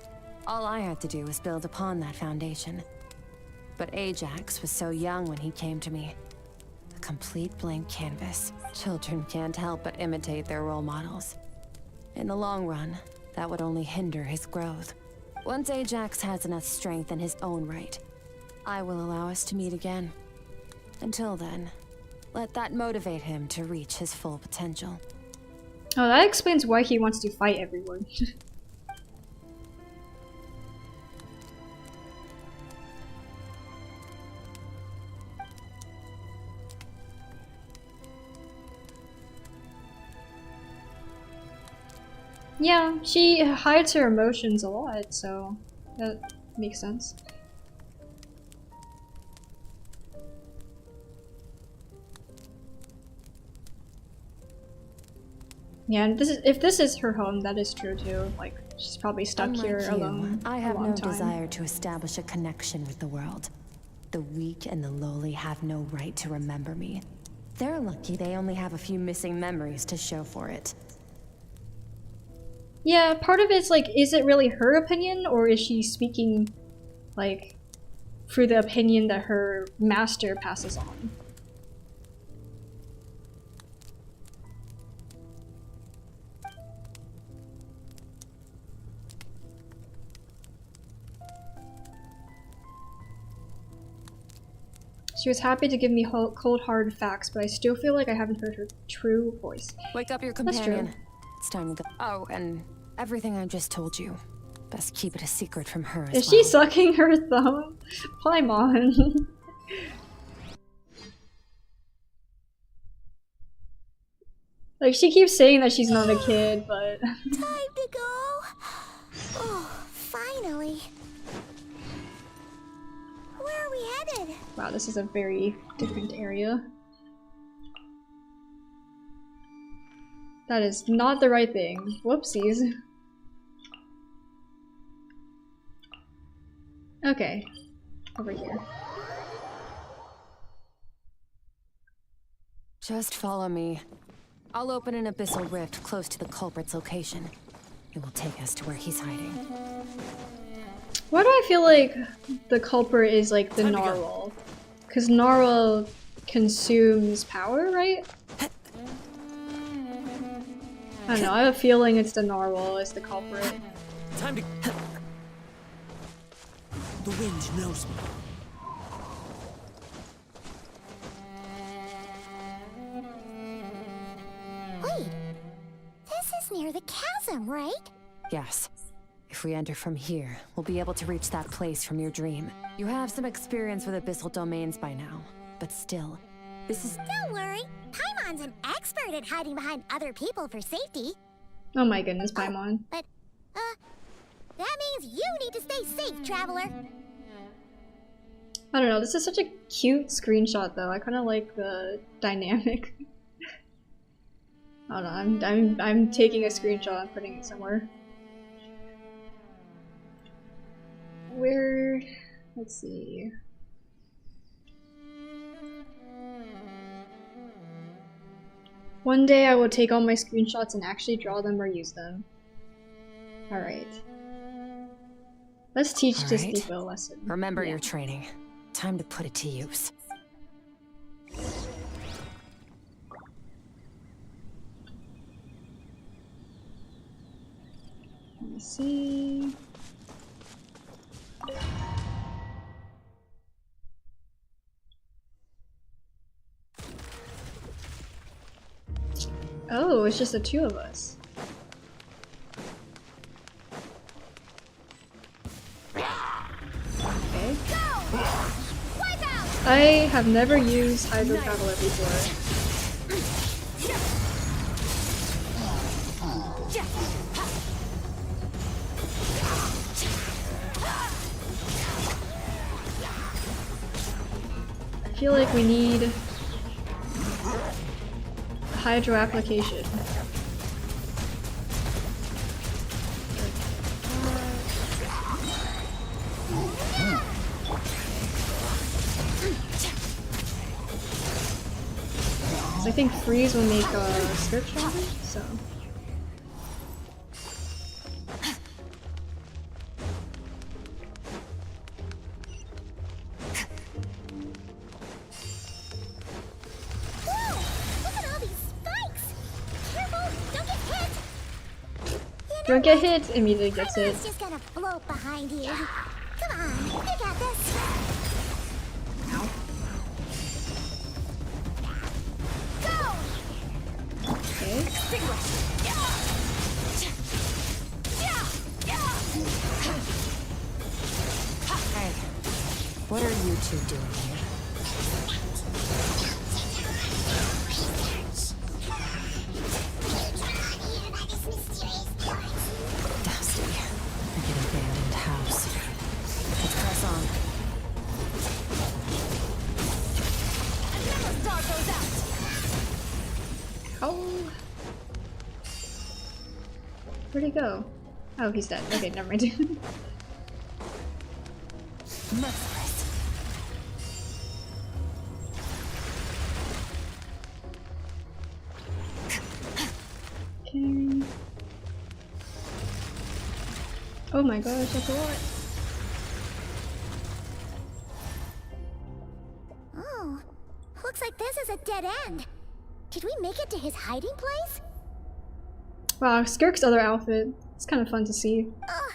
all I had to do was build upon that foundation. But Ajax was so young when he came to me. A complete blank canvas. Children can't help but imitate their role models. In the long run, that would only hinder his growth. Once Ajax has enough strength in his own right, I will allow us to meet again. Until then, let that motivate him to reach his full potential. Oh, that explains why he wants to fight everyone. Yeah, she hides her emotions a lot, so that makes sense. Yeah, and if this is her home, that is true too. Like, she's probably stuck here alone. I have no desire to establish a connection with the world. The weak and the lowly have no right to remember me. They're lucky they only have a few missing memories to show for it. Yeah, part of it's like, is it really her opinion, or is she speaking, like, through the opinion that her master passes on? She was happy to give me cold hard facts, but I still feel like I haven't heard her true voice. Wake up your companion. It's time to go. Oh, and everything I just told you. Best keep it a secret from her as well. Is she sucking her thumb? Paimon. Like, she keeps saying that she's not a kid, but... Time to go! Oh, finally. Where are we headed? Wow, this is a very different area. That is not the right thing. Whoopsies. Okay. Over here. Just follow me. I'll open an abyssal rift close to the culprit's location. It will take us to where he's hiding. Why do I feel like the culprit is like the narwhal? Because narwhal consumes power, right? I don't know, I have a feeling it's the narwhal is the culprit. Time to... The wind knows me. Wait, this is near the chasm, right? Yes. If we enter from here, we'll be able to reach that place from your dream. You have some experience with abyssal domains by now, but still, this is— Don't worry, Paimon's an expert at hiding behind other people for safety. Oh my goodness, Paimon. But, that means you need to stay safe, traveler. I don't know, this is such a cute screenshot though. I kind of like the dynamic. I don't know, I'm taking a screenshot and putting it somewhere. Where, let's see. One day I will take all my screenshots and actually draw them or use them. Alright. Let's teach this people a lesson. Remember your training. Time to put it to use. Let me see. Oh, it's just the two of us. Okay. I have never used Hydro Traveler before. I feel like we need Hydro application. I think freeze will make Skirk stronger, so. Whoa! Look at all these spikes! Careful! Don't get hit! Don't get hit, immediately gets hit. It's just gonna float behind you. Come on, you got this. Ow. Go! Okay. Hey, what are you two doing here? Dusty, like an abandoned house. Let's press on. Never start those out. Oh. Where'd he go? Oh, he's dead. Okay, never mind. Okay. Oh my gosh, that's a lot. Oh, looks like this is a dead end. Did we make it to his hiding place? Wow, Skirk's other outfit. It's kind of fun to see. Ugh,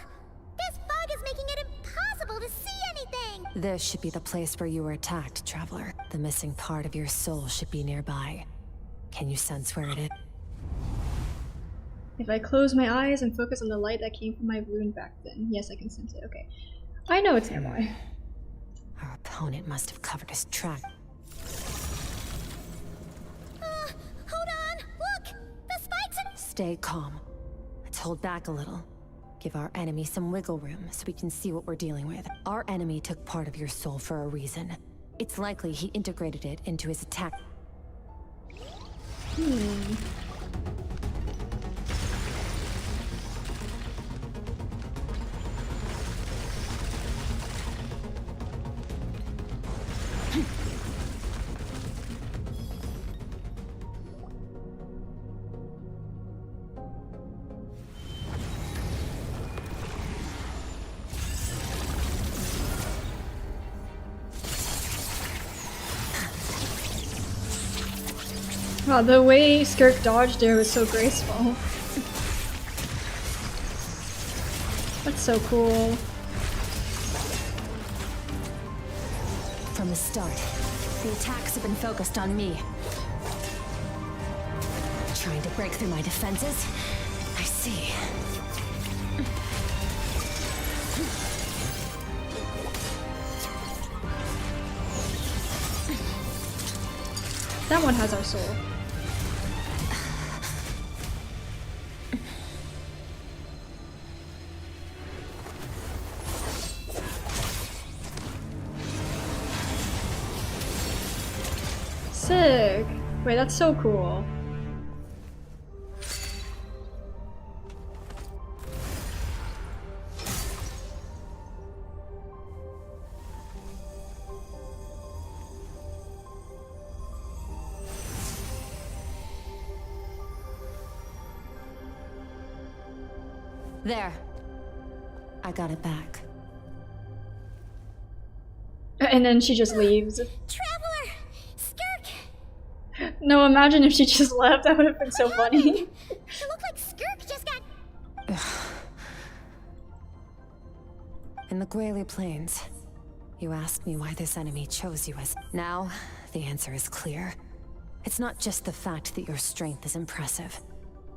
this fog is making it impossible to see anything. This should be the place where you were attacked, Traveler. The missing part of your soul should be nearby. Can you sense where it is? If I close my eyes and focus on the light that came from my wound back then. Yes, I can sense it. Okay. I know it's nearby. Our opponent must have covered his track. Hold on, look! The spikes are— Stay calm. Let's hold back a little. Give our enemy some wiggle room so we can see what we're dealing with. Our enemy took part of your soul for a reason. It's likely he integrated it into his attack. Wow, the way Skirk dodged there was so graceful. That's so cool. From the start, the attacks have been focused on me. Trying to break through my defenses? I see. That one has our soul. Sick! Wait, that's so cool. There. I got it back. And then she just leaves. Traveler! Skirk! No, imagine if she just left. That would have been so funny. It looked like Skirk just got— In the Guili Plains, you asked me why this enemy chose you as— Now, the answer is clear. It's not just the fact that your strength is impressive.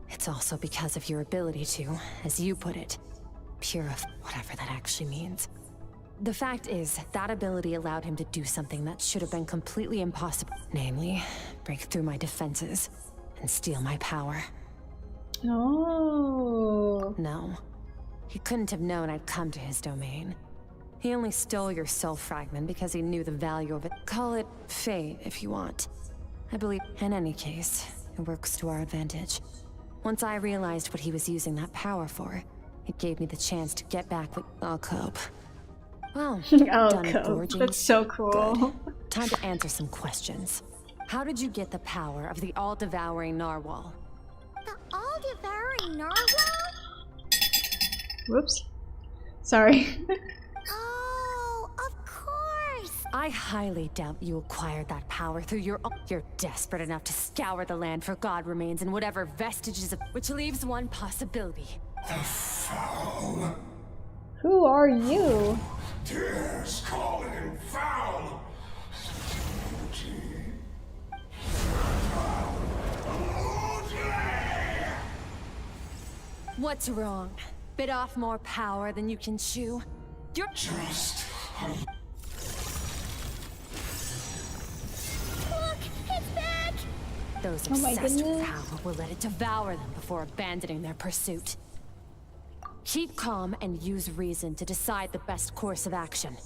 It's also because of your ability to, as you put it, purify, whatever that actually means. The fact is, that ability allowed him to do something that should have been completely impossible. Namely, break through my defenses and steal my power. Oh. No. He couldn't have known I'd come to his domain. He only stole your soul fragment because he knew the value of it. Call it fate, if you want. I believe, in any case, it works to our advantage. Once I realized what he was using that power for, it gave me the chance to get back with— I'll cope. Well, I'll done cope. forging. That's so cool. Good. Time to answer some questions. How did you get the power of the all-devouring narwhal? The all-devouring narwhal? Whoops. Sorry. Oh, of course! I highly doubt you acquired that power through your own. You're desperate enough to scour the land for god remains and whatever vestiges of. Which leaves one possibility. The foul. Who are you? Tears calling foul. What's wrong? Bit off more power than you can chew? You're just. Look, it's back! Those Oh my obsessed with goodness. power will let it devour them before abandoning their pursuit. Keep calm and use reason to decide the best course of action.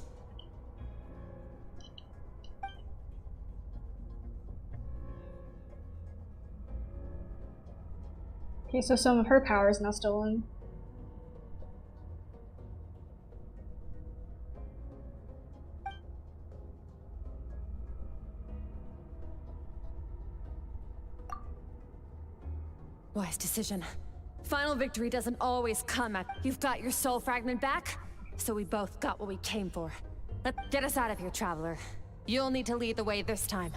Okay, so some of her power is now stolen. Wise decision. Final victory doesn't always come at. You've got your soul fragment back, so we both got what we came for. Let's get us out of here, Traveler. You'll need to lead the way this time.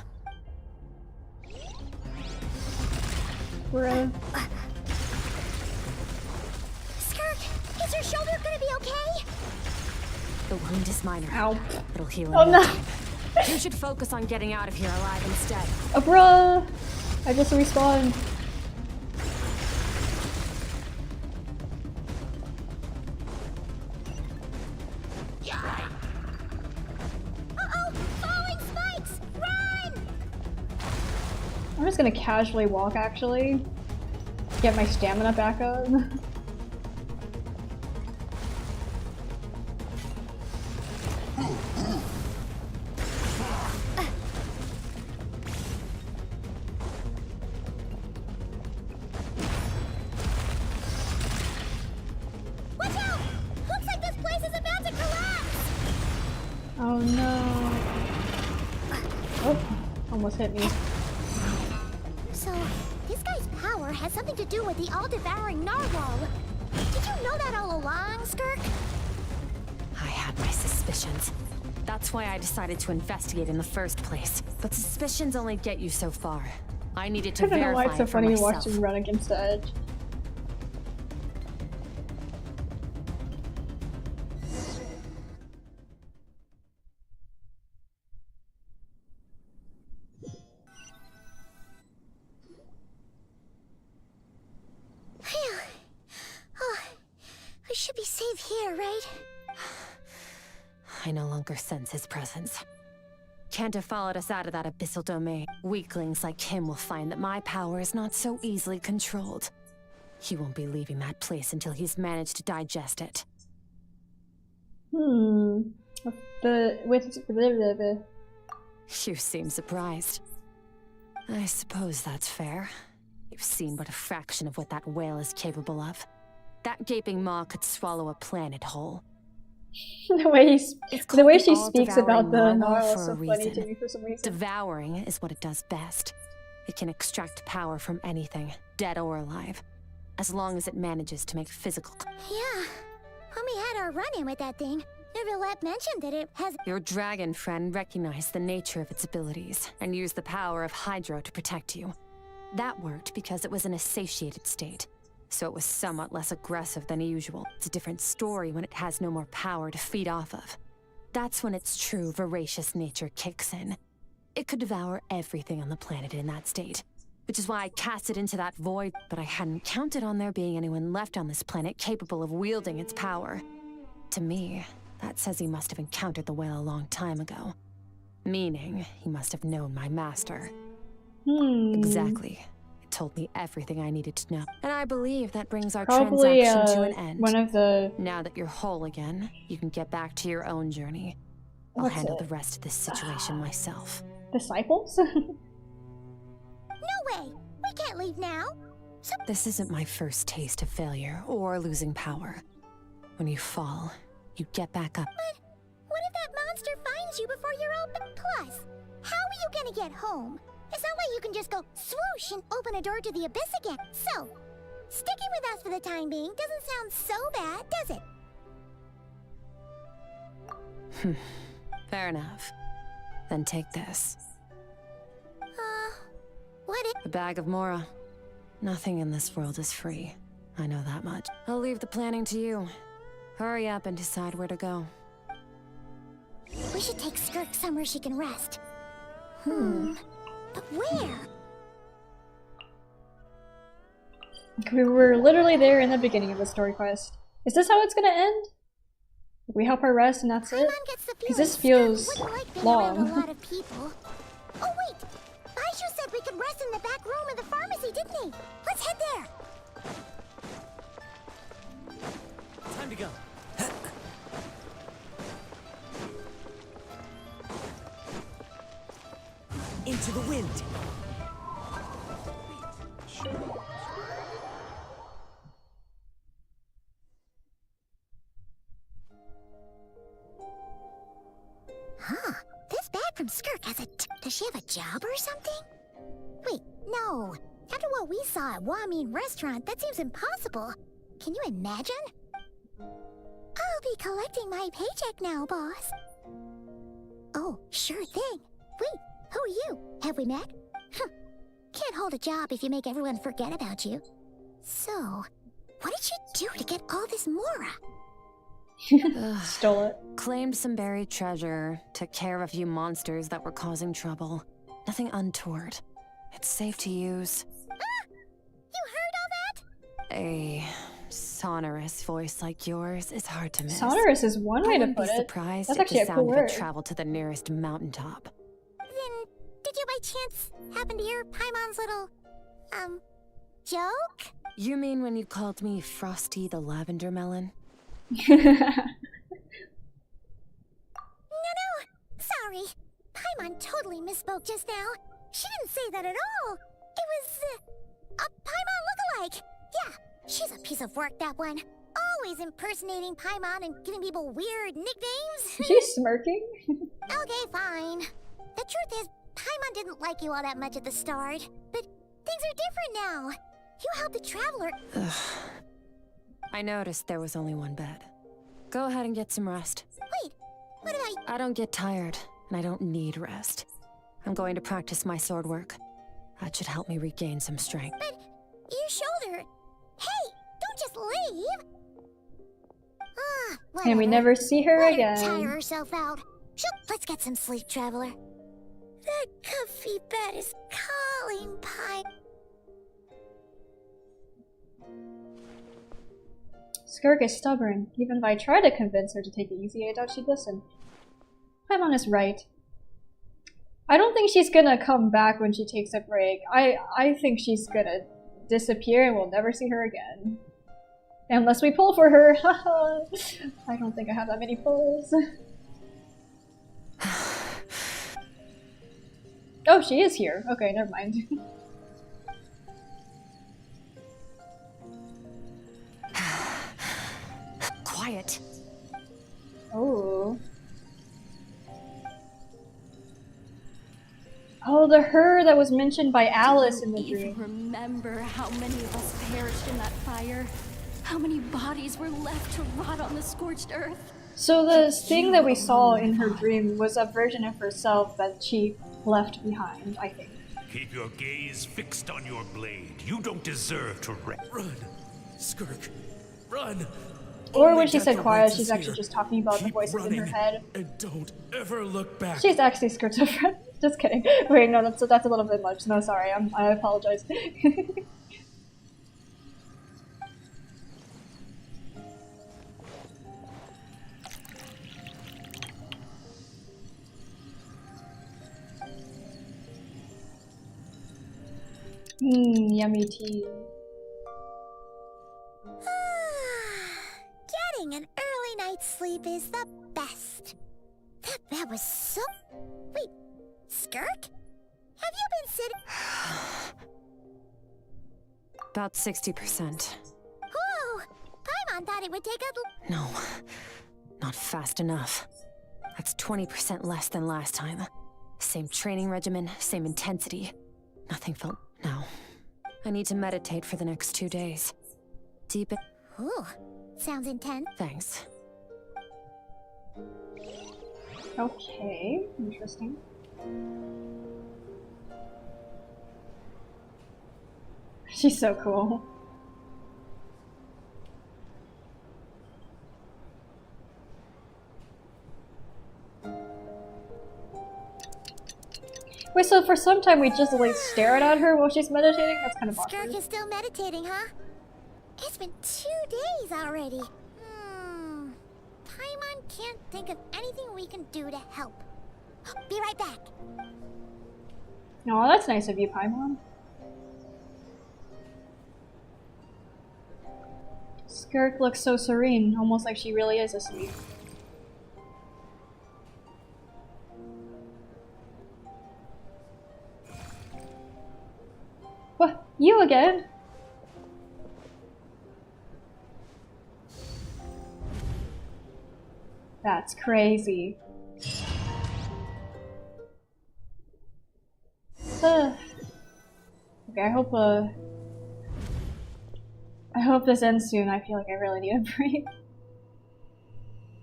Bruh. Skirk, is your shoulder gonna be okay? The wound is minor. Ow. It'll heal in Oh no no! time. You should focus on getting out of here alive instead. Oh bruh! I just respawned. Uh-oh! Falling spikes! Run! I'm just gonna casually walk actually. Get my stamina back up. Watch out! Looks like this place is about to collapse! Oh no. Oh, almost hit me. So, this guy's power has something to do with the all-devouring narwhal. Did you know that all along, Skirk? I had my suspicions. That's why I decided to investigate in the first place. But suspicions only get you so far. I needed to I don't know why verify it's so it for funny to watch myself. him run against the edge. Phew. Oh, I should be safe here, right? I no longer sense his presence. Can't have followed us out of that abyssal domain. Weaklings like him will find that my power is not so easily controlled. He won't be leaving that place until he's managed to digest it. With You seem surprised. I suppose that's fair. You've seen but a fraction of what that whale is capable of. That gaping maw could swallow a planet whole. the way she speaks about the all-devouring narwhal is for so a funny to reason. me for some reason. Devouring is what it does best. It can extract power from anything, dead or alive, as long as it manages to make physical. Yeah. When we had our run-in with that thing, Neverlet mentioned that it has... Your dragon friend recognized the nature of its abilities and used the power of Hydro to protect you. That worked because it was in a satiated state, so it was somewhat less aggressive than usual. It's a different story when it has no more power to feed off of. That's when its true voracious nature kicks in. It could devour everything on the planet in that state, which is why I cast it into that void, but I hadn't counted on there being anyone left on this planet capable of wielding its power. To me, that says he must have encountered the whale a long time ago. Meaning, he must have known my master. Exactly. It told me everything I needed to know. And I believe that brings our Probably, transaction to an end. one of the... Now that you're whole again, you can get back to your own journey. I'll What's handle it? the rest of this situation myself. Disciples? No way! We can't leave now! So This isn't my first taste of failure or losing power. When you fall, you get back up. But what if that monster finds you before you're open? Plus, how are you gonna get home? It's not like you can just go swoosh and open a door to the abyss again. So, sticking with us for the time being doesn't sound so bad, does it? Fair enough. Then take this. What is— A bag of Mora. Nothing in this world is free. I know that much. I'll leave the planning to you. Hurry up and decide where to go. We should take Skirk somewhere she can rest. But where? We were literally there in the beginning of the story quest. Is this how it's gonna end? We help her rest and that's it? Because this feels long. A lot of people. Oh wait! Baishu said we could rest in the back room of the pharmacy, didn't he? Let's head there! Time to go. Into the wind. Huh. This bag from Skirk has a does she have a job or something? Wait, no. After what we saw at Wamin Restaurant, that seems impossible. Can you imagine? I'll be collecting my paycheck now, boss. Oh, sure thing. Wait, who are you? Have we met? Can't hold a job if you make everyone forget about you. So, what did you do to get all this Mora? Stole it. Claimed some buried treasure, took care of a few monsters that were causing trouble. Nothing untoward. It's safe to use. Ah! You heard all that? A sonorous voice like yours is hard to miss. Sonorous is one way to I put wouldn't be it. surprised That's if actually the a cool sound of word. it traveled to the nearest mountaintop. Then, did you by chance happen to hear Paimon's little, joke? You mean when you called me Frosty the Lavender Melon? No, sorry. Paimon totally misspoke just now. She didn't say that at all. It was, a Paimon lookalike. Yeah, she's a piece of work, that one. Always impersonating Paimon and giving people weird nicknames. She's smirking. Okay, fine. The truth is, Paimon didn't like you all that much at the start. But things are different now. You helped the Traveler. Ugh. I noticed there was only one bed. Go ahead and get some rest. Wait, what about— I don't get tired, and I don't need rest. I'm going to practice my sword work. That should help me regain some strength. But your shoulder— Hey, don't just leave! And we never see her Let again. her tire herself out. Let's get some sleep, Traveler. That comfy bed is calling, Pai. Skirk is stubborn. Even if I try to convince her to take it easy, I doubt she'd listen. Paimon is right. I don't think she's gonna come back when she takes a break. I think she's gonna disappear and we'll never see her again. Unless we pull for her. I don't think I have that many pulls. Oh, she is here. Okay, never mind. Quiet. Oh. Oh, the her that was mentioned by Alice in the dream. Remember how many of us perished in that fire? How many bodies were left to rot on the scorched earth? So the thing that we saw in her dream was a version of herself that she left behind, I think. Keep your gaze fixed on your blade. You don't deserve to rest. Run! Skirk! Run! Or when she said quiet, she's actually just talking about the voices in her head. And don't ever look back. She's actually schizophrenic. Just kidding. Wait, no, that's a little bit much. No, sorry, I apologize. Yummy tea. Getting an early night's sleep is the best. That was so— Wait, Skirk? Have you been sitting— About 60%. Whoa! Paimon thought it would take a— No, not fast enough. That's 20% less than last time. Same training regimen, same intensity. Nothing felt... No. I need to meditate for the next 2 days. Deep in... Ooh, sounds intense. Thanks. Okay, interesting. She's so cool. Wait, so for some time we just like stare at her while she's meditating? That's kind of awkward. Skirk is still meditating, huh? It's been 2 days already. Paimon can't think of anything we can do to help. Be right back. Oh, that's nice of you, Paimon. Skirk looks so serene, almost like she really is asleep. What? You again? That's crazy. Okay, I hope this ends soon. I feel like I really need a break.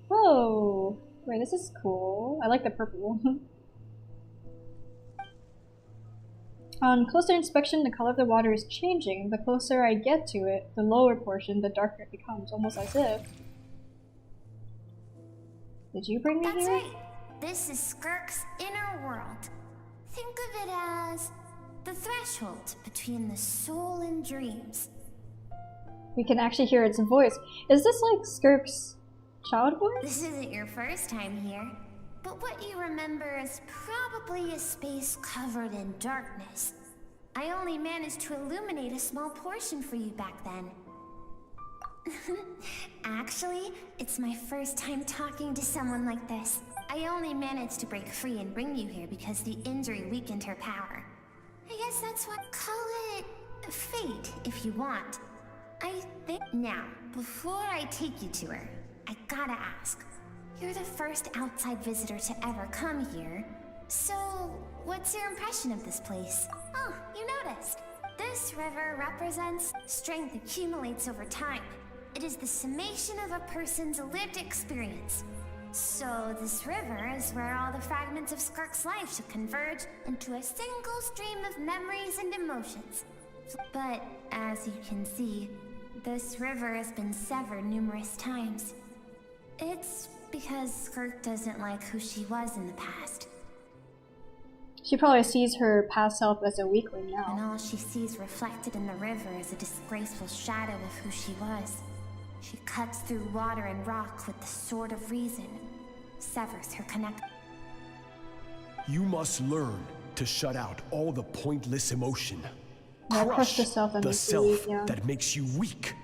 Whoa! Wait, this is cool. I like the purple. On closer inspection, the color of the water is changing. The closer I get to it, the lower portion, the darker it becomes, almost as if... Did you bring me That's here? right. This is Skirk's inner world. Think of it as the threshold between the soul and dreams. We can actually hear its voice. Is this like Skirk's child voice? This isn't your first time here, but what you remember is probably a space covered in darkness. I only managed to illuminate a small portion for you back then. Actually, it's my first time talking to someone like this. I only managed to break free and bring you here because the injury weakened her power. I guess that's what... Call it... fate, if you want. I think... Now, before I take you to her, I gotta ask. You're the first outside visitor to ever come here, so what's your impression of this place? Oh, you noticed. This river represents strength accumulates over time. It is the summation of a person's lived experience. So this river is where all the fragments of Skirk's life should converge into a single stream of memories and emotions. But as you can see, this river has been severed numerous times. It's because Skirk doesn't like who she was in the past. She probably sees her past self as a weakling now. And all she sees reflected in the river is a disgraceful shadow of who she was. She cuts through water and rock with the sword of reason, severs her connect. You must learn to shut out all the pointless emotion. Yeah, Crush the self that makes you weak.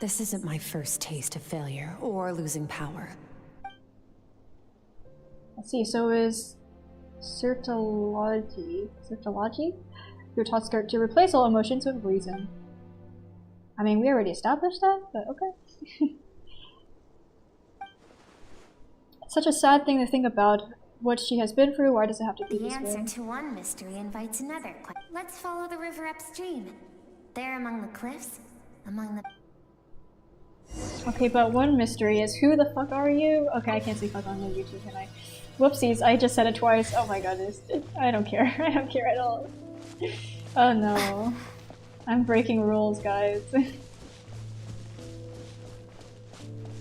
This isn't my first taste of failure or losing power. Let's see, so is Certology? Your taught Skirk to replace all emotions with reason. I mean, we already established that, but okay. It's such a sad thing to think about what she has been through. Why does it have to be this way? The answer to one mystery invites another. Let's follow the river upstream. There among the cliffs, among the... Okay, but one mystery is who the fuck are you? Okay, I can't say fuck on YouTube, can I? Whoopsies, I just said it twice. Oh my goodness. I don't care. I don't care at all. Oh no. I'm breaking rules, guys.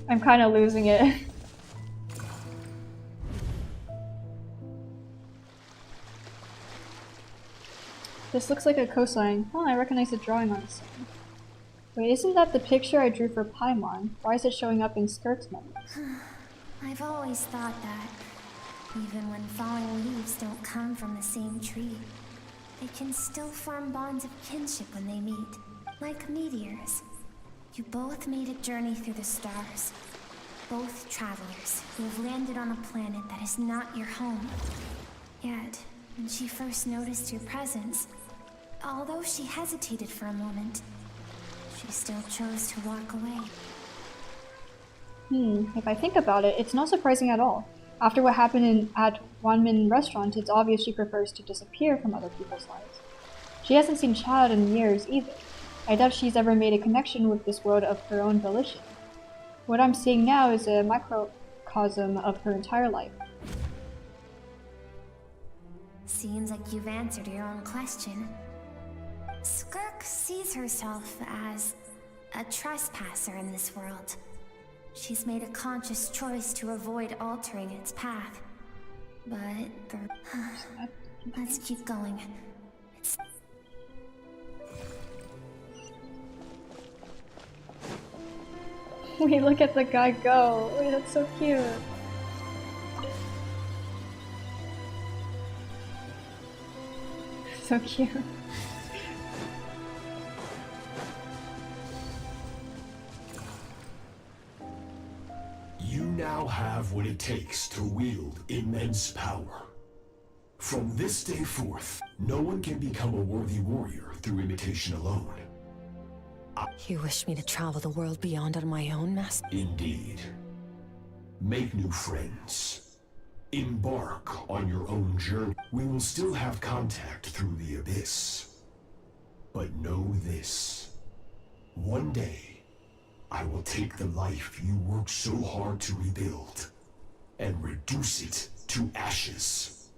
I'm kind of losing it. This looks like a coastline. Oh, I recognize the drawing on the sign. Wait, isn't that the picture I drew for Paimon? Why is it showing up in Skirk's memories? I've always thought that. Even when falling leaves don't come from the same tree, they can still form bonds of kinship when they meet. Like meteors. You both made a journey through the stars. Both travelers who have landed on a planet that is not your home. Yet, when she first noticed your presence, although she hesitated for a moment, she still chose to walk away. If I think about it, it's not surprising at all. After what happened at Wanmin restaurant, it's obvious she prefers to disappear from other people's lives. She hasn't seen Chad in years either. I doubt she's ever made a connection with this world of her own volition. What I'm seeing now is a microcosm of her entire life. Seems like you've answered your own question. Skirk sees herself as a trespasser in this world. She's made a conscious choice to avoid altering its path. But let's keep going. Wait, look at the guy go. Wait, that's so cute. So cute. You now have what it takes to wield immense power. From this day forth, no one can become a worthy warrior through imitation alone. You wish me to travel the world beyond on my own, Master? Indeed. Make new friends. Embark on your own journey. We will still have contact through the Abyss. But know this. One day, I will take the life you worked so hard to rebuild and reduce it to ashes.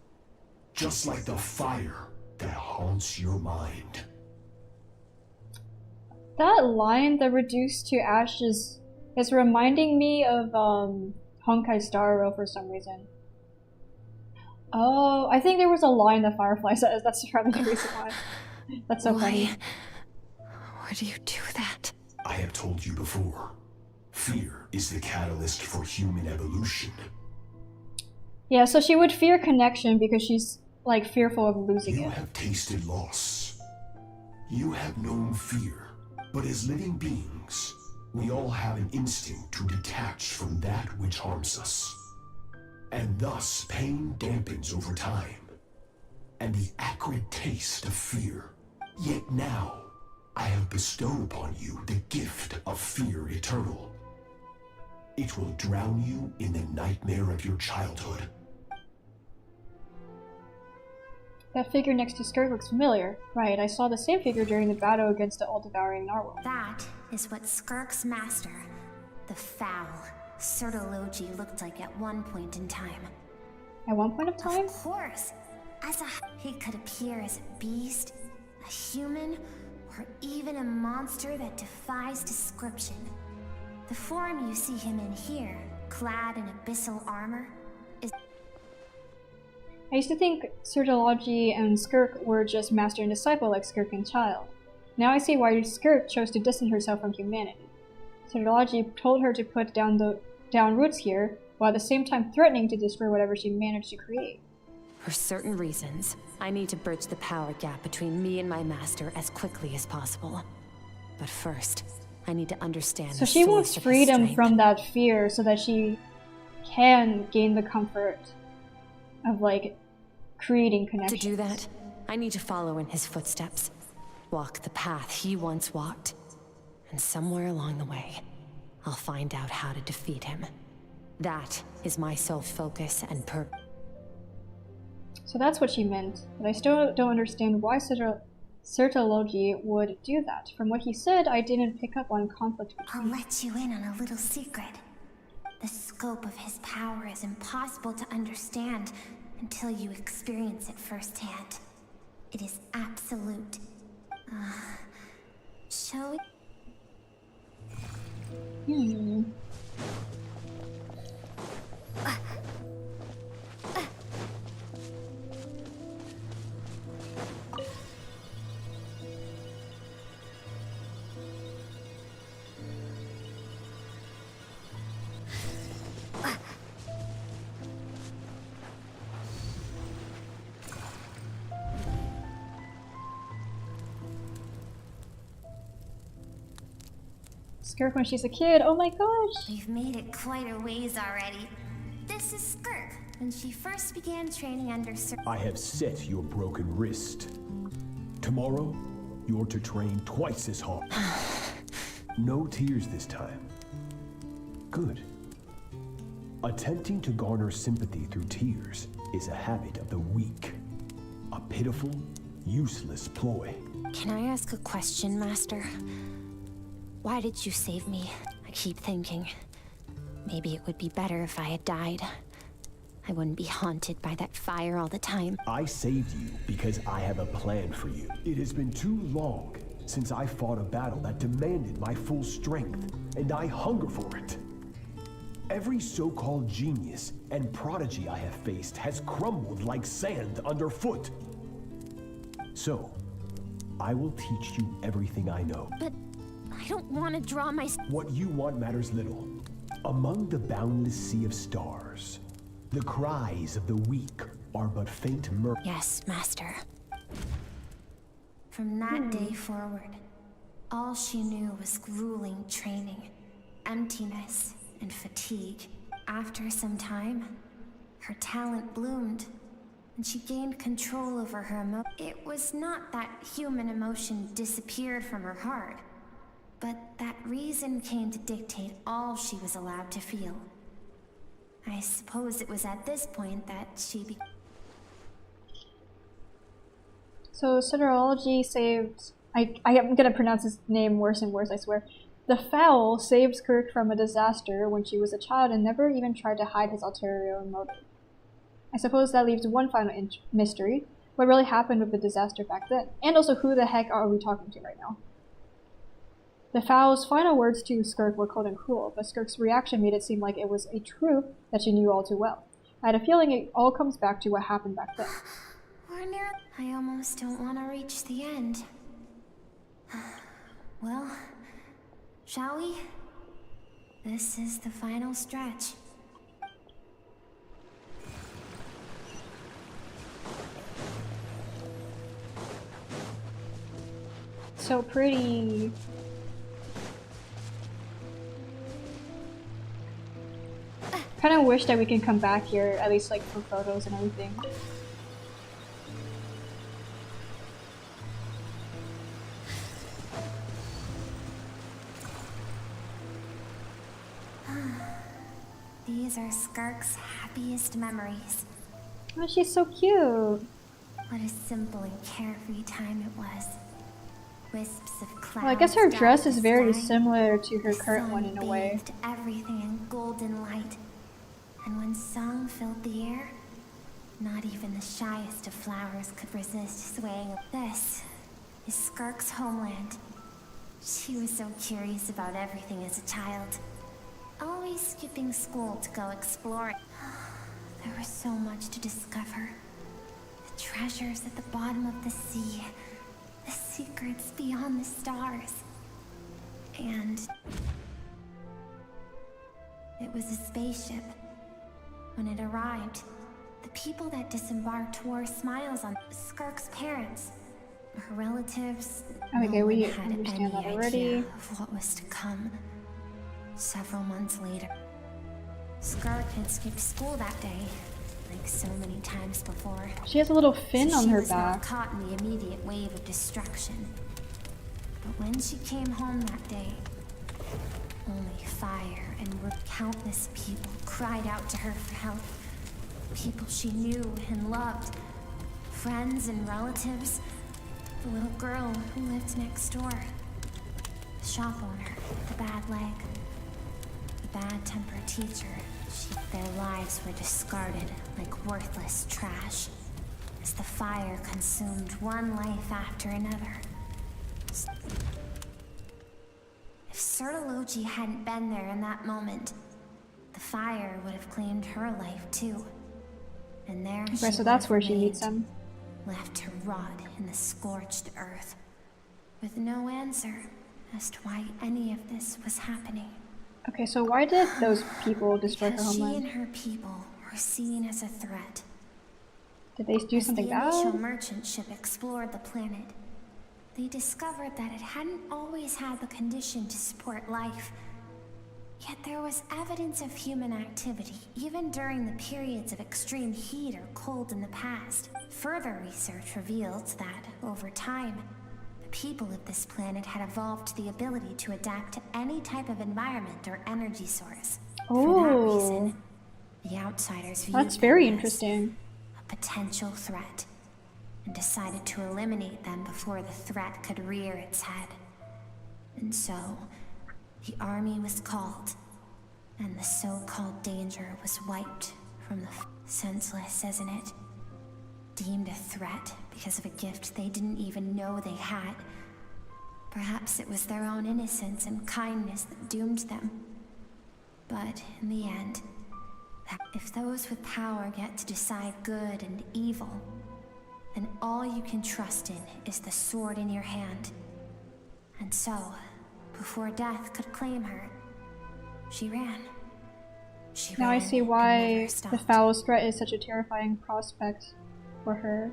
Just like the fire that haunts your mind. That line, the reduced to ashes, is reminding me of Honkai Star Rail for some reason. Oh, I think there was a line that Firefly says. That's probably the reason why. That's so funny. Why do you do that? I have told you before. Fear is the catalyst for human evolution. Yeah, so she would fear connection because she's like fearful of losing it. You have tasted loss. You have known fear. But as living beings, we all have an instinct to detach from that which harms us. And thus, pain dampens over time. And the acrid taste of fear. Yet now, I have bestowed upon you the gift of fear eternal. It will drown you in the nightmare of your childhood. That figure next to Skirk looks familiar. Right, I saw the same figure during the battle against the all-devouring narwhal. That is what Skirk's master, the foul, Sertology, looked like at one point in time. At one point of time? Of course. He could appear as a beast, a human, or even a monster that defies description. The form you see him in here, clad in abyssal armor, is... I used to think Sertology and Skirk were just master and disciple like Skirk and Child. Now I see why Skirk chose to distance herself from humanity. Sertology told her to put down roots here, while at the same time threatening to destroy whatever she managed to create. For certain reasons, I need to bridge the power gap between me and my master as quickly as possible. But first, I need to understand So she wants freedom from that fear so that she can gain the comfort of, like, creating connections. To do that, I need to follow in his footsteps. Walk the path he once walked. And somewhere along the way, I'll find out how to defeat him. That is my sole focus and purpose. So that's what she meant, but I still don't understand why Sertology would do that. From what he said, I didn't pick up on conflict between... I'll let you in on a little secret. The scope of his power is impossible to understand until you experience it firsthand. It is absolute. Shall we? Skirk when she's a kid, oh my gosh! We've made it quite a ways already. This is Skirk, when she first began training under I have set your broken wrist. Tomorrow, you're to train twice as hard. No tears this time. Good. Attempting to garner sympathy through tears is a habit of the weak. A pitiful, useless ploy. Can I ask a question, Master? Why did you save me? I keep thinking, maybe it would be better if I had died. I wouldn't be haunted by that fire all the time. I saved you because I have a plan for you. It has been too long since I fought a battle that demanded my full strength, and I hunger for it. Every so-called genius and prodigy I have faced has crumbled like sand underfoot. So, I will teach you everything I know. But I don't want to draw my... What you want matters little. Among the boundless sea of stars, the cries of the weak are but faint murmurs. Yes, Master. From that day forward, all she knew was grueling training, emptiness, and fatigue. After some time, her talent bloomed, and she gained control over her emotions. It was not that human emotion disappeared from her heart, but that reason came to dictate all she was allowed to feel. I suppose it was at this point that she So Siderology saved... I am gonna pronounce his name worse and worse, I swear. The Fowl saved Skirk from a disaster when she was a child and never even tried to hide his ulterior motive. I suppose that leaves one final mystery. What really happened with the disaster back then? And also, who the heck are we talking to right now? The Fowl's final words to Skirk were cold and cruel, but Skirk's reaction made it seem like it was a truth that she knew all too well. I had a feeling it all comes back to what happened back then. We're near. I almost don't want to reach the end. Well, shall we? This is the final stretch. So pretty. Kind of wish that we can come back here, at least like for photos and everything. These are Skirk's happiest memories. Oh, she's so cute. What a simple and carefree time it was. Wisps of clouds. Well, I guess her dress is very sky. similar to her The current sun one in a way. bathed everything in golden light. And when song filled the air, not even the shyest of flowers could resist swaying. This is Skirk's homeland. She was so curious about everything as a child. Always skipping school to go exploring. There was so much to discover. The treasures at the bottom of the sea. The secrets beyond the stars. And it was a spaceship. When it arrived, the people that disembarked wore smiles on Skirk's parents. Her relatives, Okay, no we one had understand any that already. idea of what was to come. Several months later, Skirk had skipped school that day, like so many times before. She has a little fin on her She was not back. caught in the immediate wave of destruction. But when she came home that day, only fire and countless people cried out to her for help. People she knew and loved. Friends and relatives. The little girl who lived next door. The shop owner with the bad leg. The bad-tempered teacher. Their lives were discarded like worthless trash as the fire consumed one life after another. If Sertology hadn't been there in that moment, the fire would have claimed her life too. And there Okay, so that's where she meets him. left to rot in the scorched earth, with no answer as to why any of this was happening. Okay, so why did those people destroy her Because she and homeland? her people were seen as a threat. Did they do something The initial bad? merchant ship explored the planet. They discovered that it hadn't always had the condition to support life. Yet there was evidence of human activity, even during the periods of extreme heat or cold in the past. Further research revealed that, over time, the people of this planet had evolved the ability to adapt to any type of environment or energy source. For that Oh, reason, the outsiders viewed that's very them as interesting. a potential threat. and decided to eliminate them before the threat could rear its head. And so, the army was called, and the so-called danger was wiped from the senseless, isn't it? Deemed a threat because of a gift they didn't even know they had. Perhaps it was their own innocence and kindness that doomed them. But in the end, if those with power get to decide good and evil, then all you can trust in is the sword in your hand. And so, before death could claim her, she ran. Now I see why the Fowl's threat is such a terrifying prospect for her.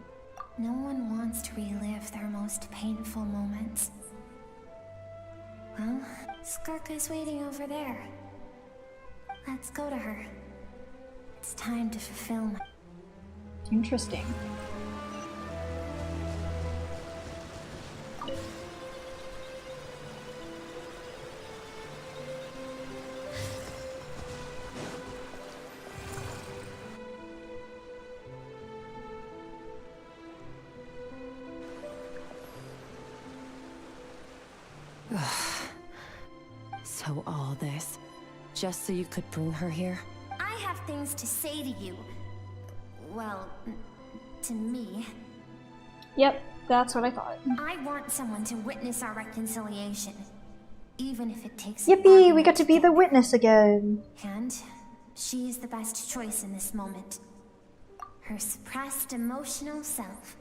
No one wants to relive their most painful moments. Well, Skirka is waiting over there. Let's go to her. It's time to fulfill my... Interesting. So all this, just so you could bring her here? I have things to say to you. Well, to me. Yep, that's what I thought. I want someone to witness our reconciliation. Even if it takes... Yippee, we got to be the witness again. And she is the best choice in this moment. Her suppressed emotional self.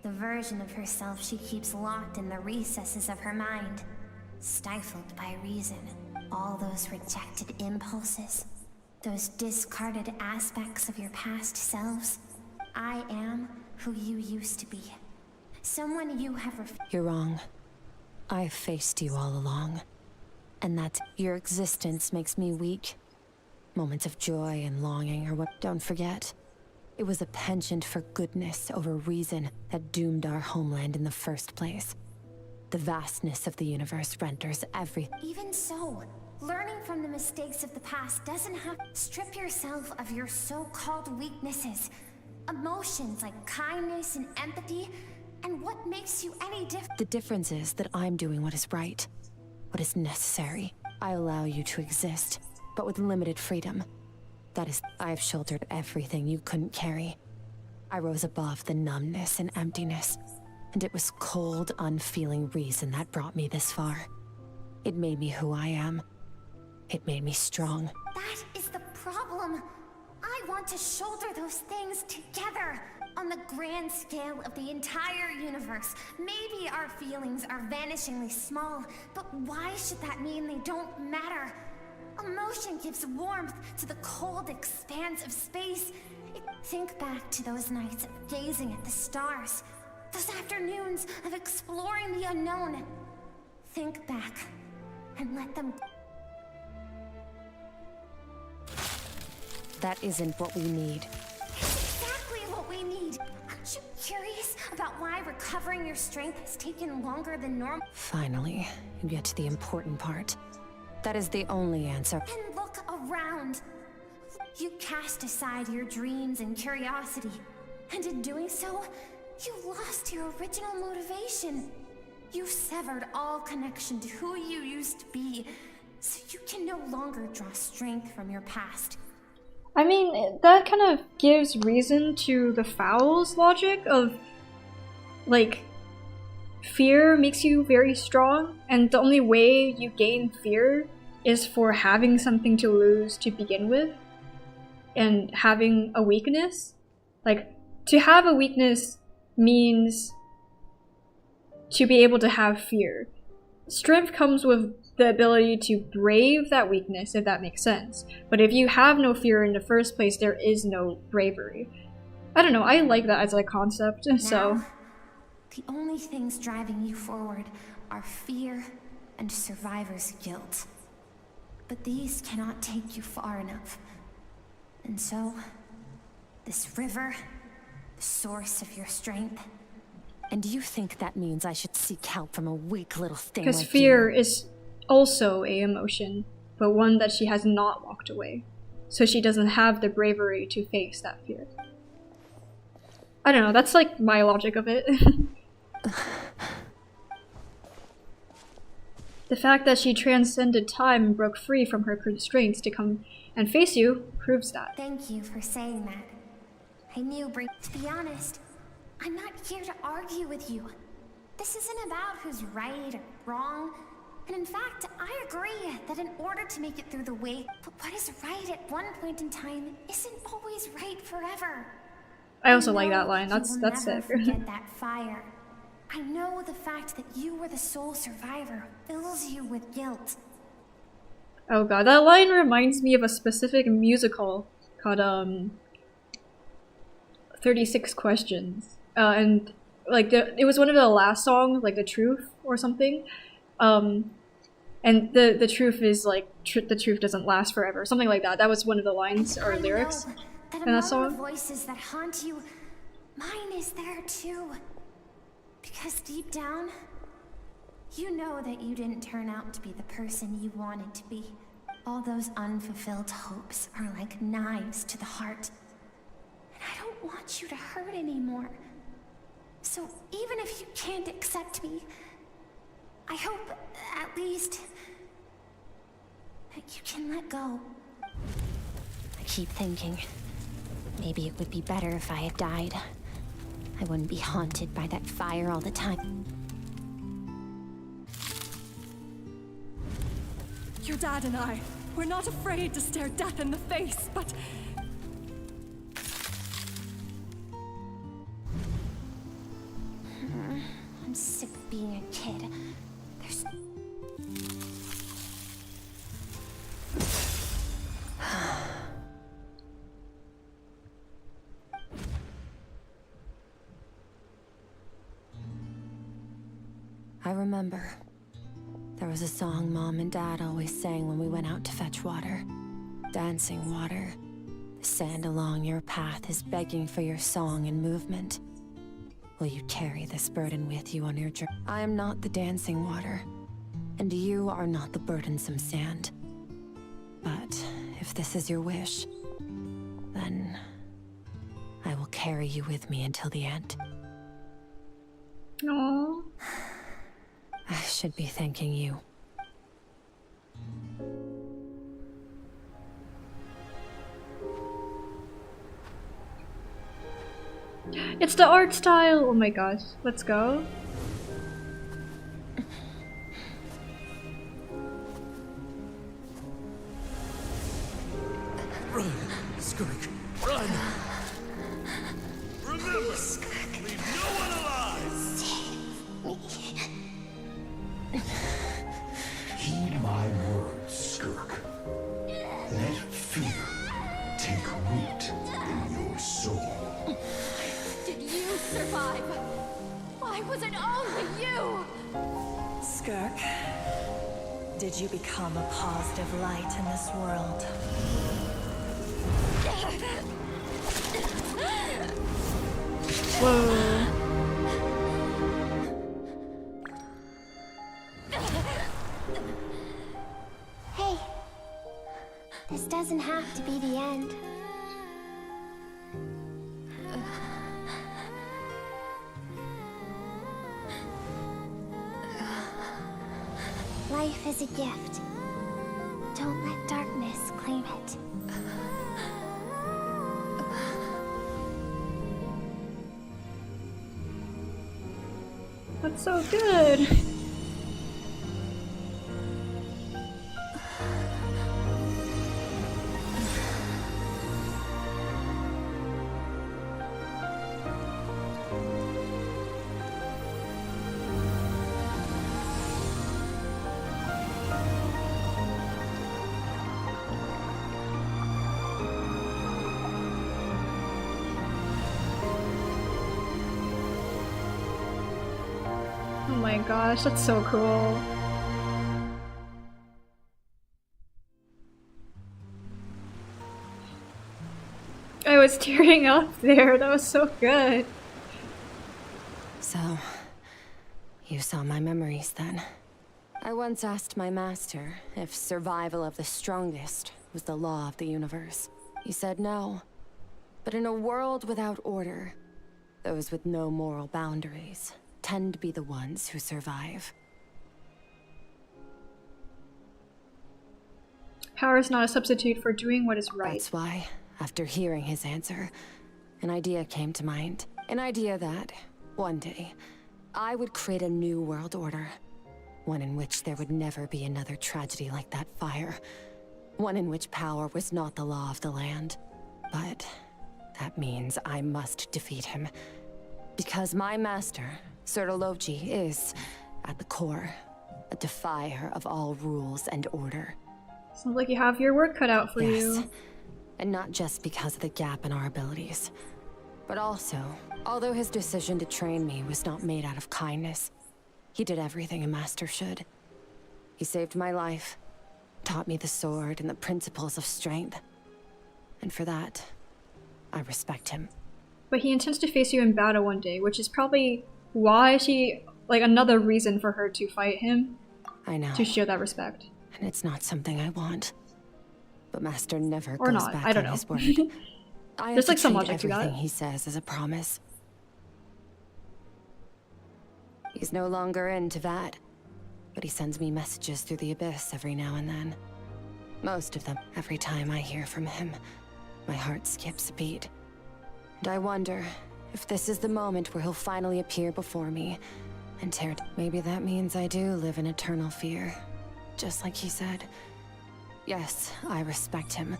The version of herself she keeps locked in the recesses of her mind. Stifled by reason. All those rejected impulses. Those discarded aspects of your past selves. I am who you used to be. Someone you have You're wrong. I've faced you all along. And that your existence makes me weak. Moments of joy and longing are what... Don't forget. It was a penchant for goodness over reason that doomed our homeland in the first place. The vastness of the universe renders everything. Even so, learning from the mistakes of the past doesn't have to strip yourself of your so-called weaknesses. Emotions like kindness and empathy, and what makes you any different. The difference is that I'm doing what is right, what is necessary. I allow you to exist, but with limited freedom. That is, I've shouldered everything you couldn't carry. I rose above the numbness and emptiness. And it was cold, unfeeling reason that brought me this far. It made me who I am. It made me strong. That is the problem. I want to shoulder those things together. On the grand scale of the entire universe, maybe our feelings are vanishingly small, but why should that mean they don't matter? Emotion gives warmth to the cold expanse of space. Think back to those nights of gazing at the stars. Those afternoons of exploring the unknown. Think back and let them... That isn't what we need. It's exactly what we need. Aren't you curious about why recovering your strength has taken longer than normal? Finally, you get to the important part. That is the only answer. And look around. You cast aside your dreams and curiosity. And in doing so, you lost your original motivation. You severed all connection to who you used to be, so you can no longer draw strength from your past. I mean, that kind of gives reason to the Fowl's logic of, like, fear makes you very strong, and the only way you gain fear is for having something to lose to begin with, and having a weakness. Like, to have a weakness means to be able to have fear. Strength comes with the ability to brave that weakness, if that makes sense. But if you have no fear in the first place, there is no bravery. I don't know, I like that as a concept, so... The only things driving you forward are fear and survivor's guilt. But these cannot take you far enough. And so, this river, the source of your strength. And do you think that means I should seek help from a weak little thing Because like fear you? is also a emotion, but one that she has not walked away. So she doesn't have the bravery to face that fear. I don't know, that's like my logic of it. The fact that she transcended time and broke free from her constraints to come and face you proves that. Thank you for saying that. I knew to be honest, I'm not here to argue with you. This isn't about who's right or wrong. And in fact, I agree that in order to make it through the wake, but what is right at one point in time isn't always right forever. I also like that line. That's never sick. Forget that fire. I know the fact that you were the sole survivor fills you with guilt. Oh god, that line reminds me of a specific musical called 36 Questions. And like it was one of the last songs, like The Truth or something. And the truth is like the truth doesn't last forever, something like that. That was one of the lines or lyrics that in that among song. the voices that haunt you, mine is there too. Because deep down, you know that you didn't turn out to be the person you wanted to be. All those unfulfilled hopes are like knives to the heart. And I don't want you to hurt anymore. So even if you can't accept me, I hope, at least, that you can let go. I keep thinking, maybe it would be better if I had died. I wouldn't be haunted by that fire all the time. Your dad and I, we're not afraid to stare death in the face, but... I'm sick of being a kid. There's... I remember. There was a song Mom and Dad always sang when we went out to fetch water. Dancing water. The sand along your path is begging for your song and movement. Will you carry this burden with you on your journey? I am not the dancing water, and you are not the burdensome sand. But if this is your wish, then I will carry you with me until the end. Aww. I should be thanking you. It's the art style! Oh my gosh, let's go. Run, Skirk, run! Remember, leave no one alive! Heed my words, Skirk. Let fear take root in your soul. Did you survive? Why was it only you? Skirk, did you become a positive light in this world? Whoa. Hey, this doesn't have to be the end. Life is a gift. Don't let darkness claim it. That's so good. Oh my gosh, that's so cool. I was tearing up there, that was so good. So, you saw my memories then. I once asked my master if survival of the strongest was the law of the universe. He said no. But in a world without order, Those with no moral boundaries tend to be the ones who survive. Power is not a substitute for doing what is right. That's why, after hearing his answer, an idea came to mind. An idea that, one day, I would create a new world order. One in which there would never be another tragedy like that fire. One in which power was not the law of the land. But that means I must defeat him. Because my master, Sertologi, is, at the core, a defier of all rules and order. Sounds like you have your work cut out for you. And not just because of the gap in our abilities. But also, although his decision to train me was not made out of kindness, he did everything a master should. He saved my life, taught me the sword and the principles of strength. And for that, I respect him. But he intends to face you in battle one day, which is probably why another reason for her to fight him. I know. To show that respect. And it's not something I want. But Master never or goes not. back I don't on know. his word. I There's have like to some treat logic to that. everything he says as a promise. He's no longer into that, but he sends me messages through the abyss every now and then. Most of them. Every time I hear from him, my heart skips a beat. And I wonder if this is the moment where he'll finally appear before me and tear. Maybe that means I do live in eternal fear, just like he said. Yes, I respect him,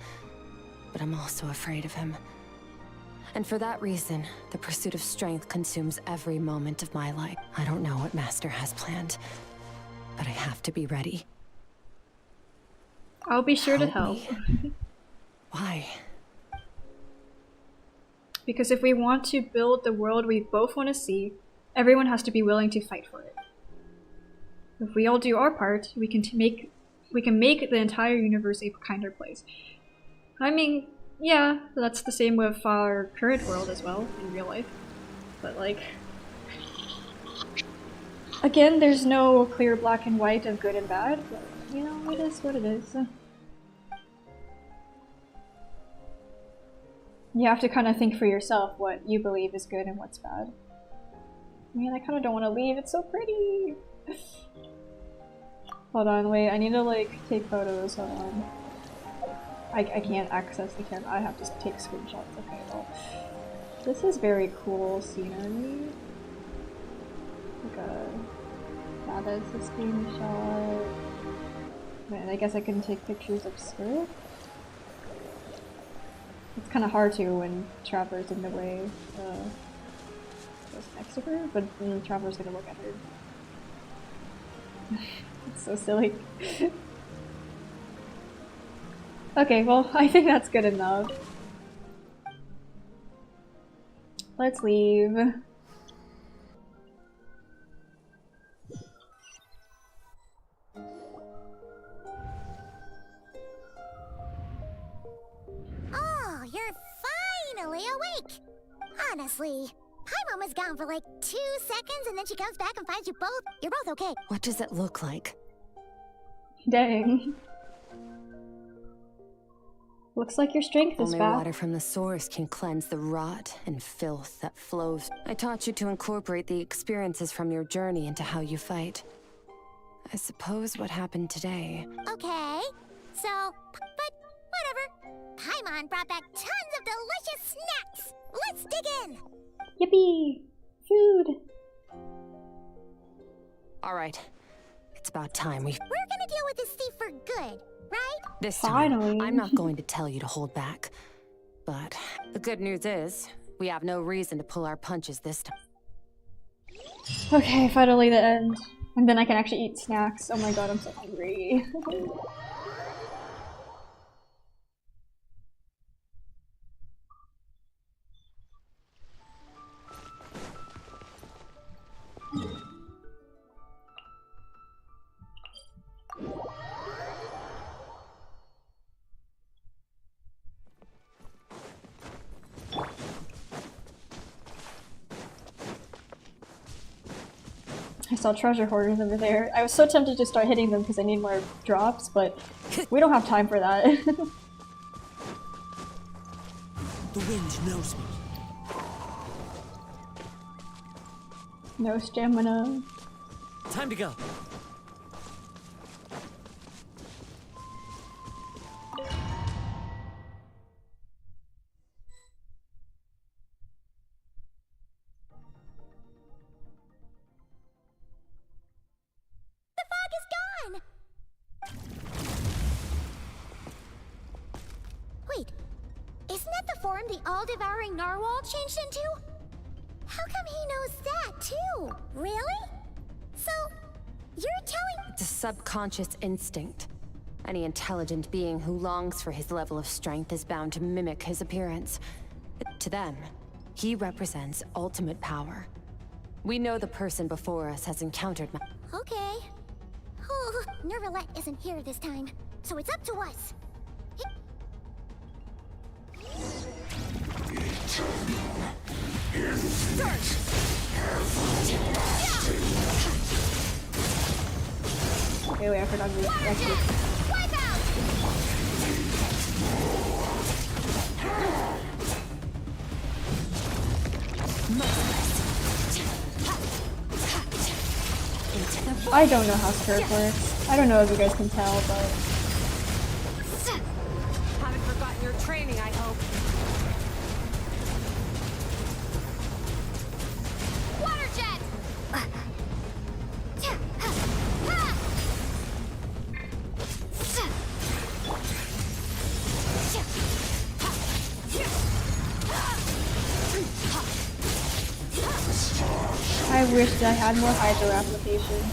but I'm also afraid of him. And for that reason, the pursuit of strength consumes every moment of my life. I don't know what Master has planned, but I have to be ready. I'll be sure to help. Why? Because if we want to build the world we both want to see, everyone has to be willing to fight for it. If we all do our part, we can make the entire universe a kinder place. I mean, yeah, that's the same with our current world as well, in real life. But like, again, there's no clear black and white of good and bad, but you know, it is what it is. You have to kind of think for yourself what you believe is good and what's bad. Man, I kind of don't want to leave, it's so pretty! Hold on, wait, I need to like take photos, hold on. I can't access the camera, I have to take screenshots, okay, well. This is very cool scenery. That is a screenshot. Man, I guess I can take pictures of Skirt. It's kind of hard to when Traveler's in the way, goes next to her, but then Traveler's gonna look at her. It's so silly. Okay, well, I think that's good enough. Let's leave. Oh, you're finally awake! Honestly, Paimon was gone for like 2 seconds and then she comes back and finds you both. You're both okay. What does it look like? Dang. Looks like your strength is Only back. water from the source can cleanse the rot and filth that flows. I taught you to incorporate the experiences from your journey into how you fight. I suppose what happened today. Okay, so, but whatever. Paimon brought back tons of delicious snacks. Let's dig in. Yippee! Food! Alright. It's about time we... We're gonna deal with this thief for good, right? This time, I'm not going to tell you to hold back. But the good news is, we have no reason to pull our punches this time. Okay, finally the end. And then I can actually eat snacks. Oh my god, I'm so hungry. I saw treasure hoarders over there. I was so tempted to start hitting them because I need more drops, but we don't have time for that. The wind knows me. No stamina. Time to go. The fog is gone! Wait, isn't that the form the all-devouring narwhal changed into? How come he knows that, too? Really? So, you're telling— It's a subconscious instinct. Any intelligent being who longs for his level of strength is bound to mimic his appearance. To them, he represents ultimate power. We know the person before us has encountered Okay. Oh, Nervalette isn't here this time, so it's up to us. Okay, wait, I forgot to actually. Wipe out! I don't know how Skirk works. I don't know if you guys can tell, but Haven't forgotten your training, I hope. Water jet! I wish that I had more hydro application.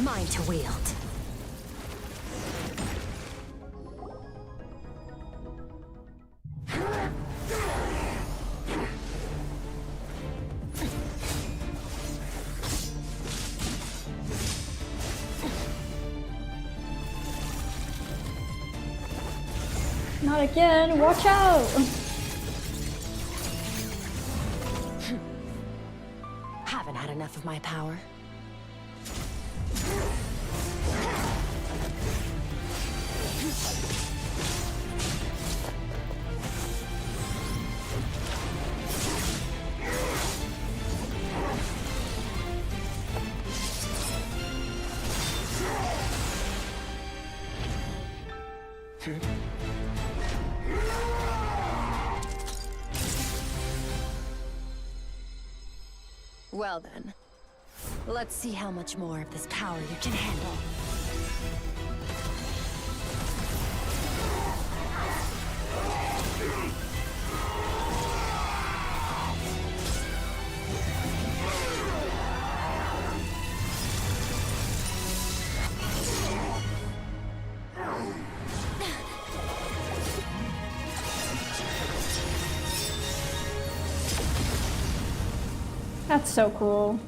Mine to wield. Not again, watch out! Haven't had enough of my power. Well then, let's see how much more of this power you can handle. That's so cool.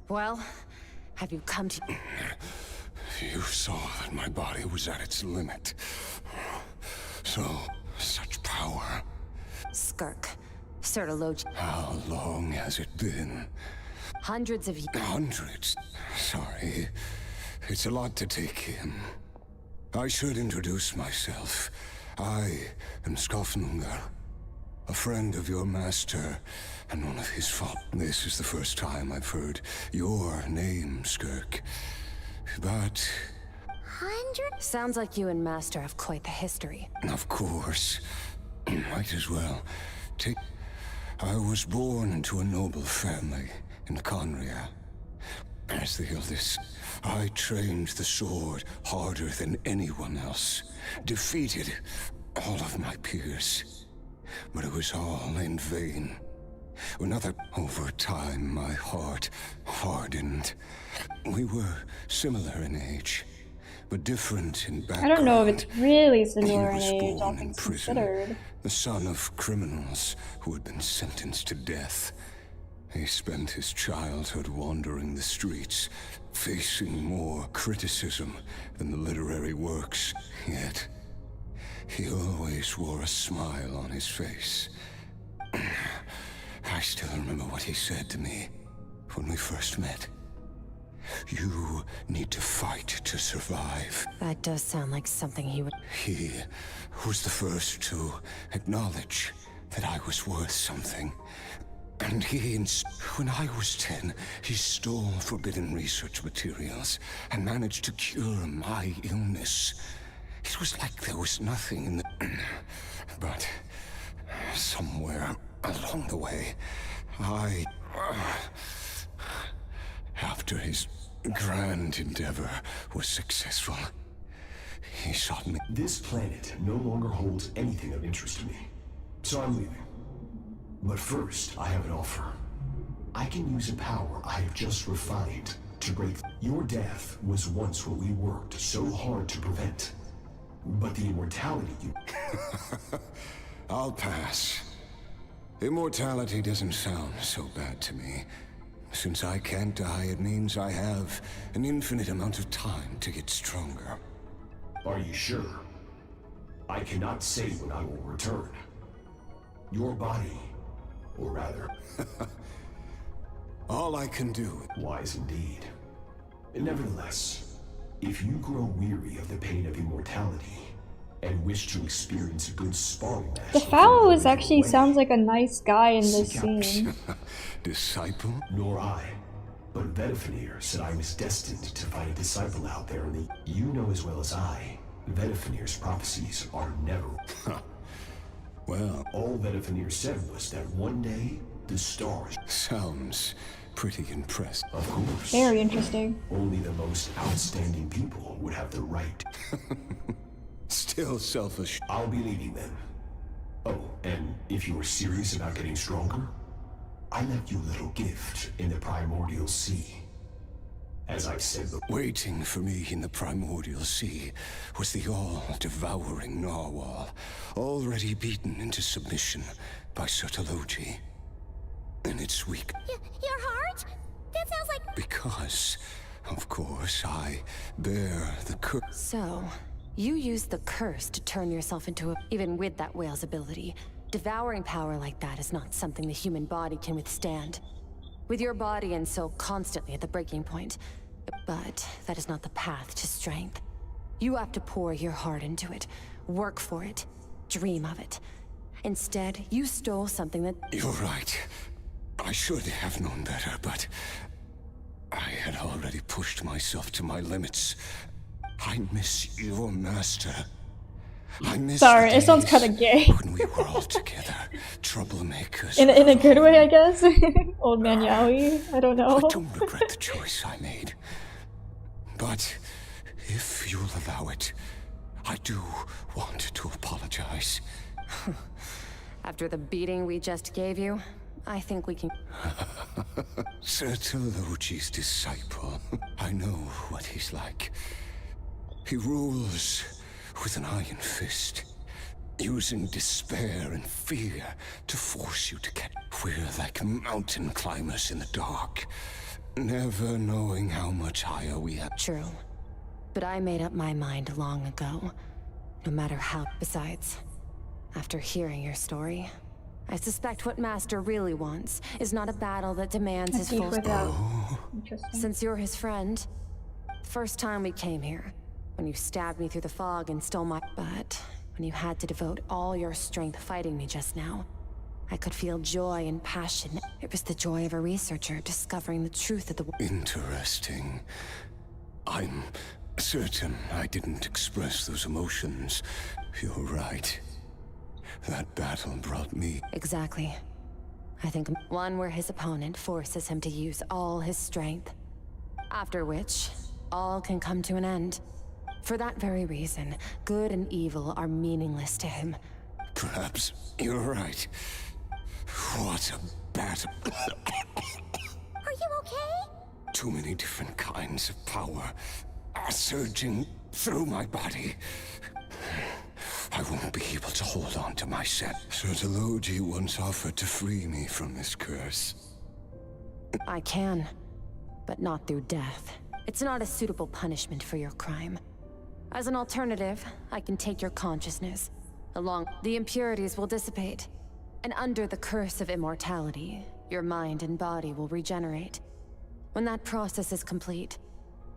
Well, have you come to... You saw that my body was at its limit. So, such power. Skirk, Certologian. How long has it been? Hundreds of years. Hundreds? Sorry. It's a lot to take in. I should introduce myself. I am Skofnungar. A friend of your master, and one of his fault. This is the first time I've heard your name, Skirk. But... 100? Sounds like you and Master have quite the history. Of course. Might as well. I was born into a noble family in Conria. As the eldest, I trained the sword harder than anyone else. Defeated all of my peers. But it was all in vain. Over time, my heart hardened. We were similar in age, but different in background. I don't know if it's really similar in He was age, all born in things prison, considered. the son of criminals who had been sentenced to death. He spent his childhood wandering the streets, facing more criticism than the literary works. Yet, he always wore a smile on his face. I still remember what he said to me when we first met. You need to fight to survive. That does sound like something he would... He was the first to acknowledge that I was worth something. And when I was 10, he stole forbidden research materials and managed to cure my illness. It was like there was nothing in the... But somewhere along the way, after his grand endeavor was successful, he sought me. This planet no longer holds anything of interest to me, so I'm leaving. But first, I have an offer. I can use a power I have just refined to break. Your death was once what we worked so hard to prevent. But the immortality you... I'll pass. Immortality doesn't sound so bad to me. Since I can't die, it means I have an infinite amount of time to get stronger. Are you sure? I cannot say when I will return. Your body, or rather... All I can do... Wise indeed. Nevertheless, if you grow weary of the pain of immortality, and wish to experience a good sparring match... The fellow is actually sounds like a nice guy in this scene. Disciple? Nor I. But Vedifenir said I was destined to find a disciple out there in the... You know as well as I, Vedifenir's prophecies are never... Well... All Vedifenir said was that one day, the stars... Sounds pretty impressive. Of course. Very interesting. Only the most outstanding people would have the right. Still selfish. I'll be leaving then. Oh, and if you are serious about getting stronger, I left you a little gift in the Primordial Sea. As I said, waiting for me in the Primordial Sea was the all-devouring narwhal, already beaten into submission by Sotologi. And it's weak. Your heart? That sounds like... Because, of course, I bear the curse. So, you used the curse to turn yourself into a... Even with that whale's ability, devouring power like that is not something the human body can withstand. With your body and soul constantly at the breaking point. But that is not the path to strength. You have to pour your heart into it, work for it, dream of it. Instead, you stole something that... You're right. I should have known better, but... I had already pushed myself to my limits. I miss your master. I miss Sorry, it sounds kind of gay. When we were all together, troublemakers. In a good way, I guess. Old man Yowie. I don't know. I don't regret the choice I made. But if you'll allow it, I do want to apologize. After the beating we just gave you, I think we can... Sotologi's disciple. I know what he's like. He rules with an iron fist, using despair and fear to force you to get... We're like mountain climbers in the dark, never knowing how much higher we are. True. But I made up my mind long ago. No matter how... Besides, after hearing your story, I suspect what Master really wants is not a battle that demands his full... Since you're his friend, first time we came here, when you stabbed me through the fog and stole my... But when you had to devote all your strength fighting me just now, I could feel joy and passion. It was the joy of a researcher discovering the truth of the world. Interesting. I'm certain I didn't express those emotions. You're right. That battle brought me... Exactly. I think one where his opponent forces him to use all his strength. After which, all can come to an end. For that very reason, good and evil are meaningless to him. Perhaps you're right. What a battle. Are you okay? Too many different kinds of power are surging through my body. I won't be able to hold on to my set. Sertologi once offered to free me from this curse. I can, but not through death. It's not a suitable punishment for your crime. As an alternative, I can take your consciousness. Along, the impurities will dissipate. And under the curse of immortality, your mind and body will regenerate. When that process is complete,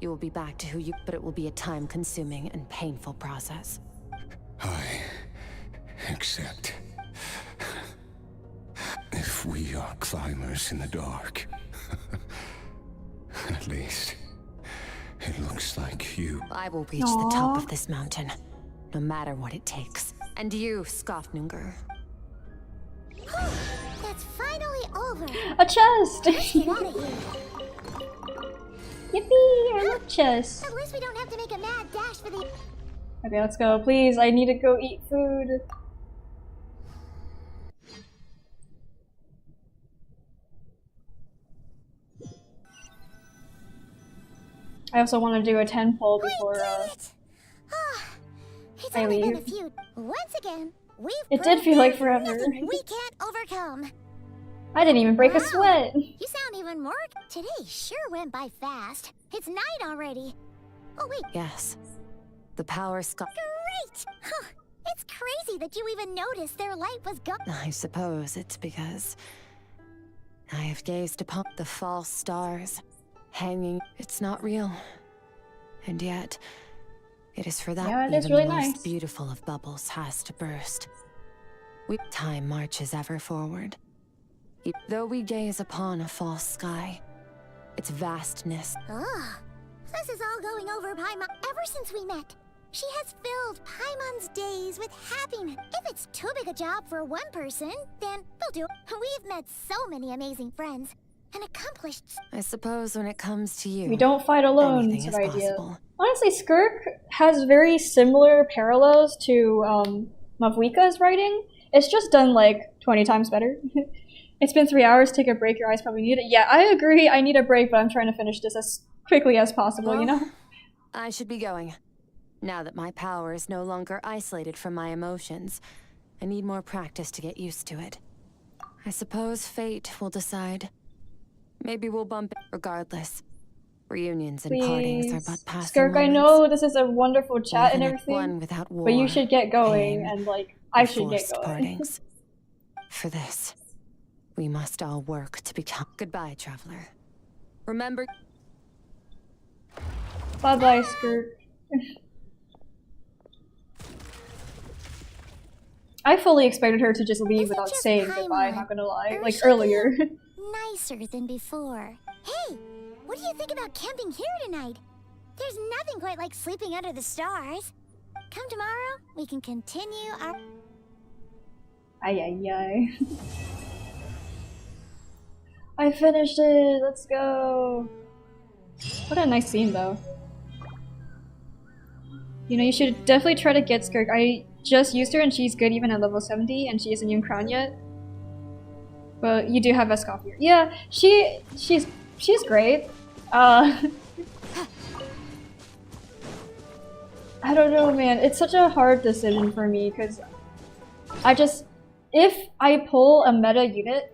you will be back to who you... But it will be a time-consuming and painful process. I accept. If we are climbers in the dark, at least it looks like you... I will reach the top of this mountain, no matter what it takes. And you, Skofnunger. That's finally over. A chest! Let's get out of here. Yippee! I love chest. At least we don't have to make a mad dash for the... Okay, let's go. Please, I need to go eat food. I also want to do a 10 pull before It's I only been leave. a few. Once again, we've It did feel like forever. nothing we can't overcome. I didn't even break a sweat. You sound even more... Today sure went by fast. It's night already. Oh wait. Yes. The power Great! Huh. It's crazy that you even noticed their light was gone. I suppose it's because I have gazed upon the false stars hanging. It's not real. And yet, it is for that Yeah, it even is really the most nice. beautiful of bubbles has to burst. Time marches ever forward. Though we gaze upon a false sky, its vastness. Ugh. This is all going over Paimon. Ever since we met, she has filled Paimon's days with happiness. If it's too big a job for one person, then we'll do. We've met so many amazing friends and accomplished. I suppose when it comes to you, We don't fight alone, anything is is the idea. possible. Honestly, Skirk has very similar parallels to Mavuika's writing. It's just done like 20 times better. It's been 3 hours, take a break, your eyes probably need it. Yeah, I agree, I need a break, but I'm trying to finish this as quickly as possible, Well, you know? I should be going. Now that my power is no longer isolated from my emotions, I need more practice to get used to it. I suppose fate will decide. Maybe we'll bump it. Regardless, reunions and partings are but passing Skirk, I moments. know this is a wonderful chat and Even at everything, one without but you war, should get going, pain, and like, I should get forced going. partings. For this, we must all work to become... Goodbye, traveler. Remember... Bye-bye, Skirk. I fully expected her to just leave without saying goodbye, not gonna lie. Like, earlier. Nicer than before. Hey, what do you think about camping here tonight? There's nothing quite like sleeping under the stars. Come tomorrow, we can continue our... Ay, ay, ay. I finished it! Let's go! What a nice scene, though. You know, you should definitely try to get Skirk. I just used her and she's good even at level 70 and she isn't even crowned yet. But you do have Eskov here. Yeah, she's great. I don't know, man. It's such a hard decision for me because if I pull a meta unit,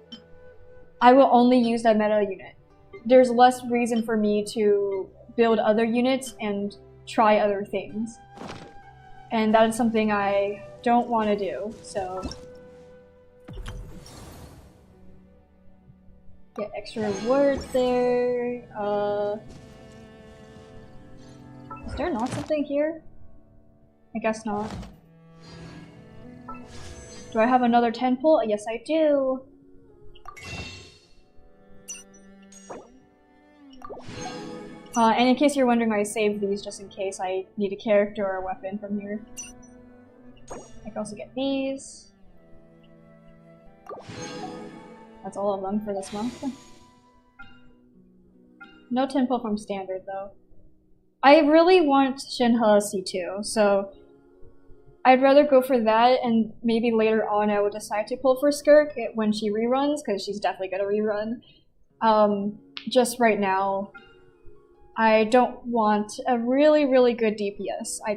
I will only use that meta unit. There's less reason for me to build other units and try other things. And that is something I don't want to do, so... Get extra rewards there. Is there not something here? I guess not. Do I have another 10 pull? Yes, I do. And in case you're wondering, I saved these just in case I need a character or a weapon from here. I can also get these. That's all of them for this month. No 10 pull from standard though. I really want Shinha C2, so I'd rather go for that, and maybe later on I will decide to pull for Skirk when she reruns, because she's definitely gonna rerun. Just right now, I don't want a really, really good DPS. I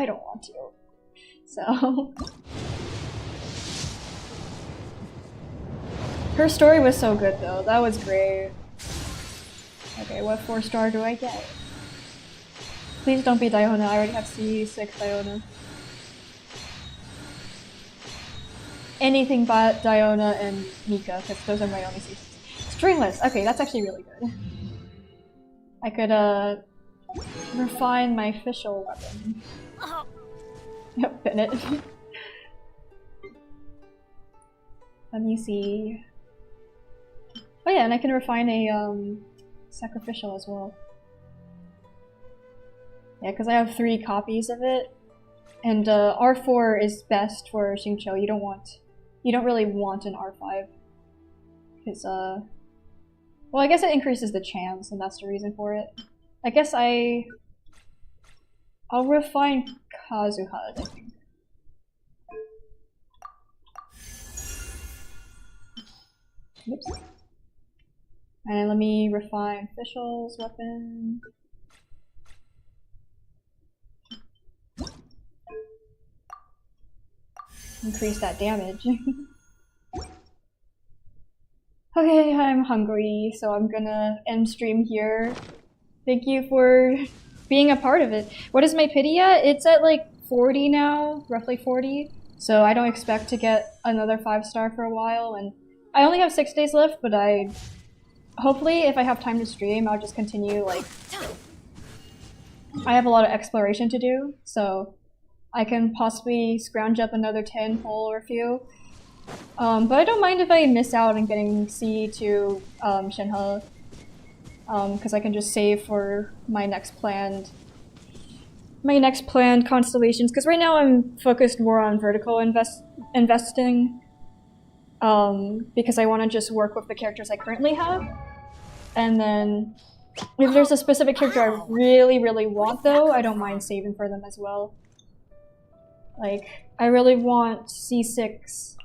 don't want to. So... Her story was so good though, that was great. Okay, what 4-star do I get? Please don't be Diona, I already have C6 Diona. Anything but Diona and Mika, because those are my only C6. Stringless! Okay, that's actually really good. I could, refine my official weapon. Yep, Bennett. Let me see. Oh yeah, and I can refine a, sacrificial as well. Yeah, because I have 3 copies of it. And, R4 is best for Xingqiu. You don't really want an R5. Because, well, I guess it increases the chance, and that's the reason for it. I guess I'll refine Kazuha, I think. Oops. And let me refine official's weapon. Increase that damage. Okay, I'm hungry, so I'm gonna end stream here. Thank you for being a part of it. What is my pity at? It's at like 40 now, roughly 40. So I don't expect to get another 5-star for a while, and I only have 6 days left, but hopefully if I have time to stream, I'll just continue, like... I have a lot of exploration to do, so I can possibly scrounge up another 10 pull or a few. But I don't mind if I miss out on getting C to Shinha, because I can just save for my next planned constellations. Because right now I'm focused more on vertical investing, because I want to just work with the characters I currently have. And then if there's a specific character I really, really want though, I don't mind saving for them as well. Like, I really want C6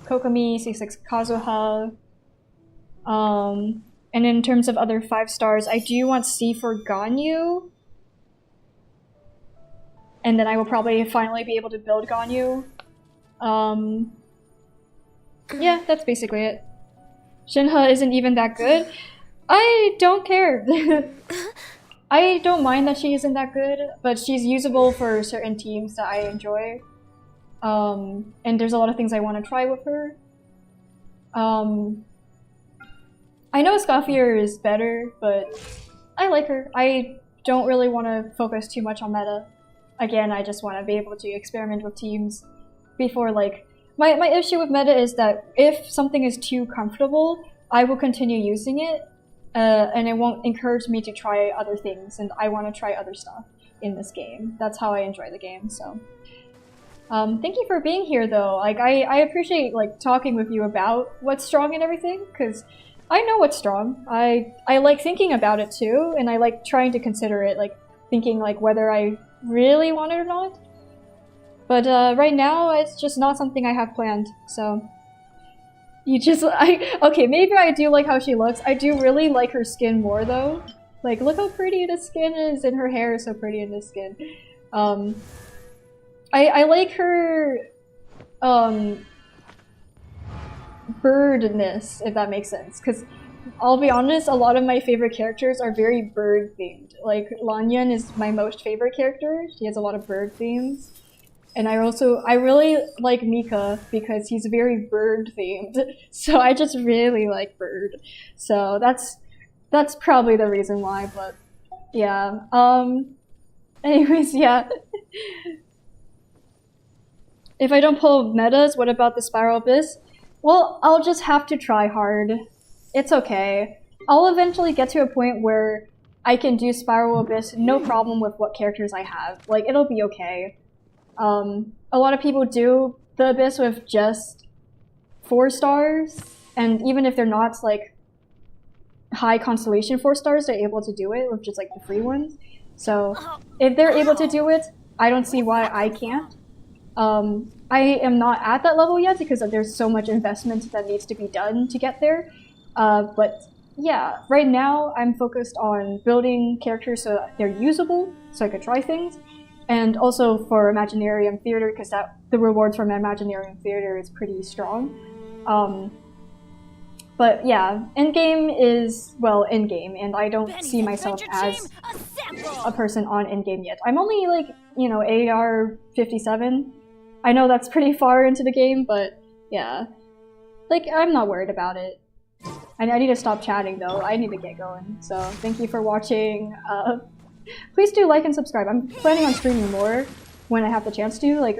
Kokomi, C6 Kazuha, and in terms of other 5-stars, I do want C for Ganyu, and then I will probably finally be able to build Ganyu. Yeah, that's basically it. Shinha isn't even that good. I don't care. I don't mind that she isn't that good, but she's usable for certain teams that I enjoy. And there's a lot of things I want to try with her. I know Scoffier is better, but I like her. I don't really want to focus too much on meta. Again, I just want to be able to experiment with teams before, like... My issue with meta is that if something is too comfortable, I will continue using it, and it won't encourage me to try other things, and I want to try other stuff in this game. That's how I enjoy the game, so... thank you for being here though. Like, I appreciate, like, talking with you about what's strong and everything, because I know what's strong. I like thinking about it too, and I like trying to consider it, like, thinking, like, whether I really want it or not. But, right now, it's just not something I have planned, so... Okay, maybe I do like how she looks. I do really like her skin more though. Like, look how pretty the skin is, and her hair is so pretty in this skin. I like her, birdness, if that makes sense. Because, I'll be honest, a lot of my favorite characters are very bird-themed. Like, Lanyan is my most favorite character. She has a lot of bird themes. And I really like Mika because he's very bird-themed. So I just really like bird. So that's probably the reason why, but yeah. Anyways, yeah. If I don't pull metas, what about the Spiral Abyss? Well, I'll just have to try hard. It's okay. I'll eventually get to a point where I can do Spiral Abyss no problem with what characters I have. Like, it'll be okay. A lot of people do the Abyss with just 4 stars, and even if they're not like high constellation 4 stars, they're able to do it with just like the free ones. So if they're able to do it, I don't see why I can't. I am not at that level yet because there's so much investment that needs to be done to get there. But yeah, right now I'm focused on building characters so that they're usable, so I could try things. And also for Imaginarium Theater, because the rewards from Imaginarium Theater is pretty strong. But yeah, endgame is, well, endgame, and I don't see myself as a person on endgame yet. I'm only like, you know, AR 57. I know that's pretty far into the game, but yeah. Like, I'm not worried about it. I need to stop chatting though, I need to get going. So, thank you for watching. Please do like and subscribe. I'm planning on streaming more when I have the chance to. Like,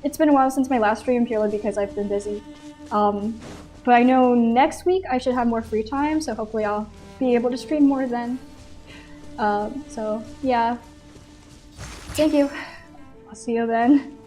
it's been a while since my last stream purely because I've been busy. But I know next week I should have more free time, so hopefully I'll be able to stream more then. So, yeah. Thank you. I'll see you then.